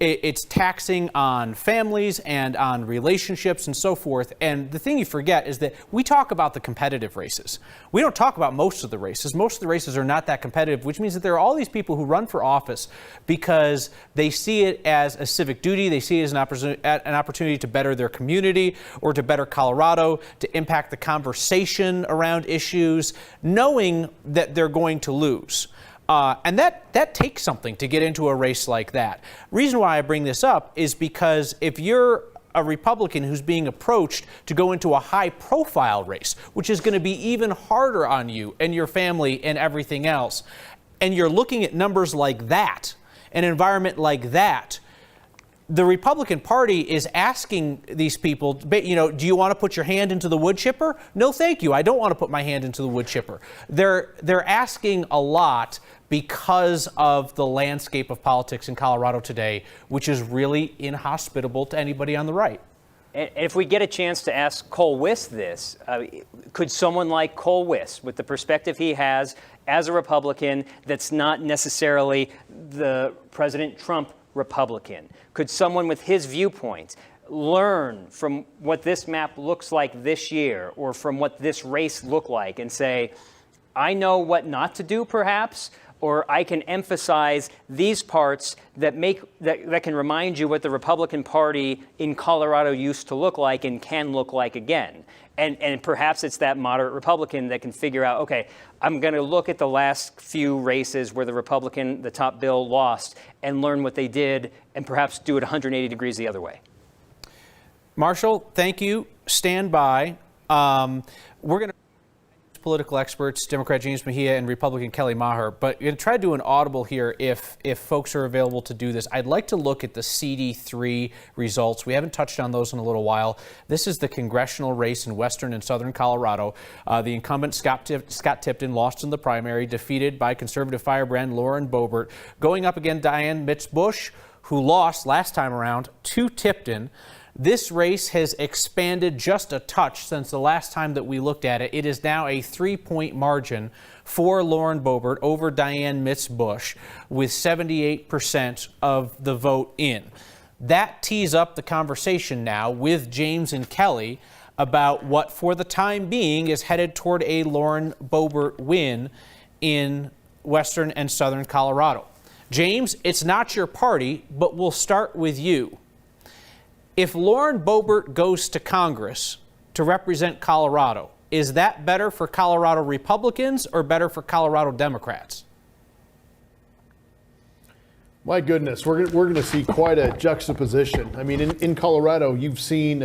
It's taxing on families and on relationships and so forth. And the thing you forget is that we talk about the competitive races. We don't talk about most of the races. Most of the races are not that competitive, which means that there are all these people who run for office because they see it as a civic duty. They see it as an opportunity to better their community or to better Colorado, to impact the conversation around issues, knowing that they're going to lose. And that takes something to get into a race like that. Reason why I bring this up is because if you're a Republican who's being approached to go into a high-profile race, which is going to be even harder on you and your family and everything else, and you're looking at numbers like that, an environment like that, the Republican Party is asking these people, do you want to put your hand into the wood chipper? No, thank you. I don't want to put my hand into the wood chipper. They're asking a lot because of the landscape of politics in Colorado today, which is really inhospitable to anybody on the right. And if we get a chance to ask Cole Wiss this, could someone like Cole Wiss, with the perspective he has as a Republican that's not necessarily the President Trump Republican, could someone with his viewpoint learn from what this map looks like this year or from what this race looked like and say, I know what not to do perhaps, or I can emphasize these parts that can remind you what the Republican Party in Colorado used to look like and can look like again. And perhaps it's that moderate Republican that can figure out, okay, I'm going to look at the last few races where the top bill, lost and learn what they did and perhaps do it 180 degrees the other way. Marshall, thank you. Stand by. We're going to political experts, Democrat James Mejia and Republican Kelly Maher, but we're going to try to do an audible here if folks are available to do this. I'd like to look at the CD3 results. We haven't touched on those in a little while. This is the congressional race in western and southern Colorado. The incumbent Scott Tipton lost in the primary, defeated by conservative firebrand Lauren Boebert, going up against Diane Mitz-Bush, who lost last time around to Tipton. This race has expanded just a touch since the last time that we looked at it. It is now a 3-point margin for Lauren Boebert over Diane Mitz-Bush, with 78% of the vote in. That tees up the conversation now with James and Kelly about what, for the time being, is headed toward a Lauren Boebert win in western and southern Colorado. James, it's not your party, but we'll start with you. If Lauren Boebert goes to Congress to represent Colorado, is that better for Colorado Republicans or better for Colorado Democrats? My goodness, we're going to see quite a juxtaposition. I mean, in Colorado, you've seen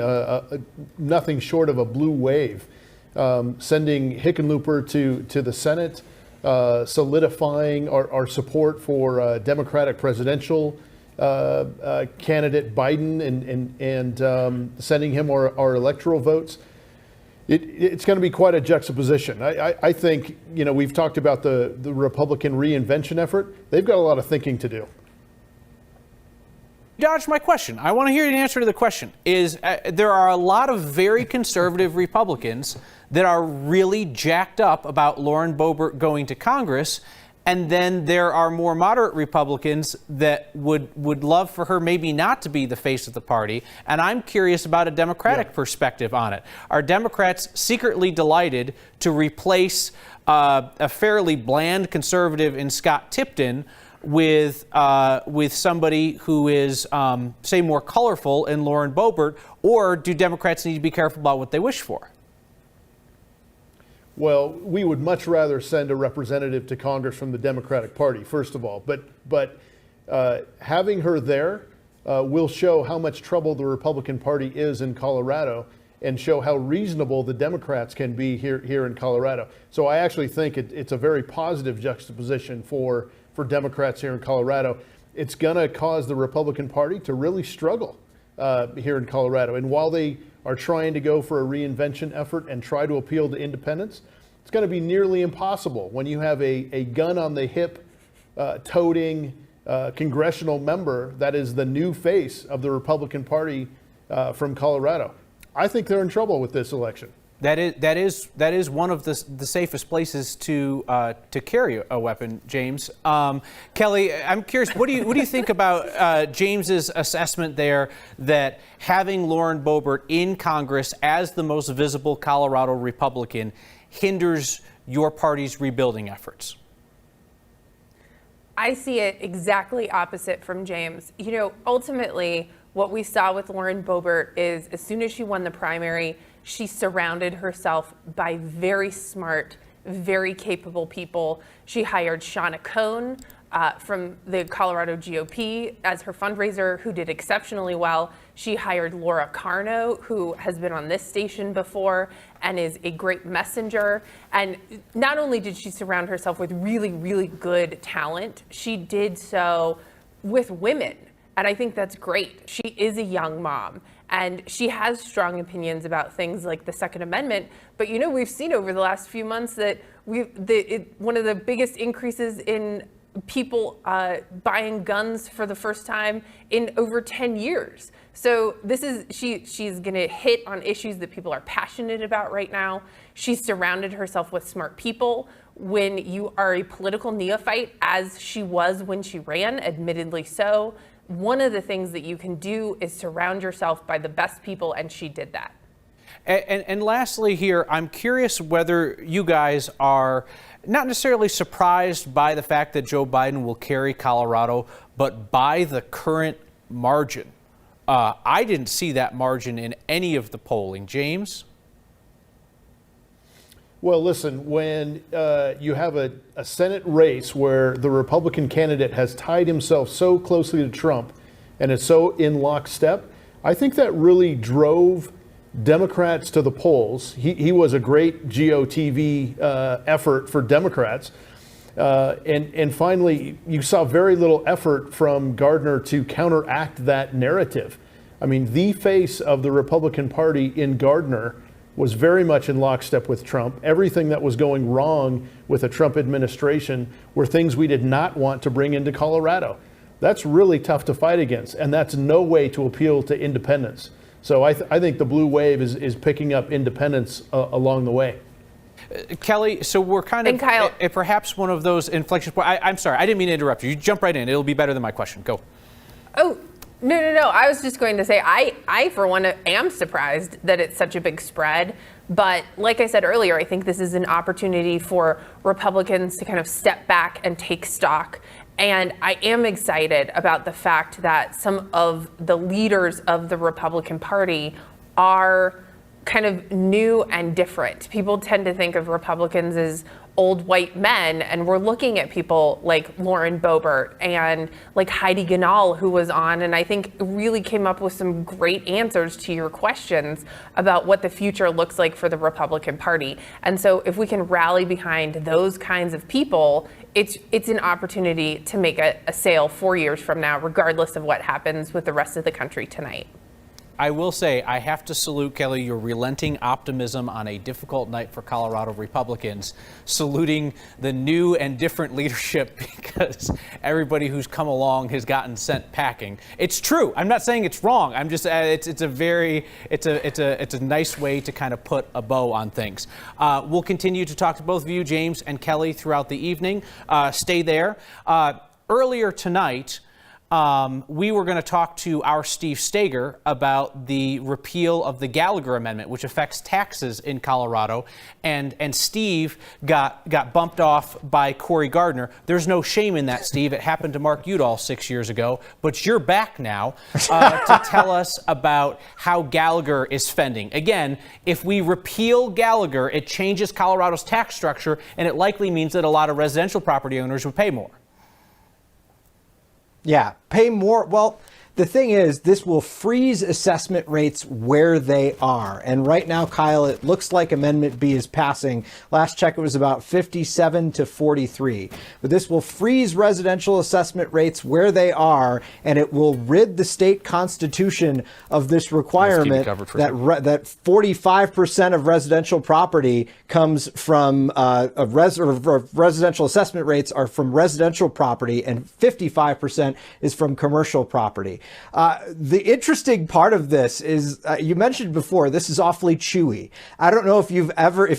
nothing short of a blue wave, sending Hickenlooper to the Senate, solidifying our support for Democratic presidential candidate Biden, and sending him our electoral votes. It's going to be quite a juxtaposition. I think, we've talked about the Republican reinvention effort. They've got a lot of thinking to do. Dodge my question. I want to hear the answer to the question. There are a lot of very conservative Republicans that are really jacked up about Lauren Boebert going to Congress, and then there are more moderate Republicans that would love for her maybe not to be the face of the party. And I'm curious about a Democratic perspective on it. Are Democrats secretly delighted to replace a fairly bland conservative in Scott Tipton with somebody who is, say, more colorful in Lauren Boebert, or do Democrats need to be careful about what they wish for? Well, we would much rather send a representative to Congress from the Democratic Party, first of all. But having her there will show how much trouble the Republican Party is in Colorado, and show how reasonable the Democrats can be here in Colorado. So I actually think it's a very positive juxtaposition for Democrats here in Colorado. It's going to cause the Republican Party to really struggle here in Colorado. And while they are trying to go for a reinvention effort and try to appeal to independents, it's going to be nearly impossible when you have a gun on the hip toting congressional member that is the new face of the Republican Party from Colorado. I think they're in trouble with this election. That is one of the safest places to carry a weapon, James. Kelly, I'm curious. What do you think about James's assessment there that having Lauren Boebert in Congress as the most visible Colorado Republican hinders your party's rebuilding efforts? I see it exactly opposite from James. Ultimately, what we saw with Lauren Boebert is, as soon as she won the primary, she surrounded herself by very smart, very capable people. She hired Shauna Cohn from the Colorado GOP as her fundraiser, who did exceptionally well. She hired Laura Carno, who has been on this station before and is a great messenger. And not only did she surround herself with really, really good talent, she did so with women. And I think that's great. She is a young mom, and she has strong opinions about things like the Second Amendment. But we've seen over the last few months that one of the biggest increases in people buying guns for the first time in over 10 years. So she's going to hit on issues that people are passionate about right now. She's surrounded herself with smart people. When you are a political neophyte, as she was when she ran, admittedly so, one of the things that you can do is surround yourself by the best people, and she did that. And lastly here, I'm curious whether you guys are not necessarily surprised by the fact that Joe Biden will carry Colorado, but by the current margin. I didn't see that margin in any of the polling. James? Well, listen, when you have a Senate race where the Republican candidate has tied himself so closely to Trump and is so in lockstep, I think that really drove Democrats to the polls. He was a great GOTV effort for Democrats. And finally, you saw very little effort from Gardner to counteract that narrative. I mean, the face of the Republican Party in Gardner was very much in lockstep with Trump. Everything that was going wrong with the Trump administration were things we did not want to bring into Colorado. That's really tough to fight against, and that's no way to appeal to independents. So I think the blue wave is picking up independents along the way. Kelly, so we're kind of Kyle, perhaps one of those inflection points. I'm sorry, I didn't mean to interrupt you. You jump right in. It'll be better than my question. Go. Oh, no. I was just going to say, I for one, am surprised that it's such a big spread. But like I said earlier, I think this is an opportunity for Republicans to kind of step back and take stock. And I am excited about the fact that some of the leaders of the Republican Party are kind of new and different. People tend to think of Republicans as old white men, and we're looking at people like Lauren Boebert and like Heidi Ganahl, who was on, and I think really came up with some great answers to your questions about what the future looks like for the Republican Party. And so if we can rally behind those kinds of people, it's an opportunity to make a sale 4 years from now, regardless of what happens with the rest of the country tonight. I will say, I have to salute, Kelly, your relenting optimism on a difficult night for Colorado Republicans, saluting the new and different leadership, because everybody who's come along has gotten sent packing. It's true. I'm not saying it's wrong. I'm just, it's a nice way to kind of put a bow on things. We'll continue to talk to both of you, James and Kelly, throughout the evening. Stay there. Earlier tonight, we were going to talk to our Steve Steger about the repeal of the Gallagher Amendment, which affects taxes in Colorado. And Steve got bumped off by Cory Gardner. There's no shame in that, Steve. It happened to Mark Udall 6 years ago. But you're back now to tell us about how Gallagher is fending. Again, if we repeal Gallagher, it changes Colorado's tax structure, and it likely means that a lot of residential property owners would pay more. Yeah, pay more. Well, the thing is, this will freeze assessment rates where they are. And right now, Kyle, it looks like Amendment B is passing. Last check, it was about 57 to 43. But this will freeze residential assessment rates where they are, and it will rid the state constitution of this requirement that 45% of residential property comes from residential assessment rates are from residential property, and 55% is from commercial property. The interesting part of this is, you mentioned before, this is awfully chewy. I don't know if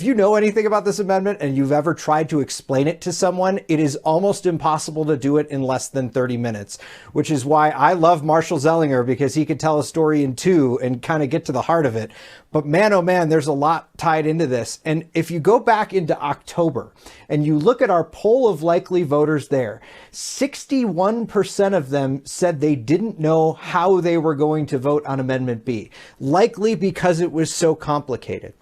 you know anything about this amendment and you've ever tried to explain it to someone, it is almost impossible to do it in less than 30 minutes, which is why I love Marshall Zellinger, because he could tell a story in 2 and kind of get to the heart of it. But man, oh man, there's a lot tied into this. And if you go back into October and you look at our poll of likely voters there, 61% of them said they didn't know how they were going to vote on Amendment B, likely because it was so complicated.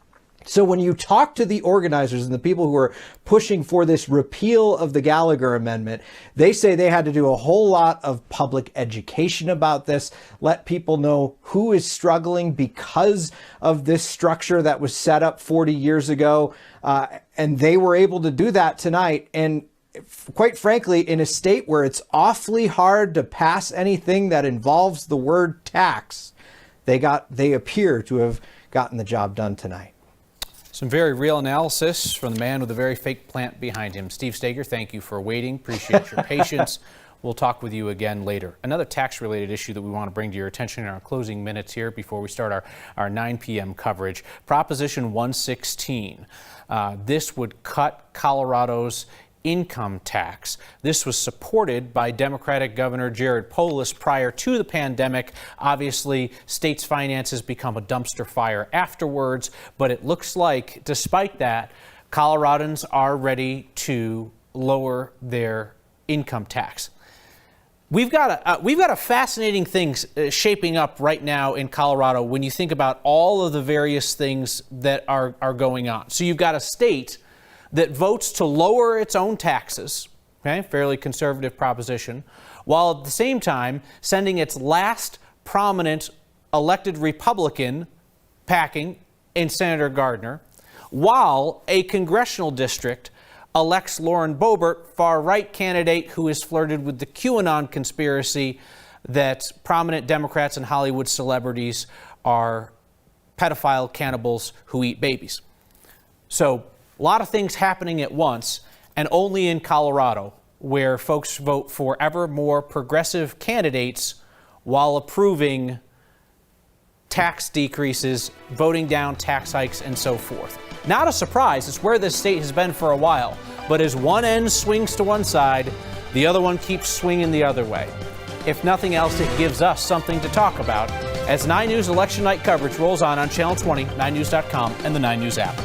So when you talk to the organizers and the people who are pushing for this repeal of the Gallagher Amendment, they say they had to do a whole lot of public education about this, let people know who is struggling because of this structure that was set up 40 years ago. And they were able to do that tonight. And quite frankly, in a state where it's awfully hard to pass anything that involves the word tax, they appear to have gotten the job done tonight. Some very real analysis from the man with a very fake plant behind him. Steve Steger, thank you for waiting. Appreciate your patience. We'll talk with you again later. Another tax-related issue that we want to bring to your attention in our closing minutes here before we start our 9 p.m. coverage. Proposition 116. This would cut Colorado's income tax. This was supported by Democratic Governor Jared Polis prior to the pandemic. Obviously, state's finances become a dumpster fire afterwards, but it looks like, despite that, Coloradans are ready to lower their income tax. We've got a fascinating thing shaping up right now in Colorado when you think about all of the various things that are going on. So you've got a state that votes to lower its own taxes, okay, fairly conservative proposition, while at the same time sending its last prominent elected Republican packing in Senator Gardner, while a congressional district elects Lauren Boebert, far-right candidate who has flirted with the QAnon conspiracy that prominent Democrats and Hollywood celebrities are pedophile cannibals who eat babies. So, a lot of things happening at once, and only in Colorado where folks vote for ever more progressive candidates while approving tax decreases, voting down tax hikes, and so forth. Not a surprise, it's where this state has been for a while. But as one end swings to one side, the other one keeps swinging the other way. If nothing else, it gives us something to talk about as 9 News election night coverage rolls on Channel 20, 9news.com, and the 9 News app.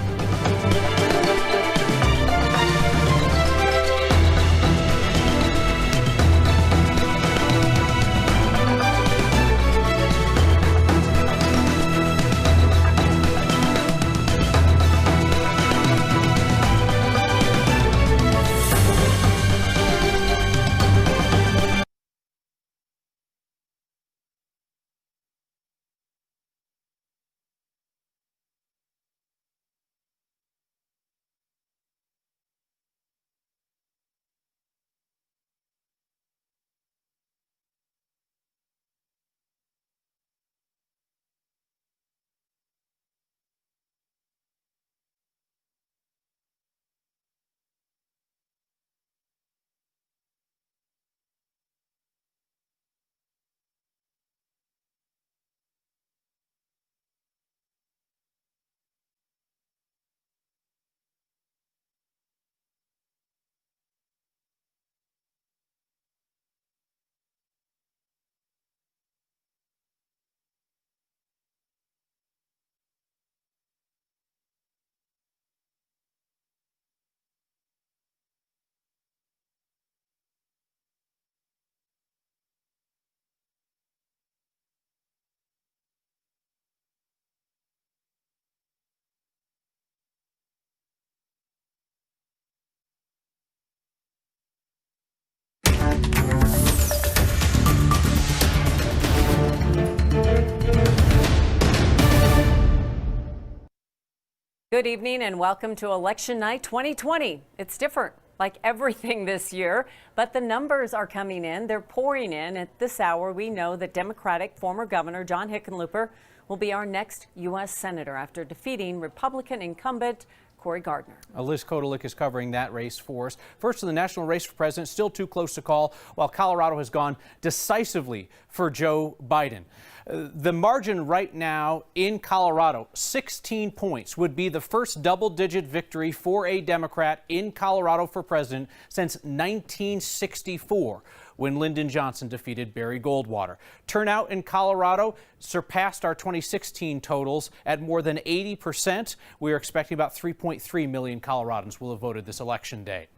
Good evening and welcome to Election Night 2020. It's different, like everything this year, but the numbers are coming in. They're pouring in. At this hour, we know that Democratic former Governor John Hickenlooper will be our next U.S. Senator after defeating Republican incumbent Cory Gardner. Liz Kotelik is covering that race for us. First, in the national race for president, still too close to call, while Colorado has gone decisively for Joe Biden. The margin right now in Colorado, 16 points, would be the first double-digit victory for a Democrat in Colorado for president since 1964, when Lyndon Johnson defeated Barry Goldwater. Turnout in Colorado surpassed our 2016 totals at more than 80%. We are expecting about 3.3 million Coloradans will have voted this election day.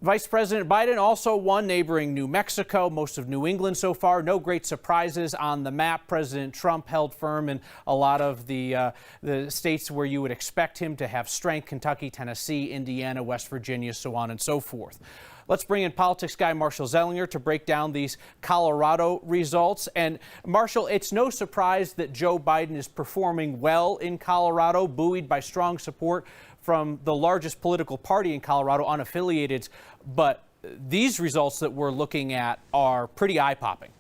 Vice President Biden also won neighboring New Mexico, most of New England so far. No great surprises on the map. President Trump held firm in a lot of the states where you would expect him to have strength: Kentucky, Tennessee, Indiana, West Virginia, so on and so forth. Let's bring in politics guy Marshall Zellinger to break down these Colorado results. And Marshall, it's no surprise that Joe Biden is performing well in Colorado, buoyed by strong support from the largest political party in Colorado, unaffiliated. But these results that we're looking at are pretty eye-popping.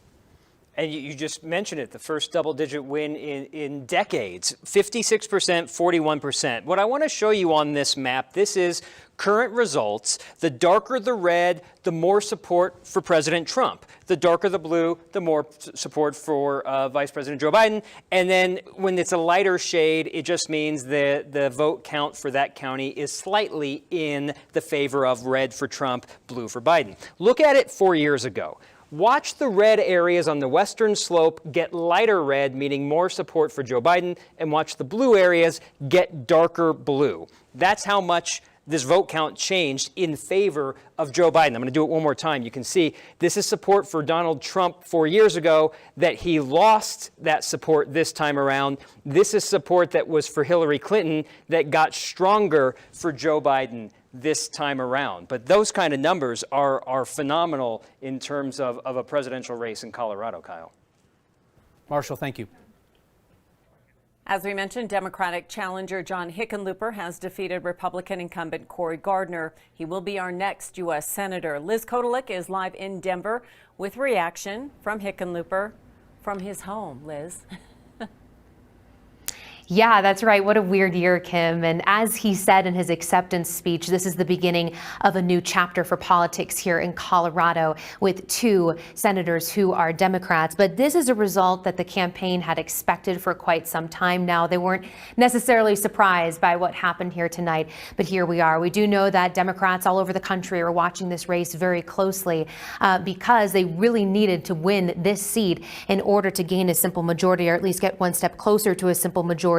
And you just mentioned it, the first double-digit win in decades, 56%, 41%. What I want to show you on this map, this is current results. The darker the red, the more support for President Trump. The darker the blue, the more support for Vice President Joe Biden. And then when it's a lighter shade, it just means the vote count for that county is slightly in the favor of red for Trump, blue for Biden. Look at it 4 years ago. Watch the red areas on the western slope get lighter red, meaning more support for Joe Biden, and watch the blue areas get darker blue. That's how much this vote count changed in favor of Joe Biden. I'm going to do it one more time. You can see this is support for Donald Trump 4 years ago, that he lost that support this time around. This is support that was for Hillary Clinton that got stronger for Joe Biden this time around. But those kind of numbers are phenomenal in terms of a presidential race in Colorado, Kyle. Marshall, thank you. As we mentioned, Democratic challenger John Hickenlooper has defeated Republican incumbent Cory Gardner. He will be our next U.S. Senator. Liz Kotelik is live in Denver with reaction from Hickenlooper from his home. Liz. Yeah, that's right. What a weird year, Kim. And as he said in his acceptance speech, this is the beginning of a new chapter for politics here in Colorado with 2 senators who are Democrats. But this is a result that the campaign had expected for quite some time now. They weren't necessarily surprised by what happened here tonight, but here we are. We do know that Democrats all over the country are watching this race very closely because they really needed to win this seat in order to gain a simple majority, or at least get one step closer to a simple majority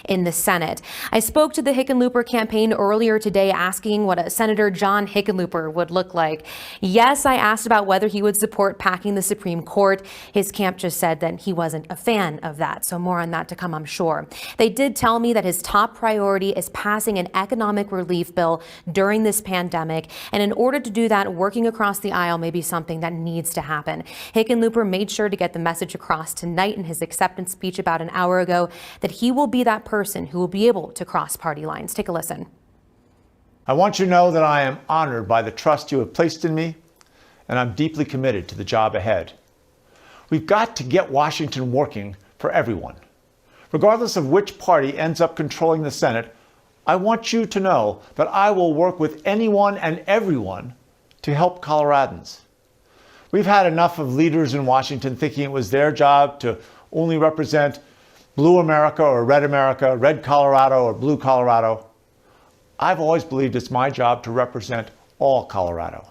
in the Senate. I spoke to the Hickenlooper campaign earlier today asking what a Senator John Hickenlooper would look like. Yes, I asked about whether he would support packing the Supreme Court. His camp just said that he wasn't a fan of that, so more on that to come, I'm sure. They did tell me that his top priority is passing an economic relief bill during this pandemic, and in order to do that, working across the aisle may be something that needs to happen. Hickenlooper made sure to get the message across tonight in his acceptance speech about an hour ago that he will be that person who will be able to cross party lines. Take a listen. I want you to know that I am honored by the trust you have placed in me, and I'm deeply committed to the job ahead. We've got to get Washington working for everyone. Regardless of which party ends up controlling the Senate, I want you to know that I will work with anyone and everyone to help Coloradans. We've had enough of leaders in Washington thinking it was their job to only represent Blue America or Red Colorado or Blue Colorado. I've always believed it's my job to represent all Colorado.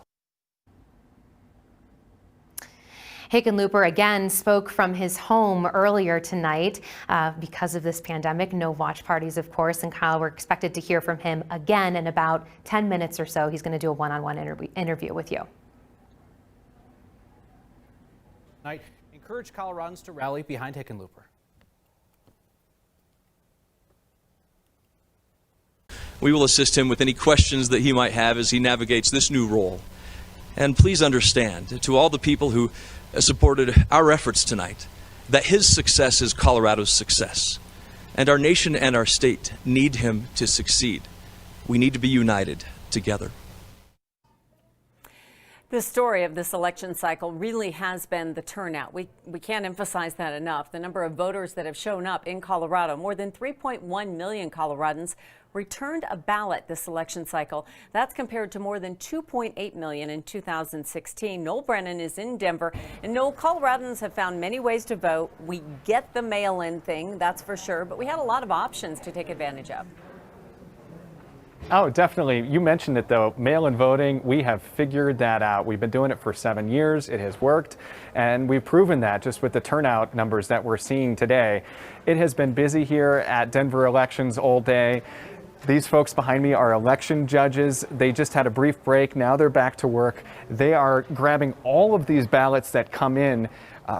Hickenlooper again spoke from his home earlier tonight because of this pandemic. No watch parties, of course, and Kyle, we're expected to hear from him again in about 10 minutes or so. He's going to do a one-on-one interview with you. Tonight, encourage Coloradans to rally behind Hickenlooper. We will assist him with any questions that he might have as he navigates this new role. And please understand, to all the people who supported our efforts tonight, that his success is Colorado's success. And our nation and our state need him to succeed. We need to be united together. The story of this election cycle really has been the turnout. We can't emphasize that enough. The number of voters that have shown up in Colorado, more than 3.1 million Coloradans returned a ballot this election cycle. That's compared to more than 2.8 million in 2016. Noel Brennan is in Denver. And Noel, Coloradans have found many ways to vote. We get the mail-in thing, that's for sure, but we had a lot of options to take advantage of. Oh, definitely. You mentioned it, though. Mail-in voting, we have figured that out. We've been doing it for 7 years. It has worked, and we've proven that just with the turnout numbers that we're seeing today. It has been busy here at Denver elections all day. These folks behind me are election judges. They just had a brief break. Now they're back to work. They are grabbing all of these ballots that come in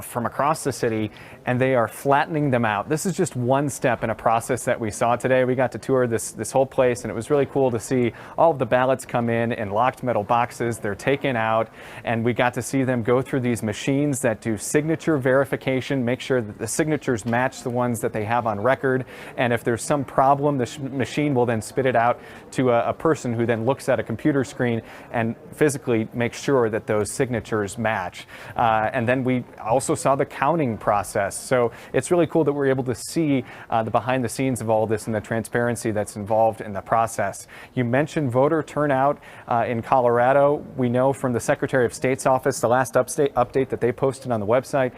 from across the city, and they are flattening them out. This is just one step in a process that we saw today. We got to tour this whole place, and it was really cool to see all of the ballots come in locked metal boxes. They're taken out, and we got to see them go through these machines that do signature verification, make sure that the signatures match the ones that they have on record. And if there's some problem, the machine will then spit it out to a person who then looks at a computer screen and physically makes sure that those signatures match. And then we also saw the counting process. So it's really cool that we're able to see the behind the scenes of all this and the transparency that's involved in the process. You mentioned voter turnout in Colorado. We know from the Secretary of State's office, the last update that they posted on the website,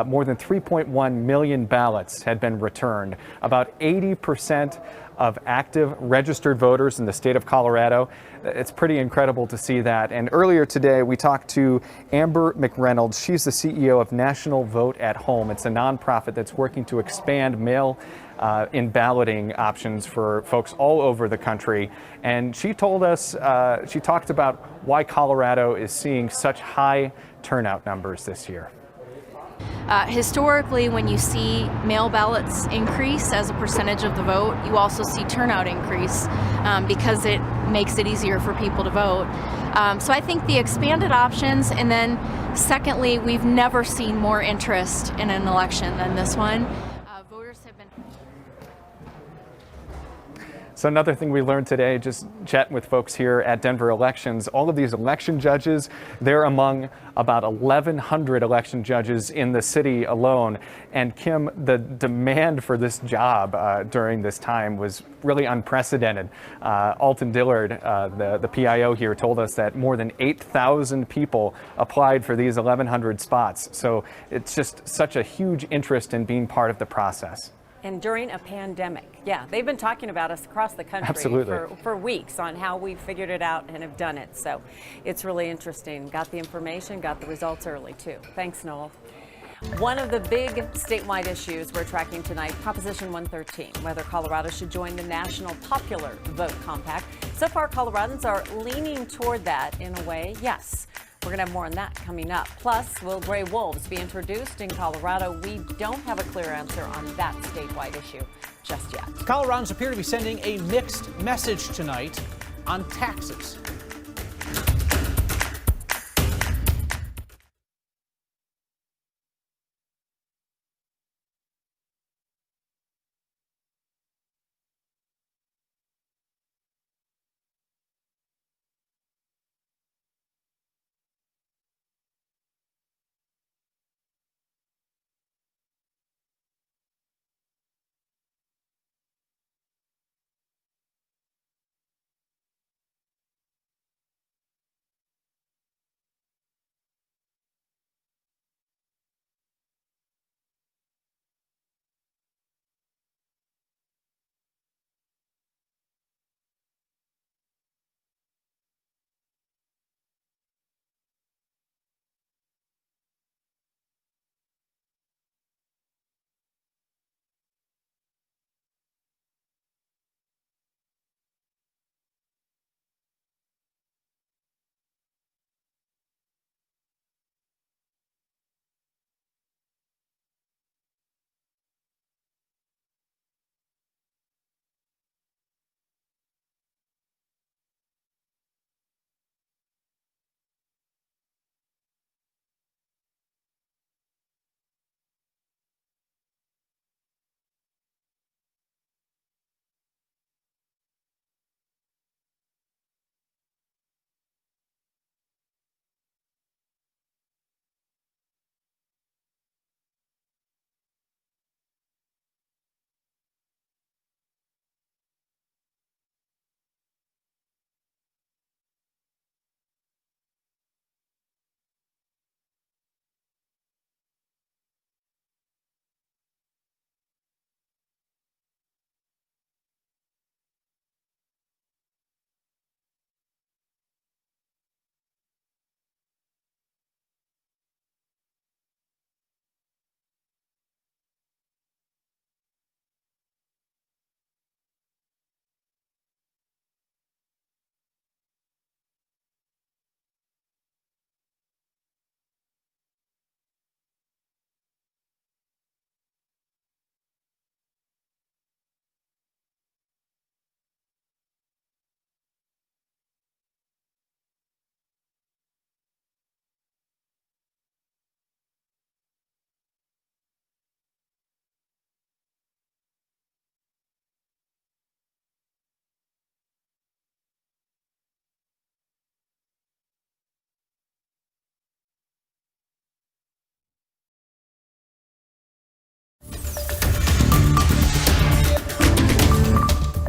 more than 3.1 million ballots had been returned. About 80% of active registered voters in the state of Colorado. It's pretty incredible to see that. And earlier today, we talked to Amber McReynolds. She's the CEO of National Vote at Home. It's a nonprofit that's working to expand mail-in balloting options for folks all over the country. And she told us, she talked about why Colorado is seeing such high turnout numbers this year. Historically, when you see mail ballots increase as a percentage of the vote, you also see turnout increase because it makes it easier for people to vote. So I think the expanded options, and then secondly, we've never seen more interest in an election than this one. Voters have been... So another thing we learned today, just chatting with folks here at Denver Elections, all of these election judges, they're among about 1,100 election judges in the city alone. And Kim, the demand for this job during this time was really unprecedented. Alton Dillard, the PIO here, told us that more than 8,000 people applied for these 1,100 spots. So it's just such a huge interest in being part of the process. And during a pandemic. Yeah, they've been talking about us across the country for weeks on how we figured it out and have done it. So it's really interesting. Got the information, got the results early too. Thanks, Noel. One of the big statewide issues we're tracking tonight, Proposition 113, whether Colorado should join the National Popular Vote Compact. So far, Coloradans are leaning toward that in a way, yes. We're going to have more on that coming up. Plus, will gray wolves be introduced in Colorado? We don't have a clear answer on that statewide issue just yet. Coloradans appear to be sending a mixed message tonight on taxes.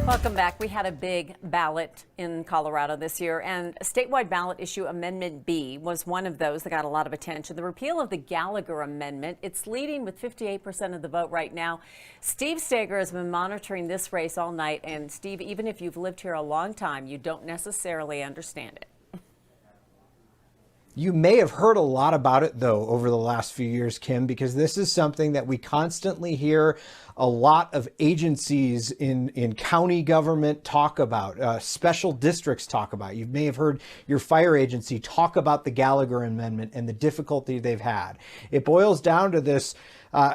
Welcome back. We had a big ballot in Colorado this year, and statewide ballot issue Amendment B was one of those that got a lot of attention. The repeal of the Gallagher Amendment, it's leading with 58% of the vote right now. Steve Steger has been monitoring this race all night, and Steve, even if you've lived here a long time, you don't necessarily understand it. You may have heard a lot about it, though, over the last few years, Kim, because this is something that we constantly hear a lot of agencies in county government talk about, special districts talk about. You may have heard your fire agency talk about the Gallagher Amendment and the difficulty they've had. It boils down to this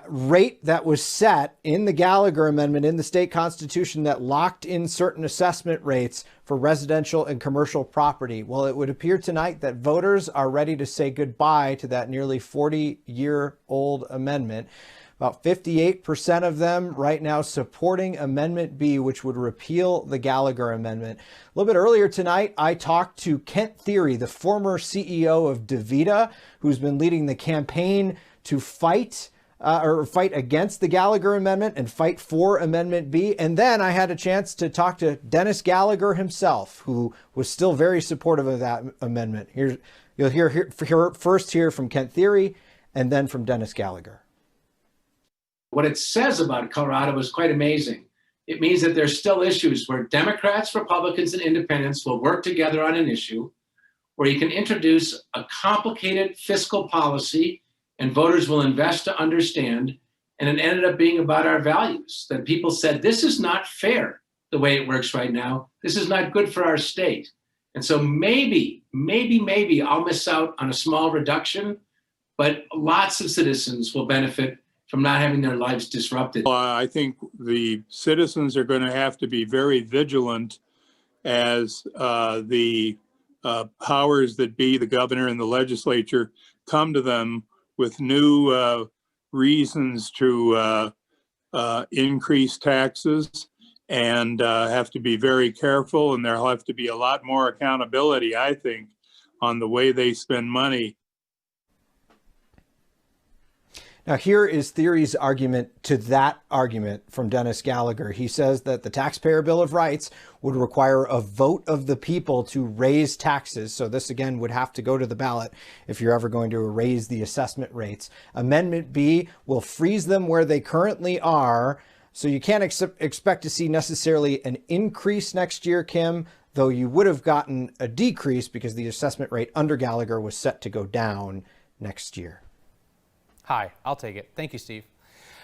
rate that was set in the Gallagher Amendment in the state constitution that locked in certain assessment rates for residential and commercial property. Well, it would appear tonight that voters are ready to say goodbye to that nearly 40-year-old amendment. About 58% of them right now supporting Amendment B, which would repeal the Gallagher Amendment. A little bit earlier tonight, I talked to Kent Thiry, the former CEO of DaVita, who's been leading the campaign to fight against the Gallagher Amendment and fight for Amendment B. And then I had a chance to talk to Dennis Gallagher himself, who was still very supportive of that amendment. You'll hear first from Kent Thiry and then from Dennis Gallagher. What it says about Colorado is quite amazing. It means that there's still issues where Democrats, Republicans, and independents will work together on an issue, where you can introduce a complicated fiscal policy and voters will invest to understand. And it ended up being about our values, that people said, this is not fair the way it works right now. This is not good for our state. And so maybe I'll miss out on a small reduction, but lots of citizens will benefit from not having their lives disrupted. I think the citizens are going to have to be very vigilant as the powers that be, the governor and the legislature, come to them with new reasons to increase taxes, and have to be very careful, and there'll have to be a lot more accountability, I think, on the way they spend money. Now, here is Thiry's argument to that argument from Dennis Gallagher. He says that the Taxpayer Bill of Rights would require a vote of the people to raise taxes. So this, again, would have to go to the ballot if you're ever going to raise the assessment rates. Amendment B will freeze them where they currently are. So you can't expect to see necessarily an increase next year, Kim, though you would have gotten a decrease because the assessment rate under Gallagher was set to go down next year. Hi, I'll take it. Thank you, Steve.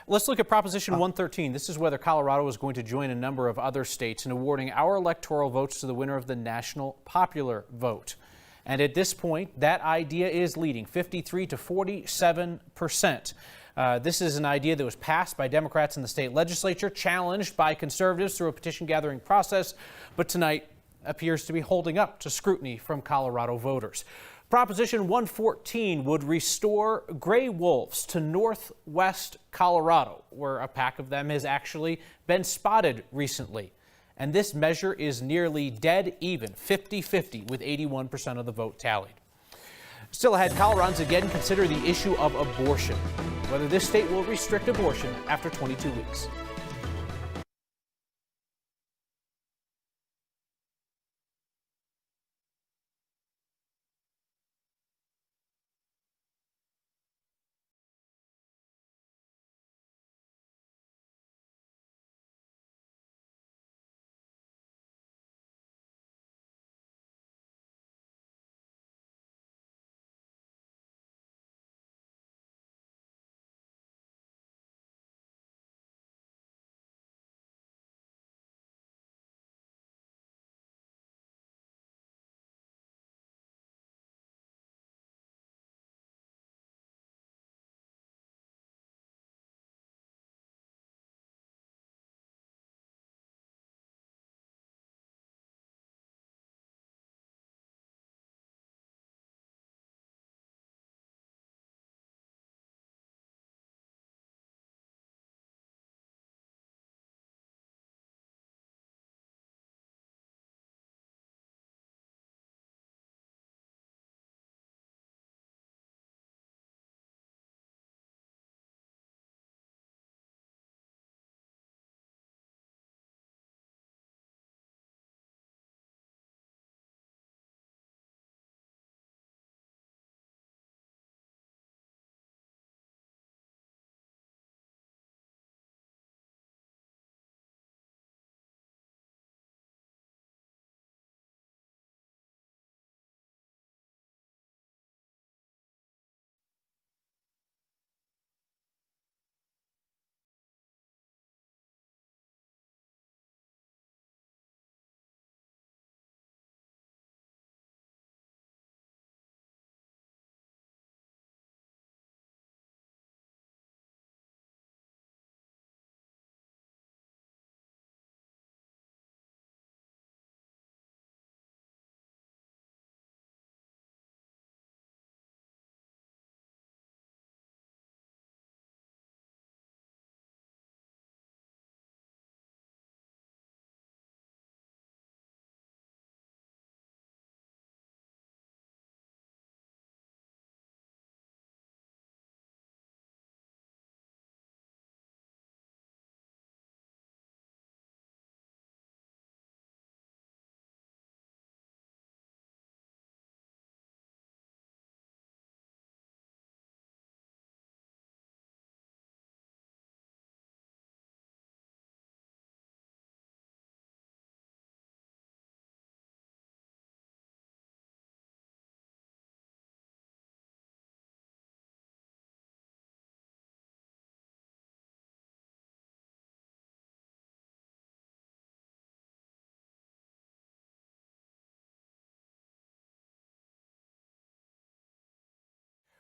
Let's look at Proposition 113. This is whether Colorado is going to join a number of other states in awarding our electoral votes to the winner of the national popular vote. And at this point, that idea is leading 53 to 47%. This is an idea that was passed by Democrats in the state legislature, challenged by conservatives through a petition gathering process, but tonight appears to be holding up to scrutiny from Colorado voters. Proposition 114 would restore gray wolves to northwest Colorado, where a pack of them has actually been spotted recently. And this measure is nearly dead even, 50-50, with 81% of the vote tallied. Still ahead, Coloradans again consider the issue of abortion, whether this state will restrict abortion after 22 weeks.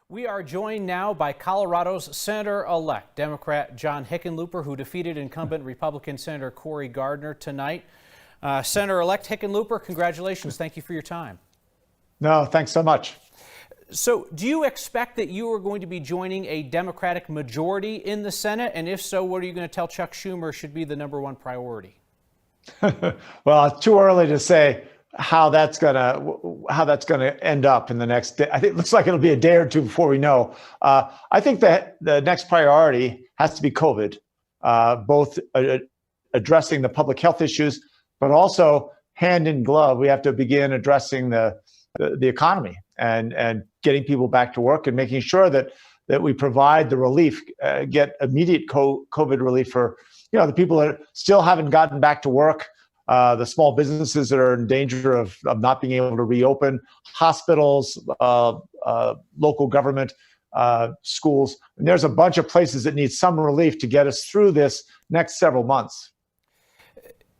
We are joined now by Colorado's Senator-elect, Democrat John Hickenlooper, who defeated incumbent Republican Senator Cory Gardner tonight. Senator-elect Hickenlooper, congratulations. Thank you for your time. No, thanks so much. So do you expect that you are going to be joining a Democratic majority in the Senate? And if so, what are you going to tell Chuck Schumer should be the #1 priority? Well, it's too early to say how that's gonna end up in the next day. I think it looks like it'll be a day or two before we know. I think that the next priority has to be COVID, both addressing the public health issues, but also hand in glove, we have to begin addressing the economy and getting people back to work and making sure that we provide the relief, get immediate COVID relief for the people that still haven't gotten back to work. The small businesses that are in danger of not being able to reopen, hospitals, local government, schools. And there's a bunch of places that need some relief to get us through this next several months.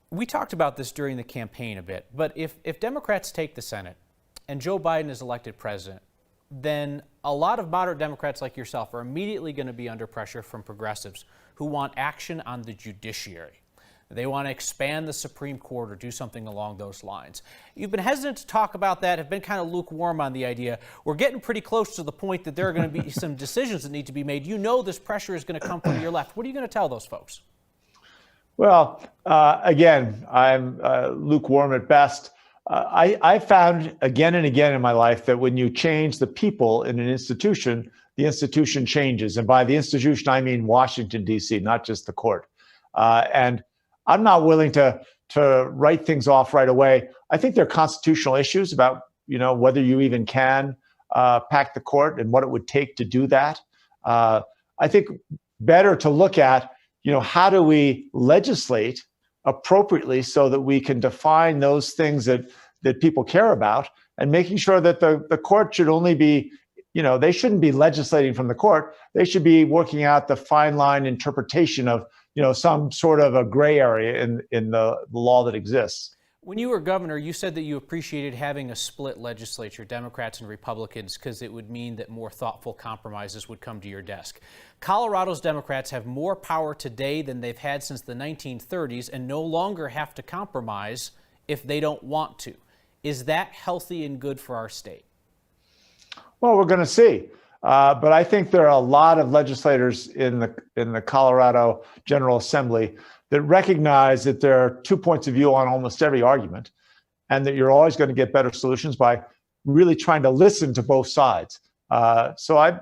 We talked about this during the campaign a bit, but if Democrats take the Senate and Joe Biden is elected president, then a lot of moderate Democrats like yourself are immediately going to be under pressure from progressives who want action on the judiciary. They want to expand the Supreme Court or do something along those lines. You've been hesitant to talk about that, have been kind of lukewarm on the idea. We're getting pretty close to the point that there are going to be some decisions that need to be made. You know this pressure is going to come from your left. What are you going to tell those folks? Well, again, I'm lukewarm at best. I found again and again in my life that when you change the people in an institution, the institution changes. And by the institution, I mean Washington, D.C., not just the court. And I'm not willing to write things off right away. I think there are constitutional issues about, whether you even can pack the court and what it would take to do that. I think better to look at, how do we legislate appropriately so that we can define those things that people care about, and making sure that the court should only be, they shouldn't be legislating from the court. They should be working out the fine line interpretation of, some sort of a gray area in the law that exists. When you were governor, you said that you appreciated having a split legislature, Democrats and Republicans, because it would mean that more thoughtful compromises would come to your desk. Colorado's Democrats have more power today than they've had since the 1930s and no longer have to compromise if they don't want to. Is that healthy and good for our state? Well, we're going to see. But I think there are a lot of legislators in the Colorado General Assembly that recognize that there are 2 points of view on almost every argument, and that you're always going to get better solutions by really trying to listen to both sides. So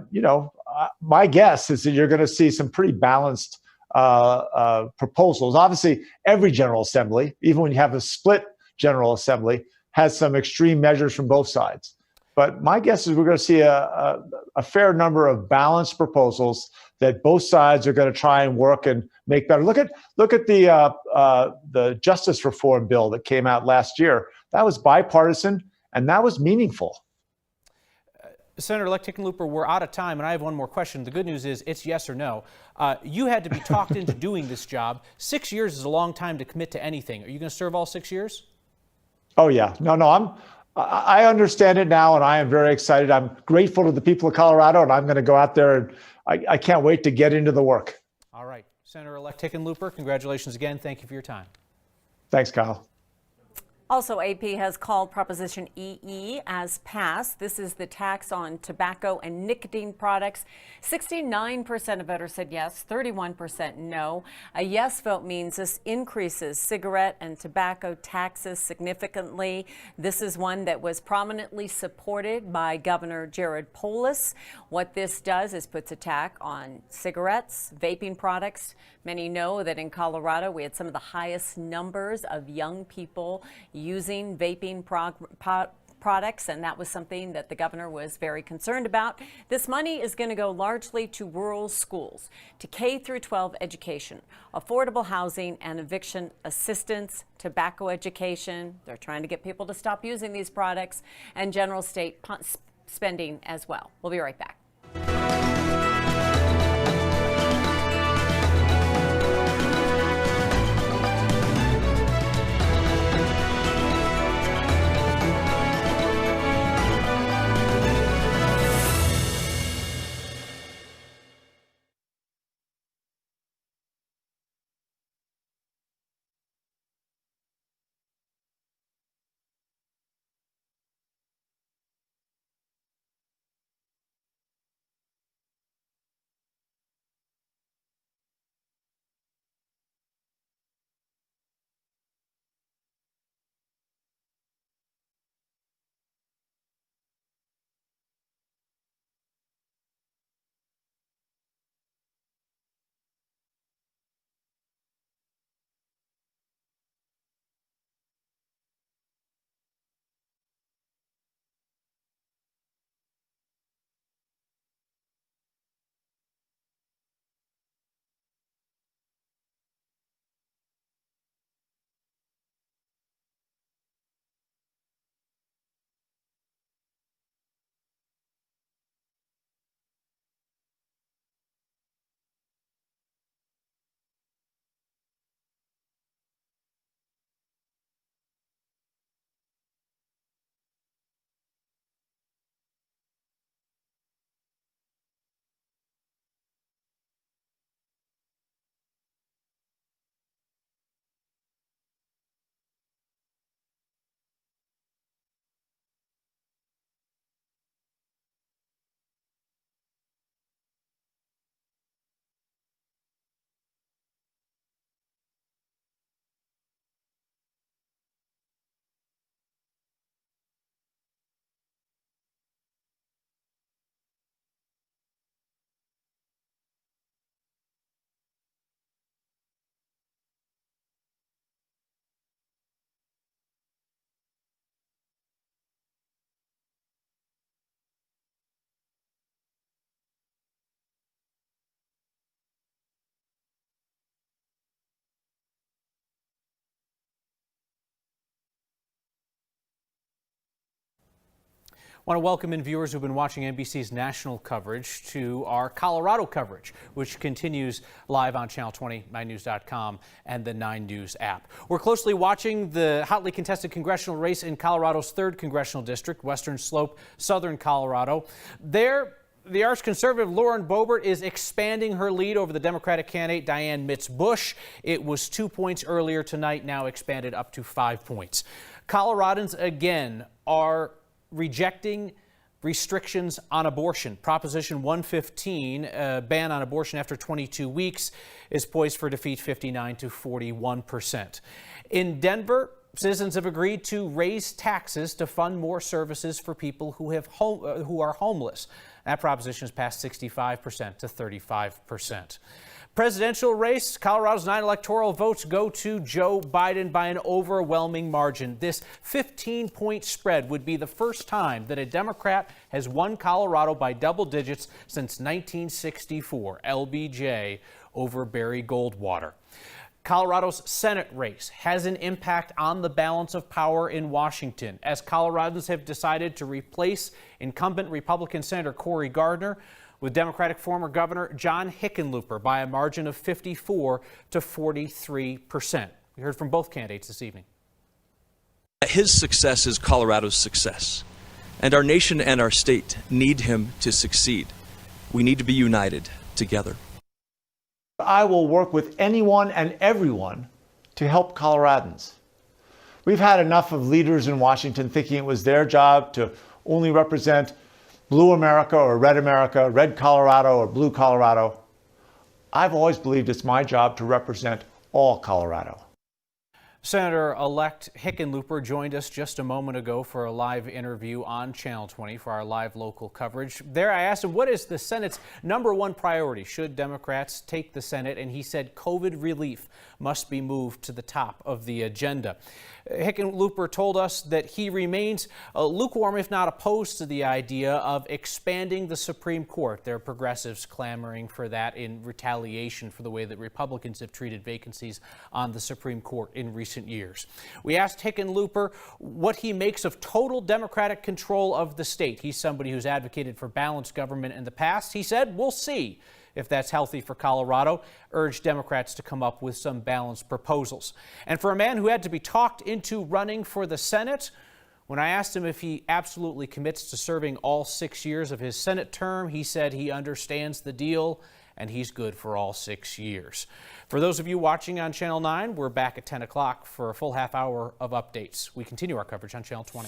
my guess is that you're going to see some pretty balanced proposals. Obviously, every General Assembly, even when you have a split General Assembly, has some extreme measures from both sides. But my guess is we're going to see a fair number of balanced proposals that both sides are going to try and work and make better. Look at the justice reform bill that came out last year. That was bipartisan and that was meaningful. Senator-elect Hickenlooper, we're out of time, and I have one more question. The good news is it's yes or no. You had to be talked into doing this job. 6 years is a long time to commit to anything. Are you going to serve all 6 years? Oh yeah, no. I understand it now, and I am very excited. I'm grateful to the people of Colorado, and I'm going to go out there, and I can't wait to get into the work. All right. Senator-elect Hickenlooper, congratulations again. Thank you for your time. Thanks, Kyle. Also, AP has called Proposition EE as passed. This is the tax on tobacco and nicotine products. 69% of voters said yes, 31% no. A yes vote means this increases cigarette and tobacco taxes significantly. This is one that was prominently supported by Governor Jared Polis. What this does is puts a tax on cigarettes, vaping products. Many know that in Colorado, we had some of the highest numbers of young people using vaping products, and that was something that the governor was very concerned about. This money is going to go largely to rural schools, to K through 12 education, affordable housing and eviction assistance, tobacco education. They're trying to get people to stop using these products, and general state spending as well. We'll be right back. I want to welcome in viewers who've been watching NBC's national coverage to our Colorado coverage, which continues live on Channel 20, 9news.com, and the 9 News app. We're closely watching the hotly contested congressional race in Colorado's 3rd congressional district, Western Slope, Southern Colorado. There, the arch-conservative Lauren Boebert is expanding her lead over the Democratic candidate Dianne Mitz-Bush. It was 2 points earlier tonight, now expanded up to 5 points. Coloradans again are rejecting restrictions on abortion. Proposition 115, a ban on abortion after 22 weeks, is poised for defeat 59 to 41%. In Denver, citizens have agreed to raise taxes to fund more services for people who are homeless. That proposition has passed 65% to 35%. Presidential race, Colorado's 9 electoral votes go to Joe Biden by an overwhelming margin. This 15-point spread would be the first time that a Democrat has won Colorado by double digits since 1964, LBJ over Barry Goldwater. Colorado's Senate race has an impact on the balance of power in Washington, as Coloradans have decided to replace incumbent Republican Senator Cory Gardner with Democratic former Governor John Hickenlooper by a margin of 54 to 43%. We heard from both candidates this evening. His success is Colorado's success, and our nation and our state need him to succeed. We need to be united together. I will work with anyone and everyone to help Coloradans. We've had enough of leaders in Washington thinking it was their job to only represent Blue America, red Colorado, or blue Colorado. I've always believed it's my job to represent all Colorado. Senator-elect Hickenlooper joined us just a moment ago for a live interview on Channel 20 for our live local coverage. There I asked him, what is the Senate's #1 priority should Democrats take the Senate? And he said COVID relief must be moved to the top of the agenda. Hickenlooper told us that he remains lukewarm, if not opposed to the idea of expanding the Supreme Court. There are progressives clamoring for that in retaliation for the way that Republicans have treated vacancies on the Supreme Court in recent years. We asked Hickenlooper what he makes of total Democratic control of the state. He's somebody who's advocated for balanced government in the past. He said, we'll see if that's healthy for Colorado, urged Democrats to come up with some balanced proposals. And for a man who had to be talked into running for the Senate, when I asked him if he absolutely commits to serving all 6 years of his Senate term, he said he understands the deal and he's good for all 6 years. For those of you watching on Channel 9, we're back at 10 o'clock for a full half hour of updates. We continue our coverage on Channel 20.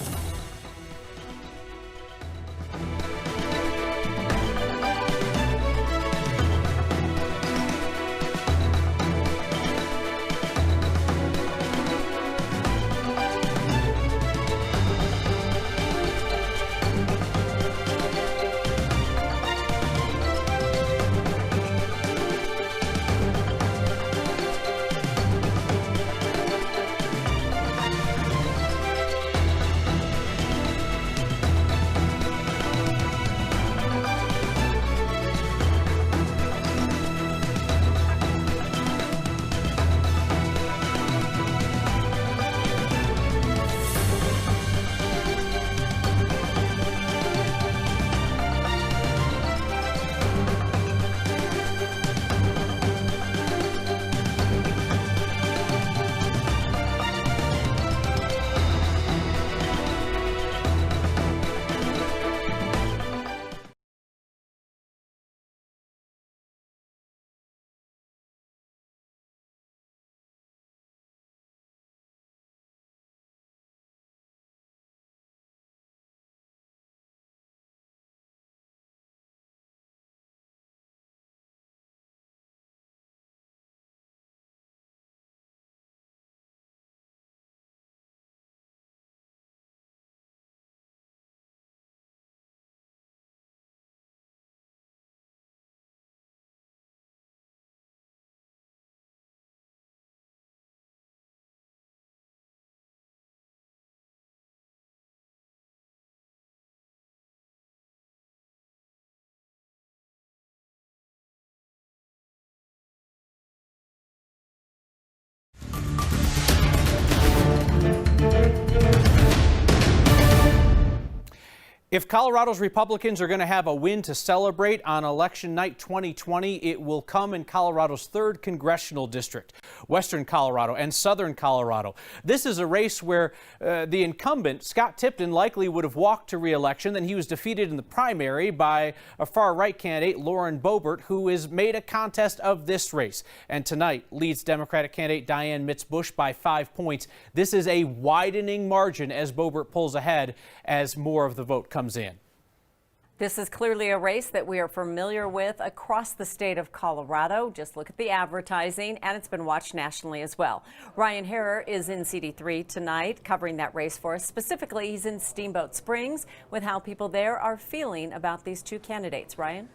If Colorado's Republicans are going to have a win to celebrate on election night 2020, it will come in Colorado's 3rd congressional district, Western Colorado and Southern Colorado. This is a race where the incumbent, Scott Tipton, likely would have walked to re-election. Then he was defeated in the primary by a far-right candidate, Lauren Boebert, who has made a contest of this race. And tonight leads Democratic candidate Dianne Mitz-Busch by 5 points. This is a widening margin as Boebert pulls ahead as more of the vote comes in. This is clearly a race that we are familiar with across the state of Colorado. Just look at the advertising, and it's been watched nationally as well. Ryan Harrer is in CD3 tonight covering that race for us. Specifically, he's in Steamboat Springs with how people there are feeling about these two candidates. Ryan?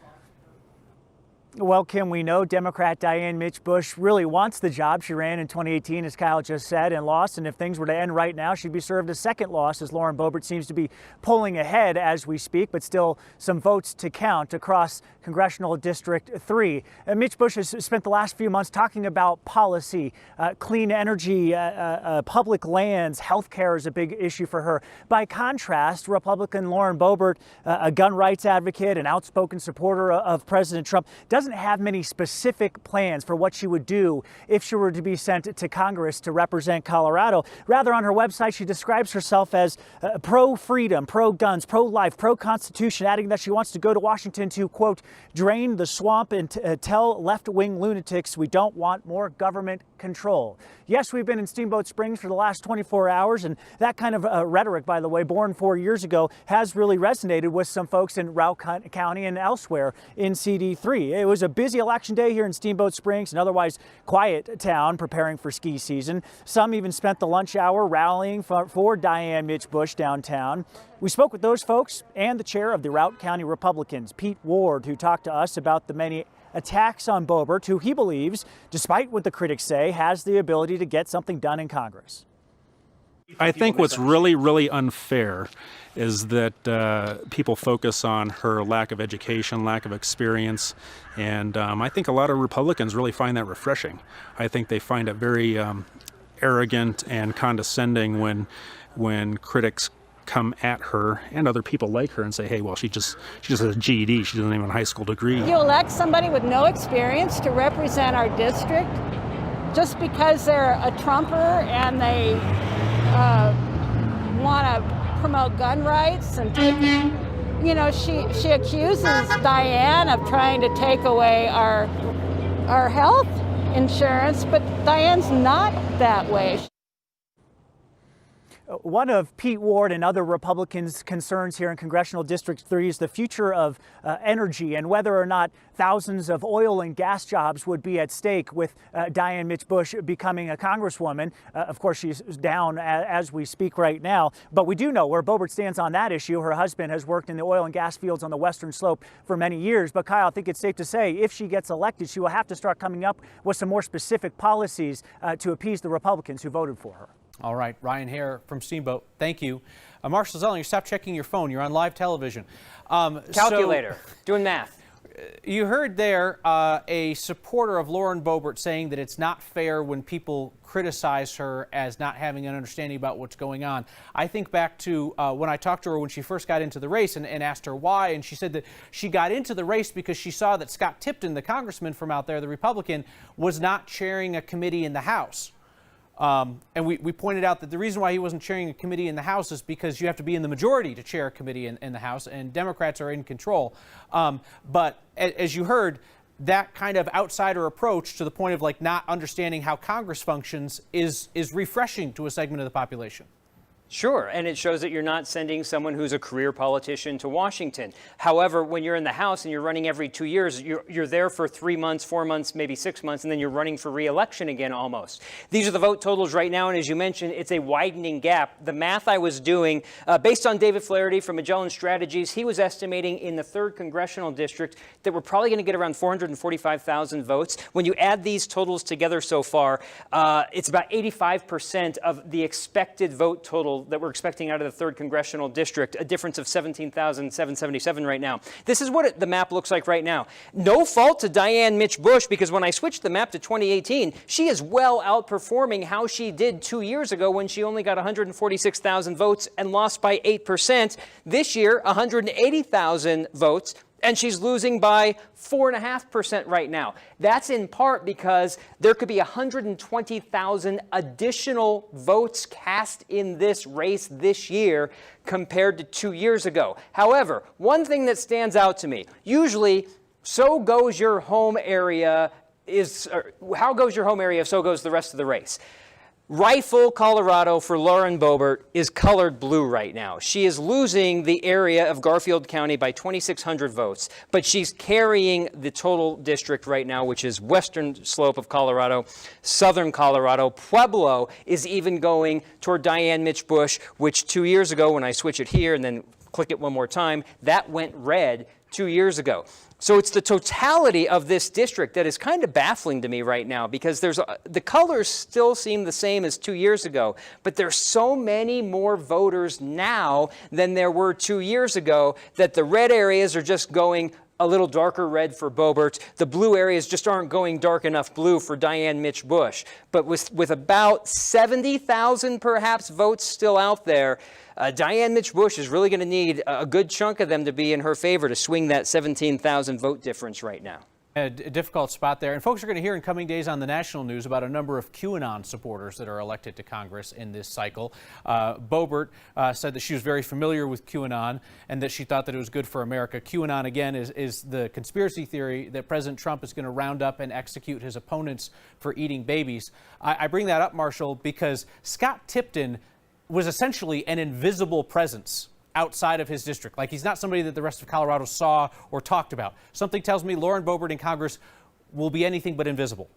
Well, Kim, we know Democrat Dianne Mitz-Busch really wants the job. She ran in 2018, as Kyle just said, and lost. And if things were to end right now, she'd be served a second loss, as Lauren Boebert seems to be pulling ahead as we speak, but still some votes to count across Congressional District 3. Mitz-Busch has spent the last few months talking about policy, clean energy, public lands, health care is a big issue for her. By contrast, Republican Lauren Boebert, a gun rights advocate, an outspoken supporter of President Trump, doesn't have many specific plans for what she would do if she were to be sent to Congress to represent Colorado. Rather, on her website, she describes herself as pro-freedom, pro-guns, pro-life, pro-constitution, adding that she wants to go to Washington to, quote, drain the swamp and tell left-wing lunatics we don't want more government control. Yes, we've been in Steamboat Springs for the last 24 hours, and that kind of rhetoric, by the way, born 4 years ago, has really resonated with some folks in Routt County and elsewhere in CD3. It was a busy election day here in Steamboat Springs, an otherwise quiet town preparing for ski season. Some even spent the lunch hour rallying for Dianne Mitz-Busch downtown. We spoke with those folks and the chair of the Routt County Republicans, Pete Ward, who talked to us about the many attacks on Boebert, who he believes, despite what the critics say, has the ability to get something done in Congress. I think what's really, really unfair is that people focus on her lack of education, lack of experience, and I think a lot of Republicans really find that refreshing. I think they find it very arrogant and condescending when critics come at her and other people like her and say, hey, well, she just has a GED, she doesn't even have a high school degree. You elect somebody with no experience to represent our district just because they're a Trumper and they want to promote gun rights and take, you know, she accuses Dianne of trying to take away our health insurance, but Dianne's not that way. One of Pete Ward and other Republicans' concerns here in Congressional District 3 is the future of energy and whether or not thousands of oil and gas jobs would be at stake with Dianne Mitz-Busch becoming a congresswoman. Of course, she's down as we speak right now, but we do know where Boebert stands on that issue. Her husband has worked in the oil and gas fields on the Western Slope for many years. But Kyle, I think it's safe to say if she gets elected, she will have to start coming up with some more specific policies to appease the Republicans who voted for her. All right, Ryan Harrer from Steamboat, thank you. Marshall Zellinger, stop checking your phone. You're on live television. Calculator, doing math. You heard there a supporter of Lauren Boebert saying that it's not fair when people criticize her as not having an understanding about what's going on. I think back to when I talked to her when she first got into the race and asked her why, and she said that she got into the race because she saw that Scott Tipton, the congressman from out there, the Republican, was not chairing a committee in the House. And we pointed out that the reason why he wasn't chairing a committee in the House is because you have to be in the majority to chair a committee in the House, and Democrats are in control. But as you heard, that kind of outsider approach to the point of like not understanding how Congress functions is refreshing to a segment of the population. Sure, and it shows that you're not sending someone who's a career politician to Washington. However, when you're in the House and you're running every 2 years, you're there for 3 months, 4 months, maybe 6 months, and then you're running for re-election again almost. These are the vote totals right now, and as you mentioned, it's a widening gap. The math I was doing, based on David Flaherty from Magellan Strategies, he was estimating in the 3rd Congressional District that we're probably going to get around 445,000 votes. When you add these totals together so far, it's about 85% of the expected vote total people that we're expecting out of the 3rd Congressional District, a difference of 17,777 right now. This is what the map looks like right now. No fault to Diane Mitch Bush, because when I switched the map to 2018, she is well outperforming how she did 2 years ago when she only got 146,000 votes and lost by 8%. This year, 180,000 votes, and she's losing by 4.5% right now. That's in part because there could be 120,000 additional votes cast in this race this year compared to 2 years ago. However, one thing that stands out to me, usually so goes your home area how goes your home area, so goes the rest of the race. Rifle, Colorado, for Lauren Boebert is colored blue right now. She is losing the area of Garfield County by 2,600 votes, but she's carrying the total district right now, which is western slope of Colorado, southern Colorado. Pueblo is even going toward Diane Mitch Bush, which 2 years ago, when I switch it here and then click it one more time, that went red 2 years ago. So it's the totality of this district that is kind of baffling to me right now, because the colors still seem the same as 2 years ago, but there's so many more voters now than there were 2 years ago that the red areas are just going a little darker red for Boebert. The blue areas just aren't going dark enough blue for Diane Mitch Bush. But with about 70,000 perhaps votes still out there, Diane Mitch Bush is really going to need a good chunk of them to be in her favor to swing that 17,000 vote difference right now. A difficult spot there. And folks are going to hear in coming days on the national news about a number of QAnon supporters that are elected to Congress in this cycle. Boebert said that she was very familiar with QAnon and that she thought that it was good for America. QAnon, again, is the conspiracy theory that President Trump is going to round up and execute his opponents for eating babies. I bring that up, Marshall, because Scott Tipton was essentially an invisible presence outside of his district. Like, he's not somebody that the rest of Colorado saw or talked about. Something tells me Lauren Boebert in Congress will be anything but invisible.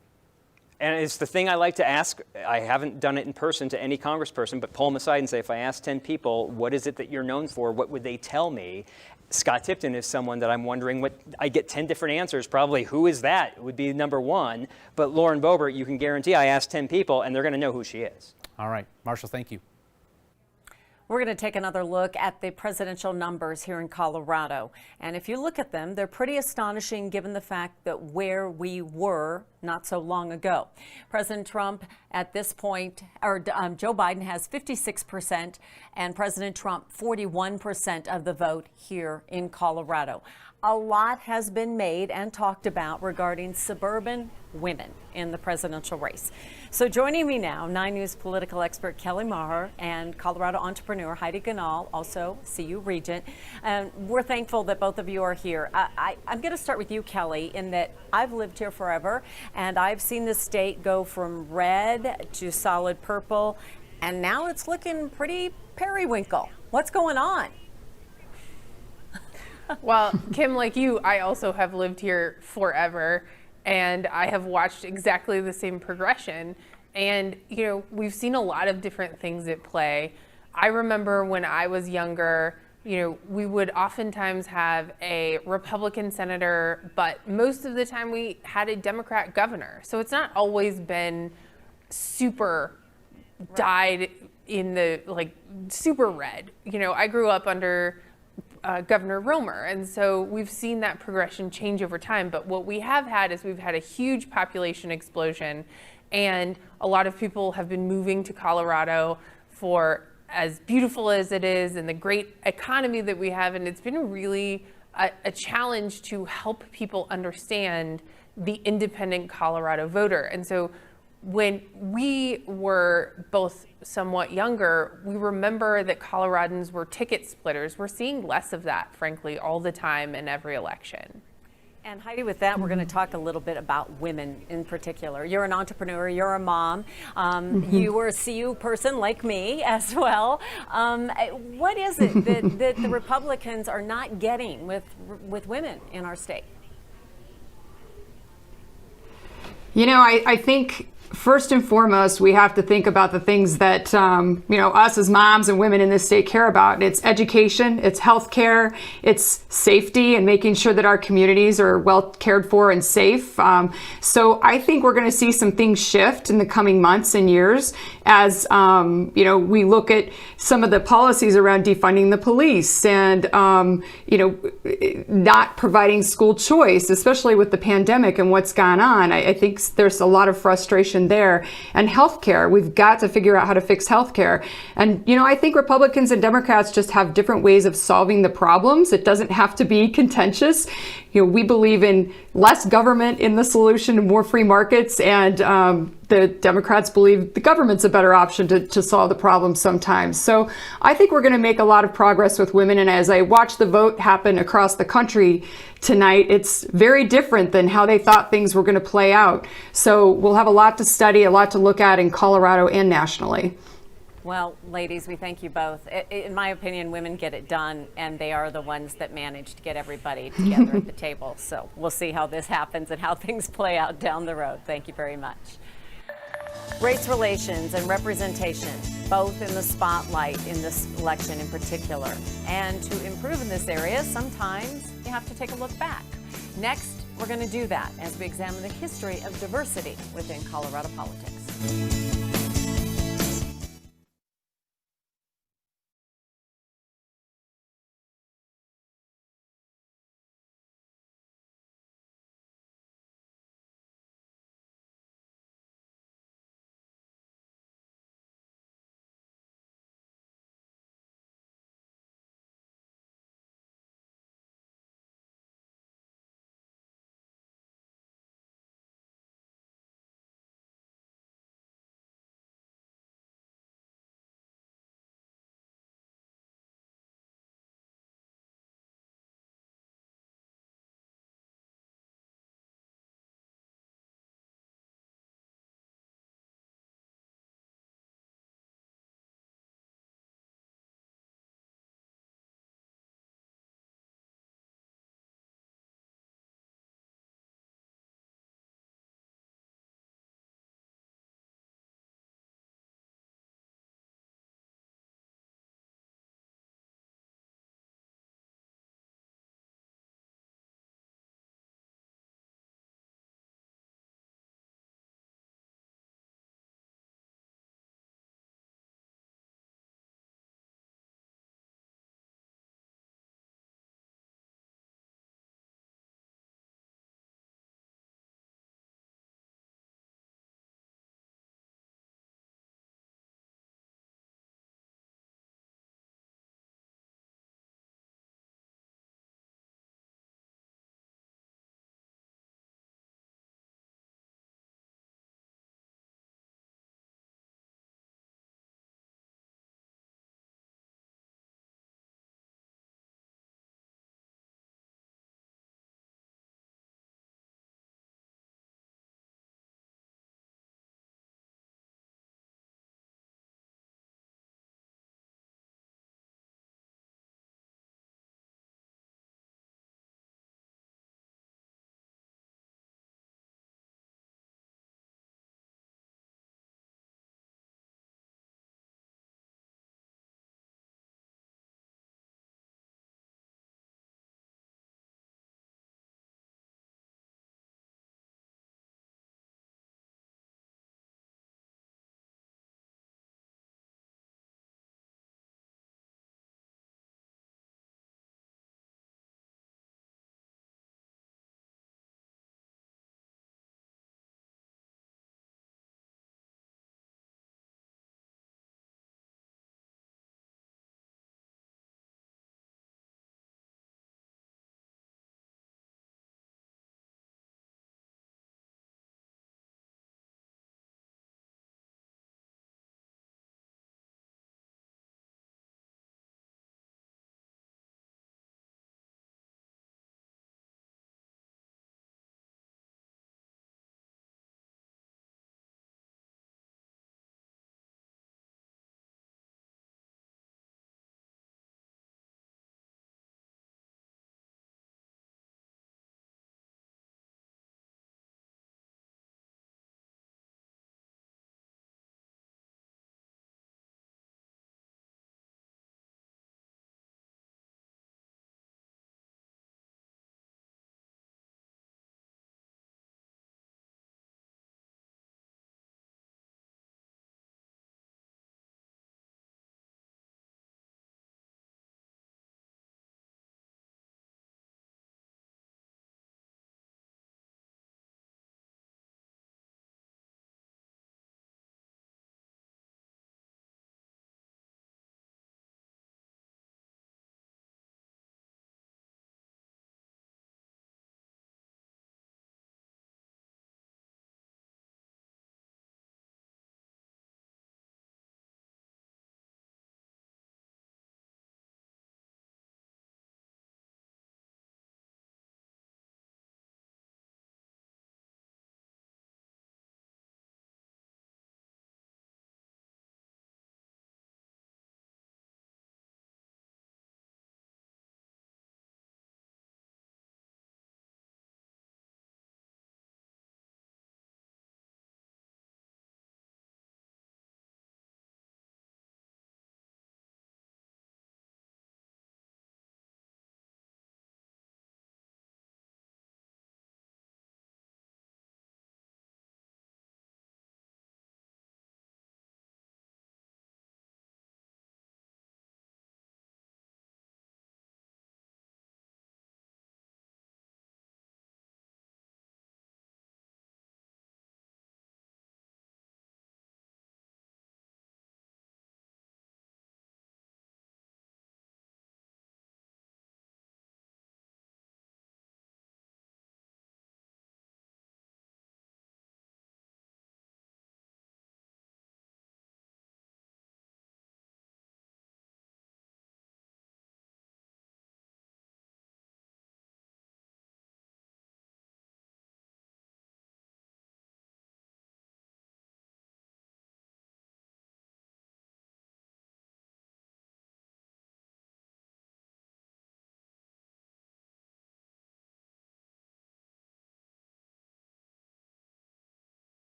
And it's the thing I like to ask. I haven't done it in person to any congressperson, but pull them aside and say, if I ask 10 people, what is it that you're known for? What would they tell me? Scott Tipton is someone that I'm wondering what. I get 10 different answers, probably. Who is that? Would be number one. But Lauren Boebert, you can guarantee I asked 10 people, and they're going to know who she is. All right. Marshall, thank you. We're going to take another look at the presidential numbers here in Colorado. And if you look at them, they're pretty astonishing given the fact that where we were not so long ago. President Trump at this point, or Joe Biden has 56% and President Trump 41% of the vote here in Colorado. A lot has been made and talked about regarding suburban women in the presidential race. So joining me now, 9 News political expert Kelly Maher and Colorado entrepreneur Heidi Ganahl, also CU Regent. We're thankful that both of you are here. I'm going to start with you, Kelly, in that I've lived here forever and I've seen the state go from red to solid purple, and now it's looking pretty periwinkle. What's going on? Well, Kim, like you, I also have lived here forever, and I have watched exactly the same progression. And, you know, we've seen a lot of different things at play. I remember when I was younger, you know, we would oftentimes have a Republican senator, but most of the time we had a Democrat governor. So it's not always been super dyed in the, like, super red. You know, I grew up under Governor Romer. And so we've seen that progression change over time. But what we have had is we've had a huge population explosion, and a lot of people have been moving to Colorado for as beautiful as it is and the great economy that we have. And it's been really a challenge to help people understand the independent Colorado voter. And so when we were both somewhat younger, we remember that Coloradans were ticket splitters. We're seeing less of that, frankly, all the time in every election. And Heidi, with that, we're going to talk a little bit about women in particular. You're an entrepreneur, you're a mom, you were a CU person like me as well. What is it that the Republicans are not getting with women in our state? You know, I think First and foremost, we have to think about the things that, us as moms and women in this state care about. It's education, it's healthcare, it's safety and making sure that our communities are well cared for and safe. So I think we're going to see some things shift in the coming months and years as, we look at some of the policies around defunding the police and, not providing school choice, especially with the pandemic and what's gone on. I think there's a lot of frustration there. And healthcare, we've got to figure out how to fix healthcare. And, I think Republicans and Democrats just have different ways of solving the problems. It doesn't have to be contentious. We believe in less government in the solution to more free markets, and the Democrats believe the government's a better option to solve the problem sometimes. So I think we're going to make a lot of progress with women. And as I watch the vote happen across the country tonight, it's very different than how they thought things were going to play out. So we'll have a lot to study, a lot to look at in Colorado and nationally. Well, ladies, we thank you both. In my opinion, women get it done, and they are the ones that manage to get everybody together at the table. So we'll see how this happens and how things play out down the road. Thank you very much. Race relations and representation, both in the spotlight in this election in particular. And to improve in this area, sometimes you have to take a look back. Next, we're going to do that as we examine the history of diversity within Colorado politics.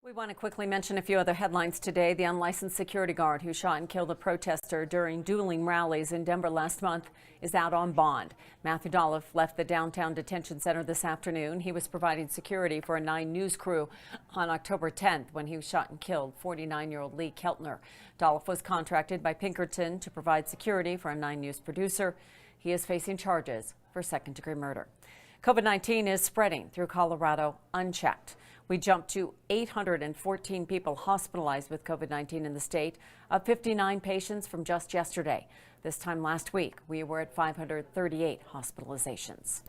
We want to quickly mention a few other headlines today. The unlicensed security guard who shot and killed a protester during dueling rallies in Denver last month is out on bond. Matthew Dolliff left the downtown detention center this afternoon. He was providing security for a 9 News crew on October 10th when he was shot and killed 49-year-old Lee Keltner. Dolliff was contracted by Pinkerton to provide security for a 9 News producer. He is facing charges for second-degree murder. COVID-19 is spreading through Colorado unchecked. We jumped to 814 people hospitalized with COVID-19 in the state, up 59 patients from just yesterday. This time last week, we were at 538 hospitalizations.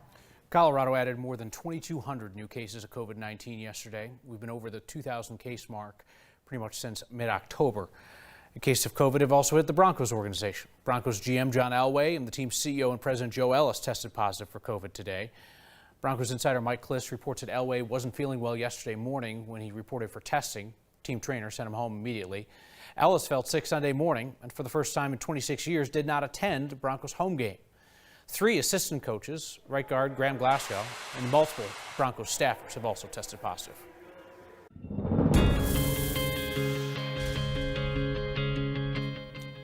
Colorado added more than 2,200 new cases of COVID-19 yesterday. We've been over the 2,000 case mark pretty much since mid-October. A case of COVID have also hit the Broncos organization. Broncos GM John Elway and the team's CEO and President Joe Ellis tested positive for COVID today. Broncos insider Mike Kliss reports that Elway wasn't feeling well yesterday morning when he reported for testing. Team trainer sent him home immediately. Ellis felt sick Sunday morning and for the first time in 26 years did not attend Broncos home game. 3 assistant coaches, right guard Graham Glasgow, and multiple Broncos staffers have also tested positive.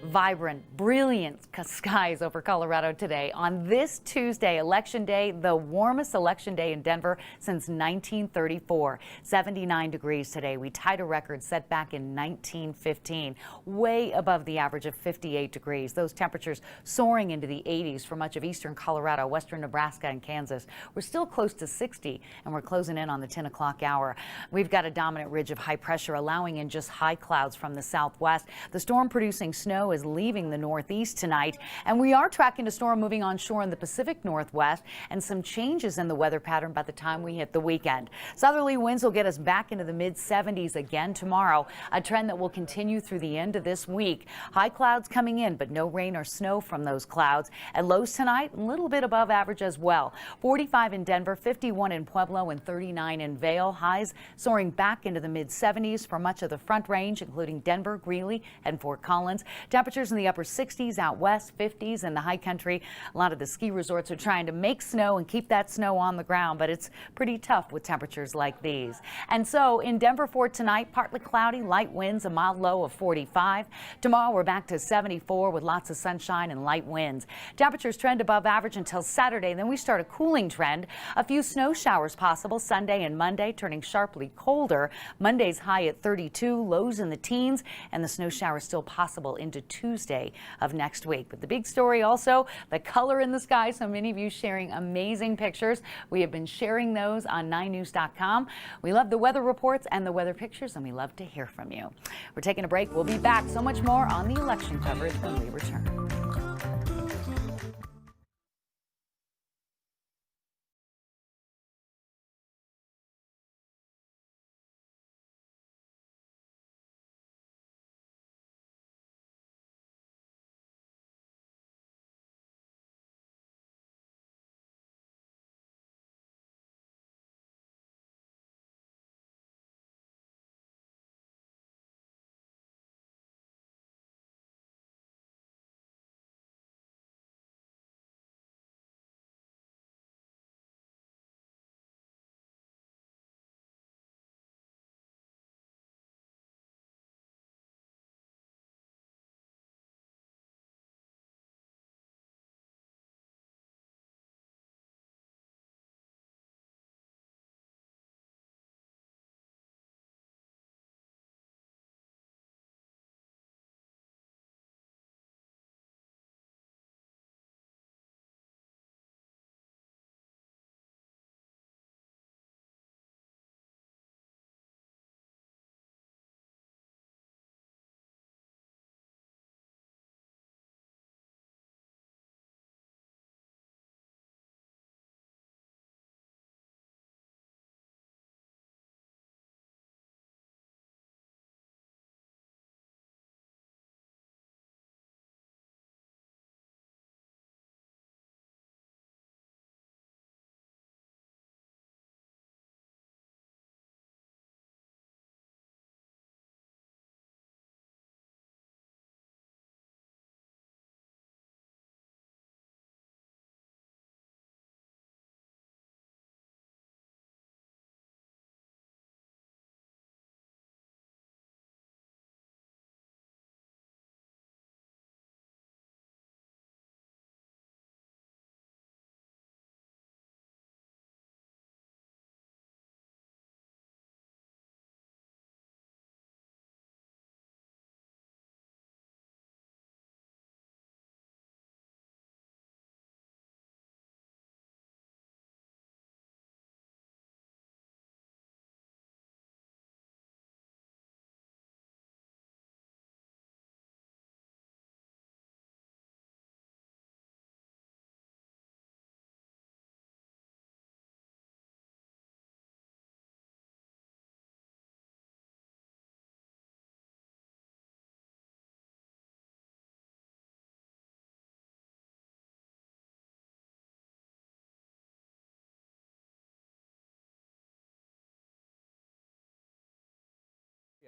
Vibrant, brilliant skies over Colorado today. On this Tuesday, Election Day, the warmest election day in Denver since 1934. 79 degrees today. We tied a record set back in 1915, way above the average of 58 degrees. Those temperatures soaring into the 80s for much of eastern Colorado, western Nebraska, and Kansas. We're still close to 60, and we're closing in on the 10 o'clock hour. We've got a dominant ridge of high pressure allowing in just high clouds from the southwest. The storm producing snow is leaving the northeast tonight, and we are tracking a storm moving onshore in the Pacific Northwest and some changes in the weather pattern by the time we hit the weekend. Southerly winds will get us back into the mid-70s again tomorrow, a trend that will continue through the end of this week. High clouds coming in, but no rain or snow from those clouds. And lows tonight, a little bit above average as well. 45 in Denver, 51 in Pueblo, and 39 in Vail. Highs soaring back into the mid-70s for much of the Front Range, including Denver, Greeley, and Fort Collins. Temperatures in the upper 60s out west, 50s in the high country. A lot of the ski resorts are trying to make snow and keep that snow on the ground, but it's pretty tough with temperatures like these. And so in Denver for tonight, partly cloudy, light winds, a mild low of 45. Tomorrow we're back to 74 with lots of sunshine and light winds. Temperatures trend above average until Saturday, then we start a cooling trend. A few snow showers possible Sunday and Monday, turning sharply colder. Monday's high at 32, lows in the teens, and the snow showers still possible into Tuesday of next week. But the big story also, the color in the sky. So many of you sharing amazing pictures. We have been sharing those on 9news.com. We love the weather reports and the weather pictures, and we love to hear from you. We're taking a break. We'll be back. So much more on the election coverage when we return.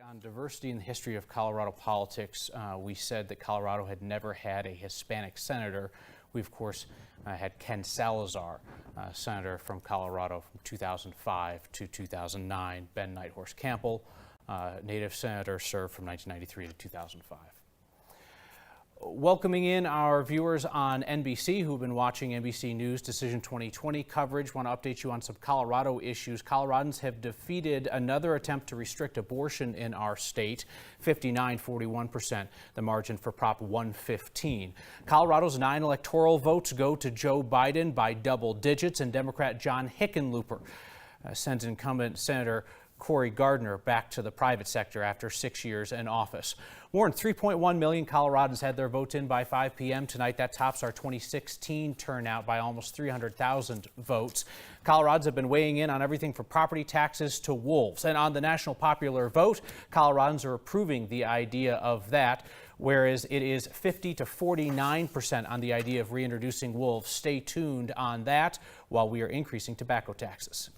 On diversity in the history of Colorado politics, we said that Colorado had never had a Hispanic senator. We, of course, had Ken Salazar, senator from Colorado from 2005 to 2009. Ben Nighthorse Campbell, native senator, served from 1993 to 2005. Welcoming in our viewers on NBC who've been watching NBC News Decision 2020 coverage. Want to update you on some Colorado issues. Coloradans have defeated another attempt to restrict abortion in our state, 59-41%, the margin for Prop 115. Colorado's 9 electoral votes go to Joe Biden by double digits, and Democrat John Hickenlooper sends incumbent Senator Cory Gardner back to the private sector after 6 years in office. More than 3.1 million Coloradans had their votes in by 5 p.m. tonight. That tops our 2016 turnout by almost 300,000 votes. Coloradans have been weighing in on everything from property taxes to wolves. And on the national popular vote, Coloradans are approving the idea of that, whereas it is 50 to 49% on the idea of reintroducing wolves. Stay tuned on that while we are increasing tobacco taxes.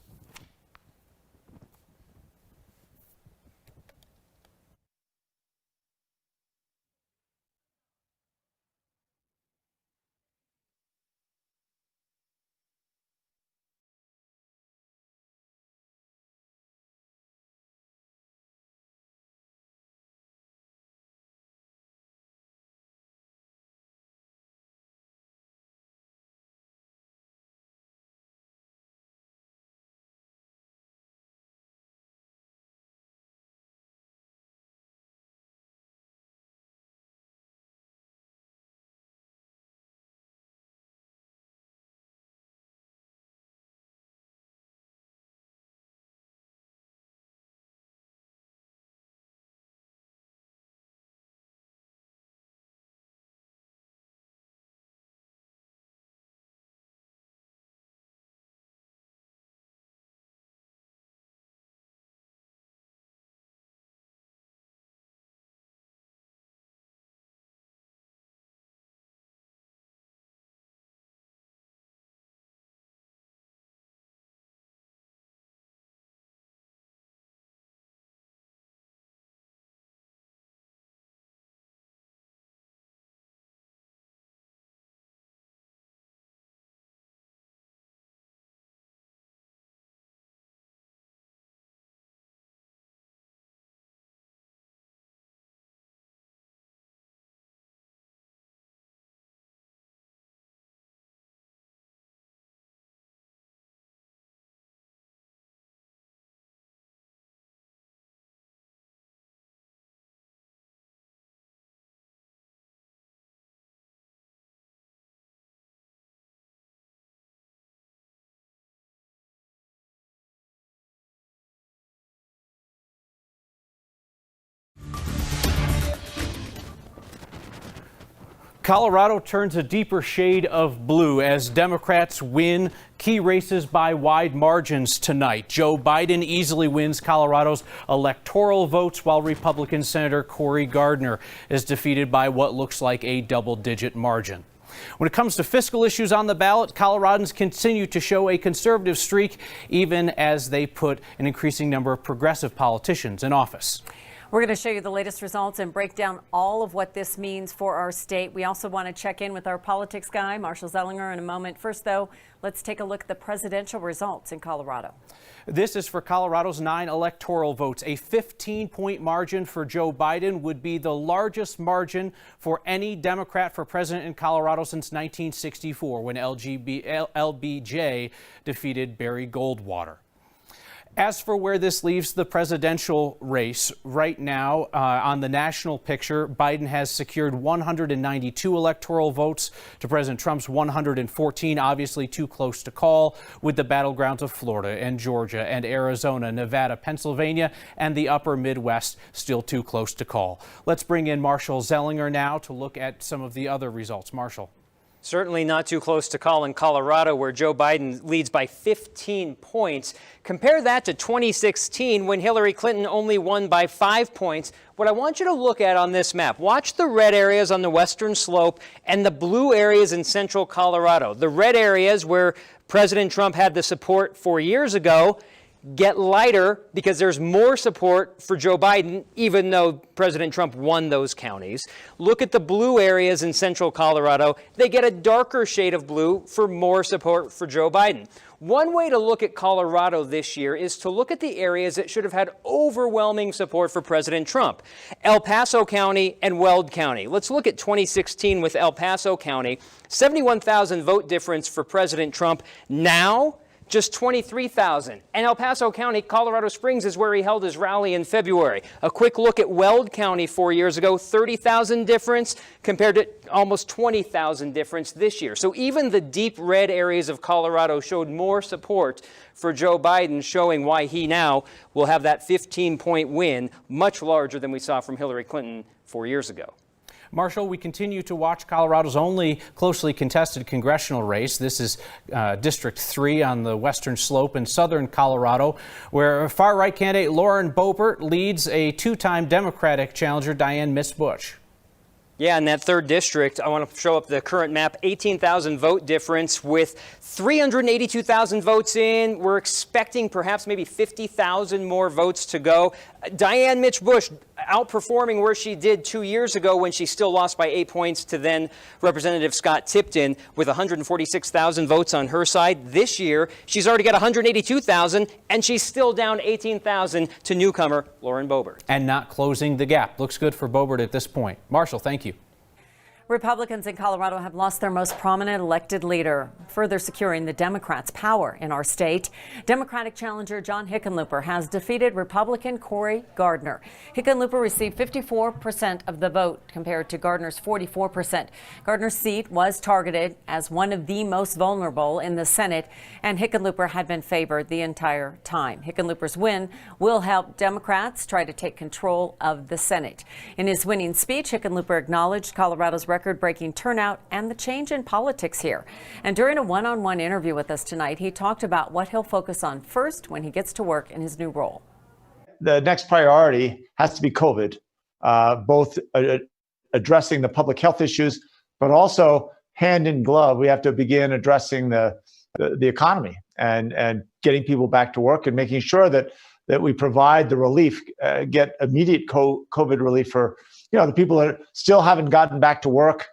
Colorado turns a deeper shade of blue as Democrats win key races by wide margins tonight. Joe Biden easily wins Colorado's electoral votes, while Republican Senator Cory Gardner is defeated by what looks like a double-digit margin. When it comes to fiscal issues on the ballot, Coloradans continue to show a conservative streak, even as they put an increasing number of progressive politicians in office. We're going to show you the latest results and break down all of what this means for our state. We also want to check in with our politics guy, Marshall Zellinger, in a moment. First, though, let's take a look at the presidential results in Colorado. This is for Colorado's 9 electoral votes. A 15-point margin for Joe Biden would be the largest margin for any Democrat for president in Colorado since 1964, when LBJ defeated Barry Goldwater. As for where this leaves the presidential race, right now on the national picture, Biden has secured 192 electoral votes to President Trump's 114, obviously too close to call, with the battlegrounds of Florida and Georgia and Arizona, Nevada, Pennsylvania, and the upper Midwest still too close to call. Let's bring in Marshall Zellinger now to look at some of the other results. Marshall. Certainly not too close to call in Colorado, where Joe Biden leads by 15 points. Compare that to 2016, when Hillary Clinton only won by 5 points. What I want you to look at on this map, watch the red areas on the western slope and the blue areas in central Colorado. The red areas where President Trump had the support 4 years ago, get lighter because there's more support for Joe Biden, even though President Trump won those counties. Look at the blue areas in central Colorado. They get a darker shade of blue for more support for Joe Biden. One way to look at Colorado this year is to look at the areas that should have had overwhelming support for President Trump. El Paso County and Weld County. Let's look at 2016 with El Paso County. 71,000 vote difference for President Trump. Now, just 23,000. And El Paso County, Colorado Springs, is where he held his rally in February. A quick look at Weld County 4 years ago, 30,000 difference compared to almost 20,000 difference this year. So even the deep red areas of Colorado showed more support for Joe Biden, showing why he now will have that 15-point win, much larger than we saw from Hillary Clinton 4 years ago. Marshall, we continue to watch Colorado's only closely contested congressional race. This is District 3 on the western slope in southern Colorado, where far-right candidate Lauren Boebert leads a two-time Democratic challenger, Dianne "Miss" Bush. Yeah, in that third district, I want to show up the current map, 18,000 vote difference with 382,000 votes in. We're expecting perhaps maybe 50,000 more votes to go. Dianne "Mitch" Bush outperforming where she did 2 years ago when she still lost by 8 points to then Representative Scott Tipton with 146,000 votes on her side. This year, she's already got 182,000, and she's still down 18,000 to newcomer Lauren Boebert. And not closing the gap. Looks good for Boebert at this point. Marshall, thank you. Republicans in Colorado have lost their most prominent elected leader, further securing the Democrats' power in our state. Democratic challenger John Hickenlooper has defeated Republican Cory Gardner. Hickenlooper received 54% of the vote compared to Gardner's 44%. Gardner's seat was targeted as one of the most vulnerable in the Senate, and Hickenlooper had been favored the entire time. Hickenlooper's win will help Democrats try to take control of the Senate. In his winning speech, Hickenlooper acknowledged Colorado's record-breaking turnout and the change in politics here. And during a one-on-one interview with us tonight, he talked about what he'll focus on first when he gets to work in his new role. The next priority has to be COVID, both addressing the public health issues, but also hand in glove, we have to begin addressing the economy and getting people back to work and making sure that we provide the relief, get immediate COVID relief for the people that still haven't gotten back to work.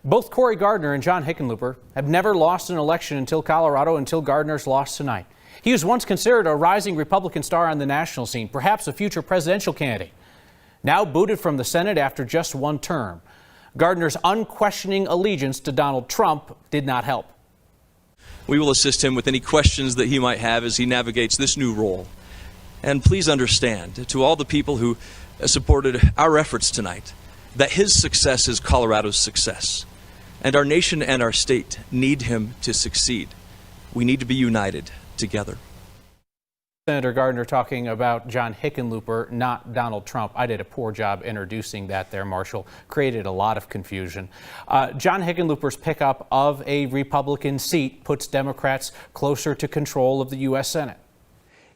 Both Cory Gardner and John Hickenlooper have never lost an election until Gardner's lost tonight. He was once considered a rising Republican star on the national scene, perhaps a future presidential candidate. Now booted from the Senate after just one term. Gardner's unquestioning allegiance to Donald Trump did not help. We will assist him with any questions that he might have as he navigates this new role. And please understand, to all the people who supported our efforts tonight, that his success is Colorado's success. And our nation and our state need him to succeed. We need to be united together. Senator Gardner talking about John Hickenlooper, not Donald Trump. I did a poor job introducing that there, Marshall. Created a lot of confusion. John Hickenlooper's pickup of a Republican seat puts Democrats closer to control of the U.S. Senate.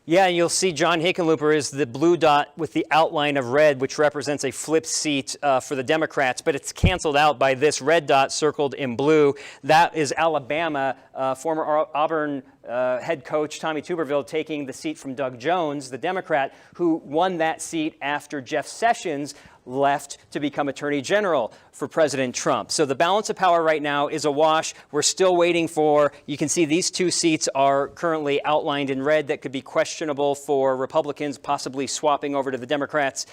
Yeah, and you'll see John Hickenlooper is the blue dot with the outline of red, which represents a flip seat for the Democrats, but it's canceled out by this red dot circled in blue. That is Alabama, former Auburn head coach Tommy Tuberville taking the seat from Doug Jones, the Democrat, who won that seat after Jeff Sessions left to become Attorney General for President Trump. So the balance of power right now is awash. We're still waiting for, you can see these two seats are currently outlined in red that could be questionable for Republicans, possibly swapping over to the Democrats.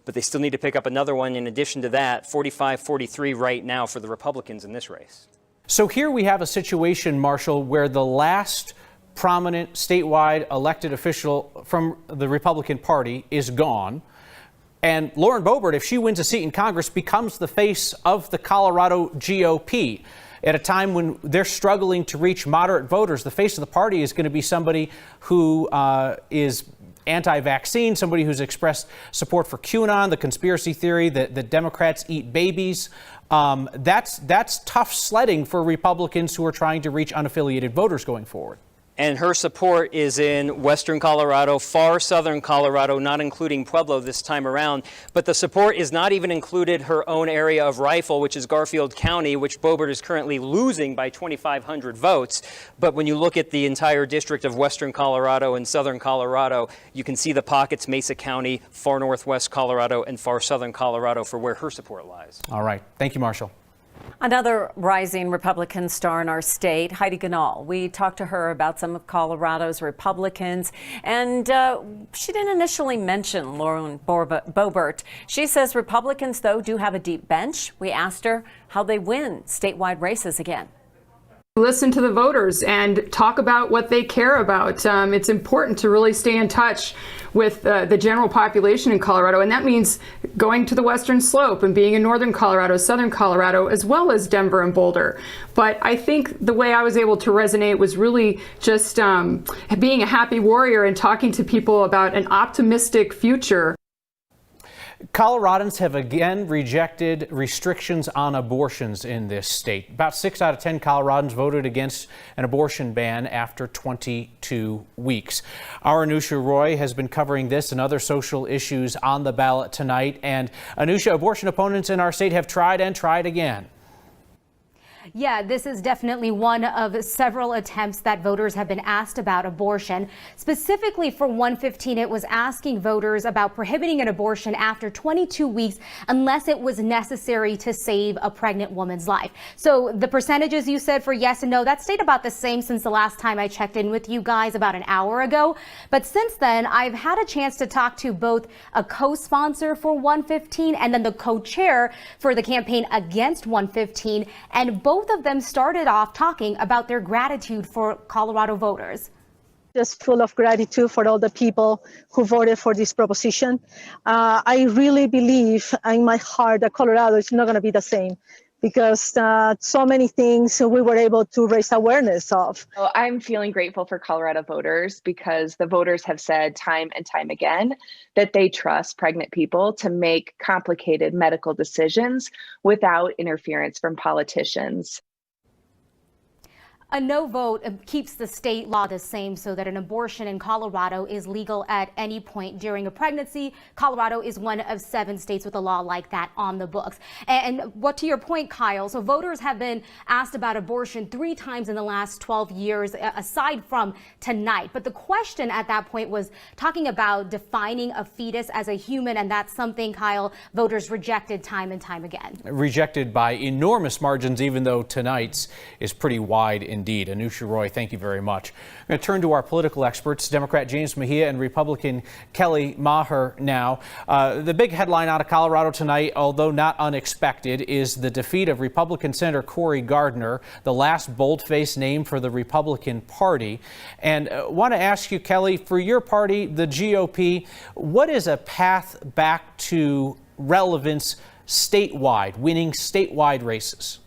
But they still need to pick up another one in addition to that, 45-43 right now for the Republicans in this race. So here we have a situation, Marshall, where the last prominent statewide elected official from the Republican Party is gone. And Lauren Boebert, if she wins a seat in Congress, becomes the face of the Colorado GOP. At a time when they're struggling to reach moderate voters, the face of the party is going to be somebody who is anti-vaccine, somebody who's expressed support for QAnon, the conspiracy theory that Democrats eat babies. That's tough sledding for Republicans who are trying to reach unaffiliated voters going forward. and her support is in western Colorado, far southern Colorado, not including Pueblo this time around. But the support is not even included her own area of Rifle, which is Garfield County, which Boebert is currently losing by 2,500 votes. But when you look at the entire district of western Colorado and southern Colorado, you can see the pockets: Mesa County, far northwest Colorado, and far southern Colorado for where her support lies. All right. Thank you, Marshall. Another rising Republican star in our state, Heidi Ganahl. We talked to her about some of Colorado's Republicans, and she didn't initially mention Lauren Boebert. She says Republicans, though, do have a deep bench. We asked her how they win statewide races again. Listen to the voters and talk about what they care about. It's important to really stay in touch with the general population in Colorado, and that means going to the Western Slope and being in northern Colorado, southern Colorado, as well as Denver and Boulder. But I think the way I was able to resonate was really just being a happy warrior and talking to people about an optimistic future. Coloradans have again rejected restrictions on abortions in this state. About 6 out of 10 Coloradans voted against an abortion ban after 22 weeks. Our Anusha Roy has been covering this and other social issues on the ballot tonight. And Anusha, abortion opponents in our state have tried and tried again. Yeah, this is definitely one of several attempts that voters have been asked about abortion. Specifically for 115, it was asking voters about prohibiting an abortion after 22 weeks unless it was necessary to save a pregnant woman's life. So the percentages you said for yes and no, that stayed about the same since the last time I checked in with you guys about an hour ago. But since then, I've had a chance to talk to both a co-sponsor for 115 and then the co-chair for the campaign against 115, and both of them started off talking about their gratitude for Colorado voters. Just full of gratitude for all the people who voted for this proposition. I really believe in my heart that Colorado is not going to be the same, because so many things we were able to raise awareness of. Well, I'm feeling grateful for Colorado voters because the voters have said time and time again that they trust pregnant people to make complicated medical decisions without interference from politicians. A no vote keeps the state law the same so that an abortion in Colorado is legal at any point during a pregnancy. Colorado is one of 7 states with a law like that on the books. And what to your point, Kyle, so voters have been asked about abortion 3 times in the last 12 years, aside from tonight. But the question at that point was talking about defining a fetus as a human, and that's something, Kyle, voters rejected time and time again. Rejected by enormous margins, even though tonight's is pretty wide indeed. Anusha Roy, thank you very much. I'm going to turn to our political experts, Democrat James Mejia and Republican Kelly Maher now. The big headline out of Colorado tonight, although not unexpected, is the defeat of Republican Senator Cory Gardner, the last bold-faced name for the Republican Party. And want to ask you, Kelly, for your party, the GOP, what is a path back to relevance statewide, winning statewide races?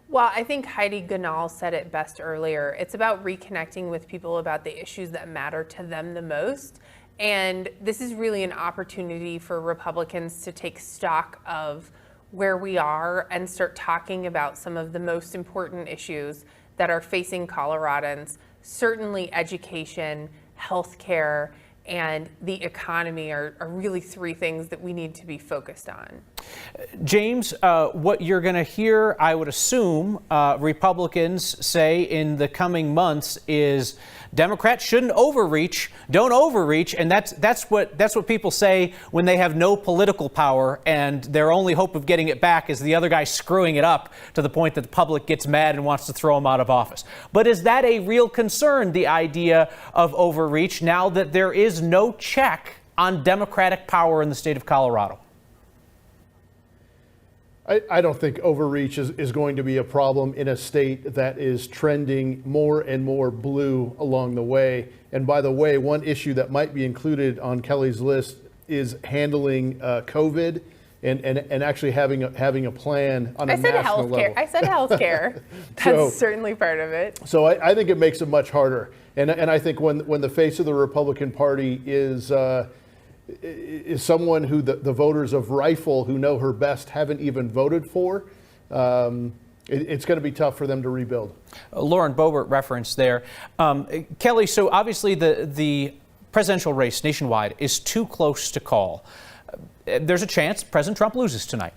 Well, I think Heidi Ganahl said it best earlier. It's about reconnecting with people about the issues that matter to them the most. And this is really an opportunity for Republicans to take stock of where we are and start talking about some of the most important issues that are facing Coloradans. Certainly education, healthcare, and the economy are really 3 things that we need to be focused on. James, what you're going to hear, I would assume, Republicans say in the coming months is Democrats shouldn't overreach, don't overreach, and that's what people say when they have no political power and their only hope of getting it back is the other guy screwing it up to the point that the public gets mad and wants to throw him out of office. But is that a real concern, the idea of overreach, now that there is no check on Democratic power in the state of Colorado? I don't think overreach is going to be a problem in a state that is trending more and more blue along the way. And by the way, one issue that might be included on Kelly's list is handling COVID and actually having a plan on a national level. I said healthcare. That's certainly part of it. So I think it makes it much harder. And I think when the face of the Republican Party is someone who the voters of Rifle, who know her best, haven't even voted for, it's going to be tough for them to rebuild. Lauren Boebert referenced there. Kelly, so obviously the presidential race nationwide is too close to call. There's a chance President Trump loses tonight.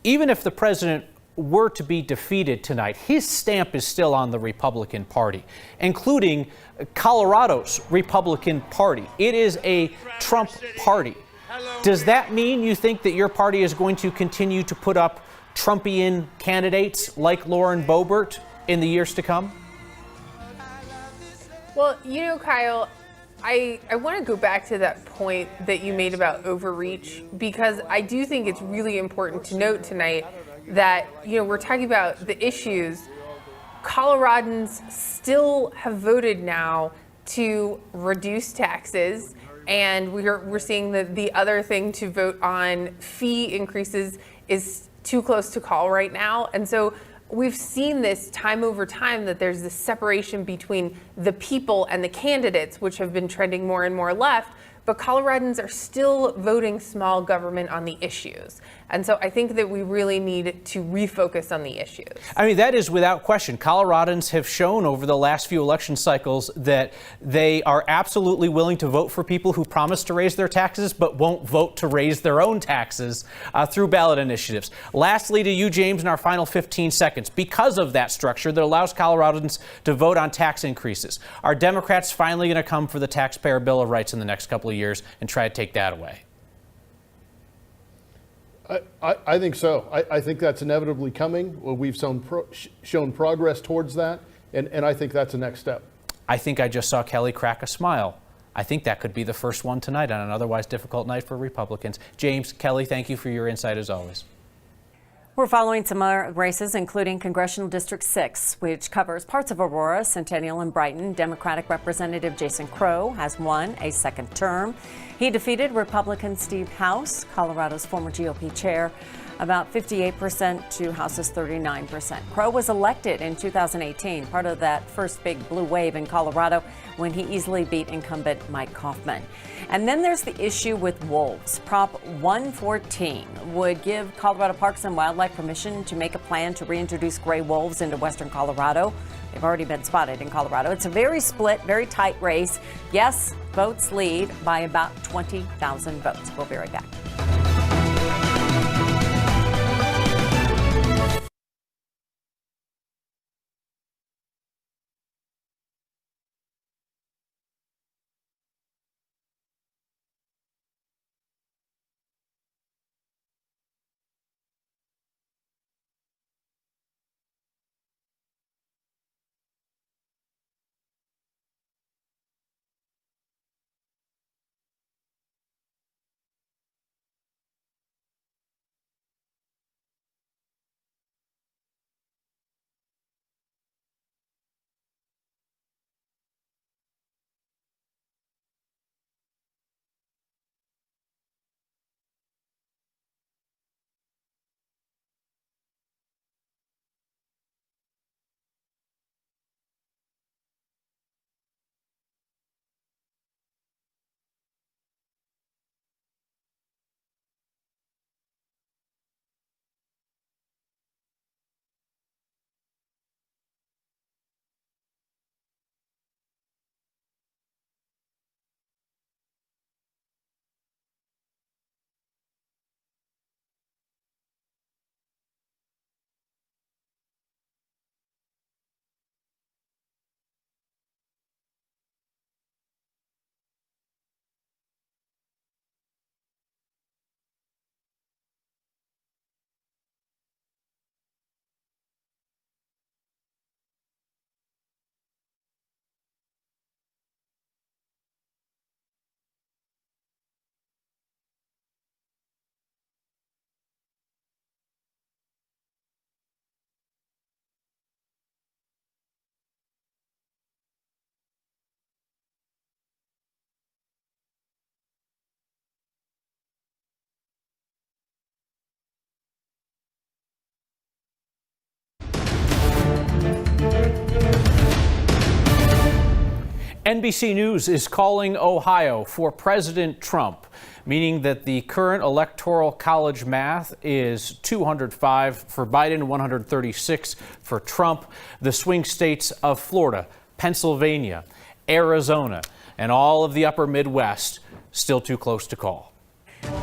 Even if the president were to be defeated tonight, his stamp is still on the Republican Party, including Colorado's Republican Party. It is a Trump party. Does that mean you think that your party is going to continue to put up Trumpian candidates like Lauren Boebert in the years to come? Well, you know, Kyle, I want to go back to that point that you made about overreach, because I do think it's really important to note tonight that, you know, we're talking about the issues. Coloradans still have voted now to reduce taxes, and we're seeing that the other thing to vote on, fee increases, is too close to call right now. And so we've seen this time over time, that there's this separation between the people and the candidates, which have been trending more and more left, but Coloradans are still voting small government on the issues. And so I think that we really need to refocus on the issues. I mean, that is without question. Coloradans have shown over the last few election cycles that they are absolutely willing to vote for people who promise to raise their taxes but won't vote to raise their own taxes through ballot initiatives. Lastly, to you, James, in our final 15 seconds, because of that structure that allows Coloradans to vote on tax increases, are Democrats finally going to come for the Taxpayer Bill of Rights in the next couple of years and try to take that away? I think so. I think that's inevitably coming. Well, we've shown progress towards that, and I think that's the next step. I think I just saw Kelly crack a smile. I think that could be the first one tonight on an otherwise difficult night for Republicans. James, Kelly, thank you for your insight as always. We're following some other races, including Congressional District 6, which covers parts of Aurora, Centennial, and Brighton. Democratic Representative Jason Crow has won a second term. He defeated Republican Steve House, Colorado's former GOP chair, about 58% to House's 39%. Crow was elected in 2018, part of that first big blue wave in Colorado, when he easily beat incumbent Mike Kaufman. And then there's the issue with wolves. Prop 114 would give Colorado Parks and Wildlife permission to make a plan to reintroduce gray wolves into western Colorado. They've already been spotted in Colorado. It's a very split, very tight race. Yes, votes lead by about 20,000 votes. We'll be right back. NBC News is calling Ohio for President Trump, meaning that the current electoral college math is 205 for Biden, 136 for Trump. The swing states of Florida, Pennsylvania, Arizona, and all of the upper Midwest still too close to call.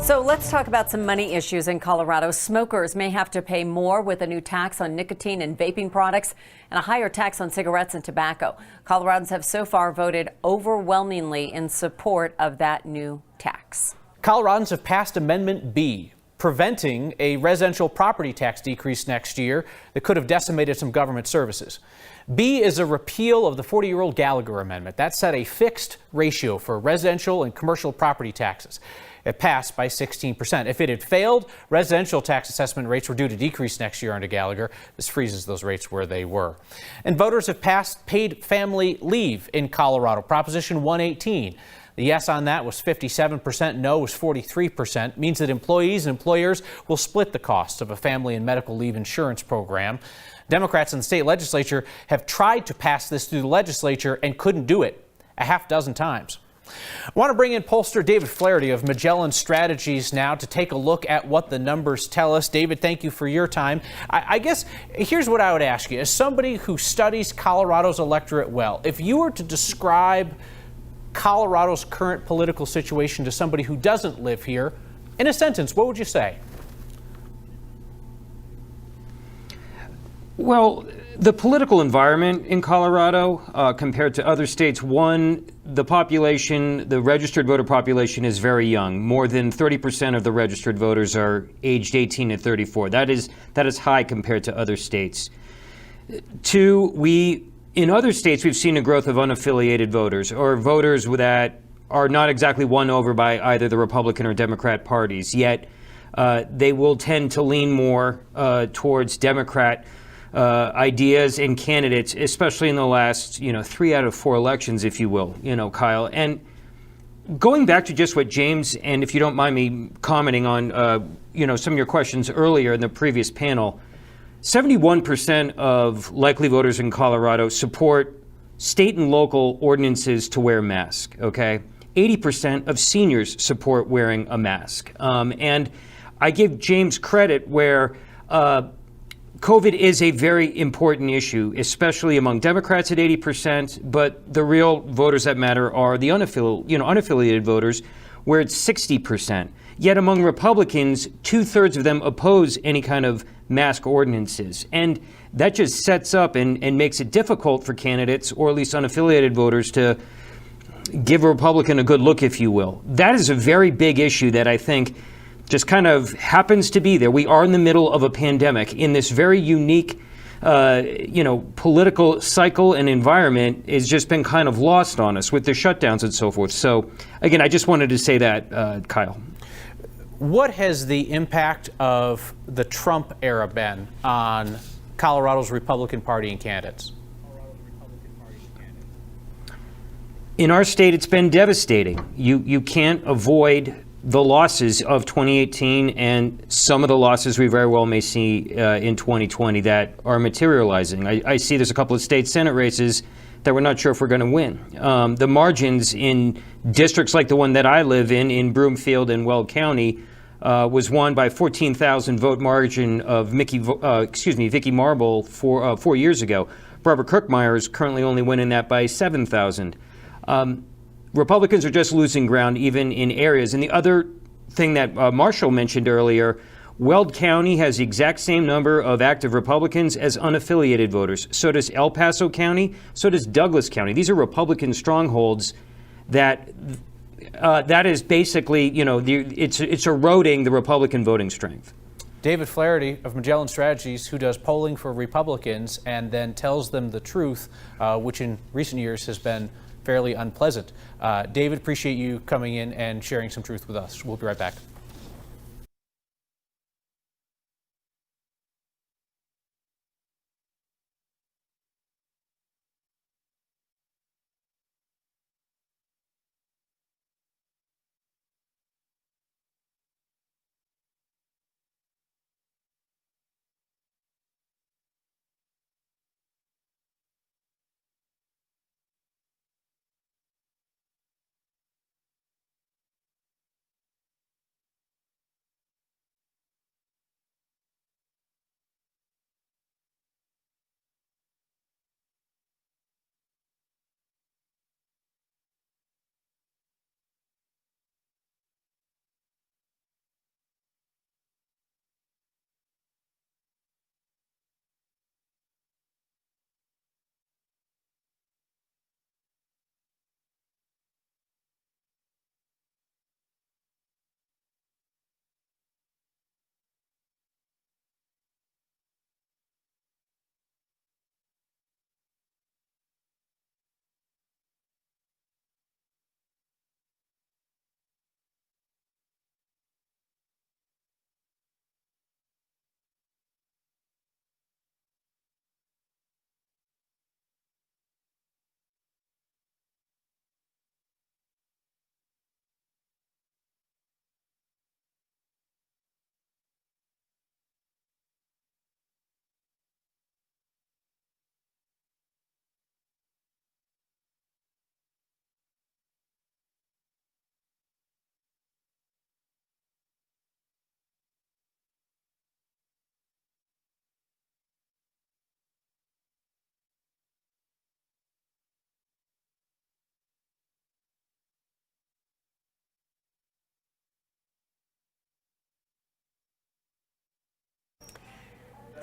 So let's talk about some money issues in Colorado. Smokers may have to pay more with a new tax on nicotine and vaping products and a higher tax on cigarettes and tobacco. Coloradans have so far voted overwhelmingly in support of that new tax. Coloradans have passed Amendment B, preventing a residential property tax decrease next year that could have decimated some government services. B is a repeal of the 40-year-old Gallagher Amendment. That set a fixed ratio for residential and commercial property taxes. It passed by 16%. If it had failed, residential tax assessment rates were due to decrease next year under Gallagher. This freezes those rates where they were. And voters have passed paid family leave in Colorado, Proposition 118. The yes on that was 57%, no was 43%. Means that employees and employers will split the costs of a family and medical leave insurance program. Democrats in the state legislature have tried to pass this through the legislature and couldn't do it a half dozen times. I want to bring in pollster David Flaherty of Magellan Strategies now to take a look at what the numbers tell us. David, thank you for your time. I guess here's what I would ask you. As somebody who studies Colorado's electorate well, if you were to describe Colorado's current political situation to somebody who doesn't live here, in a sentence, what would you say? Well, the political environment in Colorado compared to other states, one, the population, the registered voter population is very young. More than 30% of the registered voters are aged 18 to 34. That is high compared to other states. Two, in other states, we've seen a growth of unaffiliated voters, or voters that are not exactly won over by either the Republican or Democrat parties, yet they will tend to lean more towards Democrat ideas and candidates, especially in the last, 3 out of 4 elections, if you will, Kyle. And going back to just what James, and if you don't mind me commenting on, some of your questions earlier in the previous panel, 71% of likely voters in Colorado support state and local ordinances to wear masks, okay? 80% of seniors support wearing a mask. And I give James credit where COVID is a very important issue, especially among Democrats at 80%, but the real voters that matter are the unaffiliated voters, where it's 60%. Yet among Republicans, 2/3 of them oppose any kind of mask ordinances. And that just sets up and makes it difficult for candidates, or at least unaffiliated voters, to give a Republican a good look, if you will. That is a very big issue that I think just kind of happens to be there. We are in the middle of a pandemic in this very unique, political cycle and environment has just been kind of lost on us with the shutdowns and so forth. So again, I just wanted to say that, Kyle. What has the impact of the Trump era been on Colorado's Republican Party and candidates? In our state, it's been devastating. You can't avoid the losses of 2018 and some of the losses we very well may see in 2020 that are materializing. I see there's a couple of state Senate races that we're not sure if we're going to win. The margins in districts like the one that I live in Broomfield and Weld County, was won by 14,000 vote margin of Vicky Marble 4 years ago. Barbara Kirkmeyer is currently only winning that by 7,000. Republicans are just losing ground even in areas. And the other thing that Marshall mentioned earlier, Weld County has the exact same number of active Republicans as unaffiliated voters. So does El Paso County. So does Douglas County. These are Republican strongholds that is basically, it's eroding the Republican voting strength. David Flaherty of Magellan Strategies, who does polling for Republicans and then tells them the truth, which in recent years has been fairly unpleasant. David, appreciate you coming in and sharing some truth with us. We'll be right back.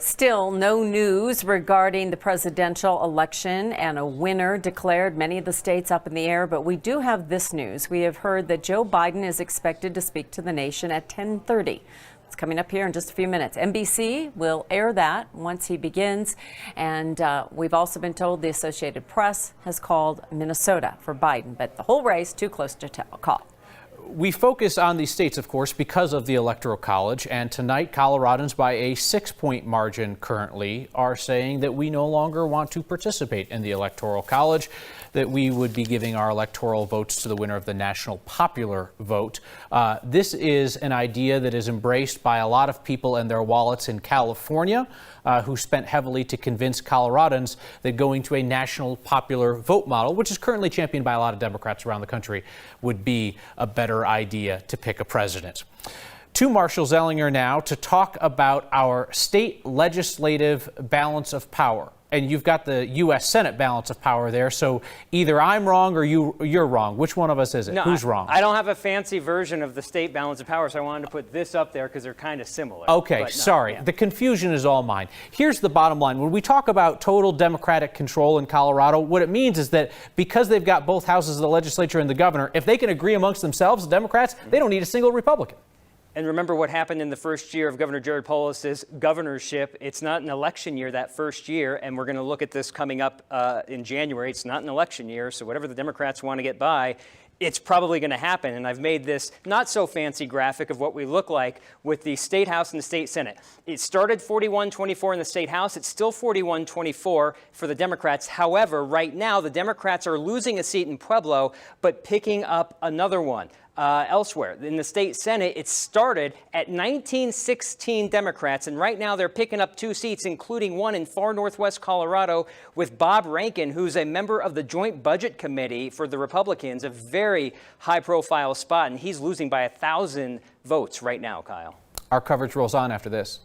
Still no news regarding the presidential election and a winner declared. Many of the states up in the air, but we do have this news. We have heard that Joe Biden is expected to speak to the nation at 10:30. It's coming up here in just a few minutes. NBC will air that once he begins. And we've also been told the Associated Press has called Minnesota for Biden, but the whole race too close to call. We focus on these states, of course, because of the Electoral College, and tonight Coloradans by a 6-point margin currently are saying that we no longer want to participate in the Electoral College, that we would be giving our electoral votes to the winner of the national popular vote. This is an idea that is embraced by a lot of people and their wallets in California, who spent heavily to convince Coloradans that going to a national popular vote model, which is currently championed by a lot of Democrats around the country, would be a better idea to pick a president. To Marshall Zellinger now to talk about our state legislative balance of power. And you've got the U.S. Senate balance of power there, so either I'm wrong or you're wrong. Which one of us is it? No, Who's wrong? I don't have a fancy version of the state balance of power, so I wanted to put this up there because they're kind of similar. Okay, But no, sorry. yeah. The confusion is all mine. Here's the bottom line. When we talk about total Democratic control in Colorado, what it means is that because they've got both houses of the legislature and the governor, if they can agree amongst themselves, the Democrats, they don't need a single Republican. And remember what happened in the first year of Governor Jared Polis's governorship. It's not an election year that first year, and we're going to look at this coming up in January. It's not an election year, so whatever the Democrats want to get by, it's probably going to happen. And I've made this not so fancy graphic of what we look like with the state house and the state senate. It started 41-24 in the state house. It's still 41-24 for the Democrats. However, right now, the Democrats are losing a seat in Pueblo, but picking up another one. Elsewhere. In the state Senate, it started at 1916 Democrats, and right now they're picking up 2 seats, including one in far northwest Colorado with Bob Rankin, who's a member of the Joint Budget Committee for the Republicans, a very high-profile spot, and he's losing by 1,000 votes right now, Kyle. Our coverage rolls on after this.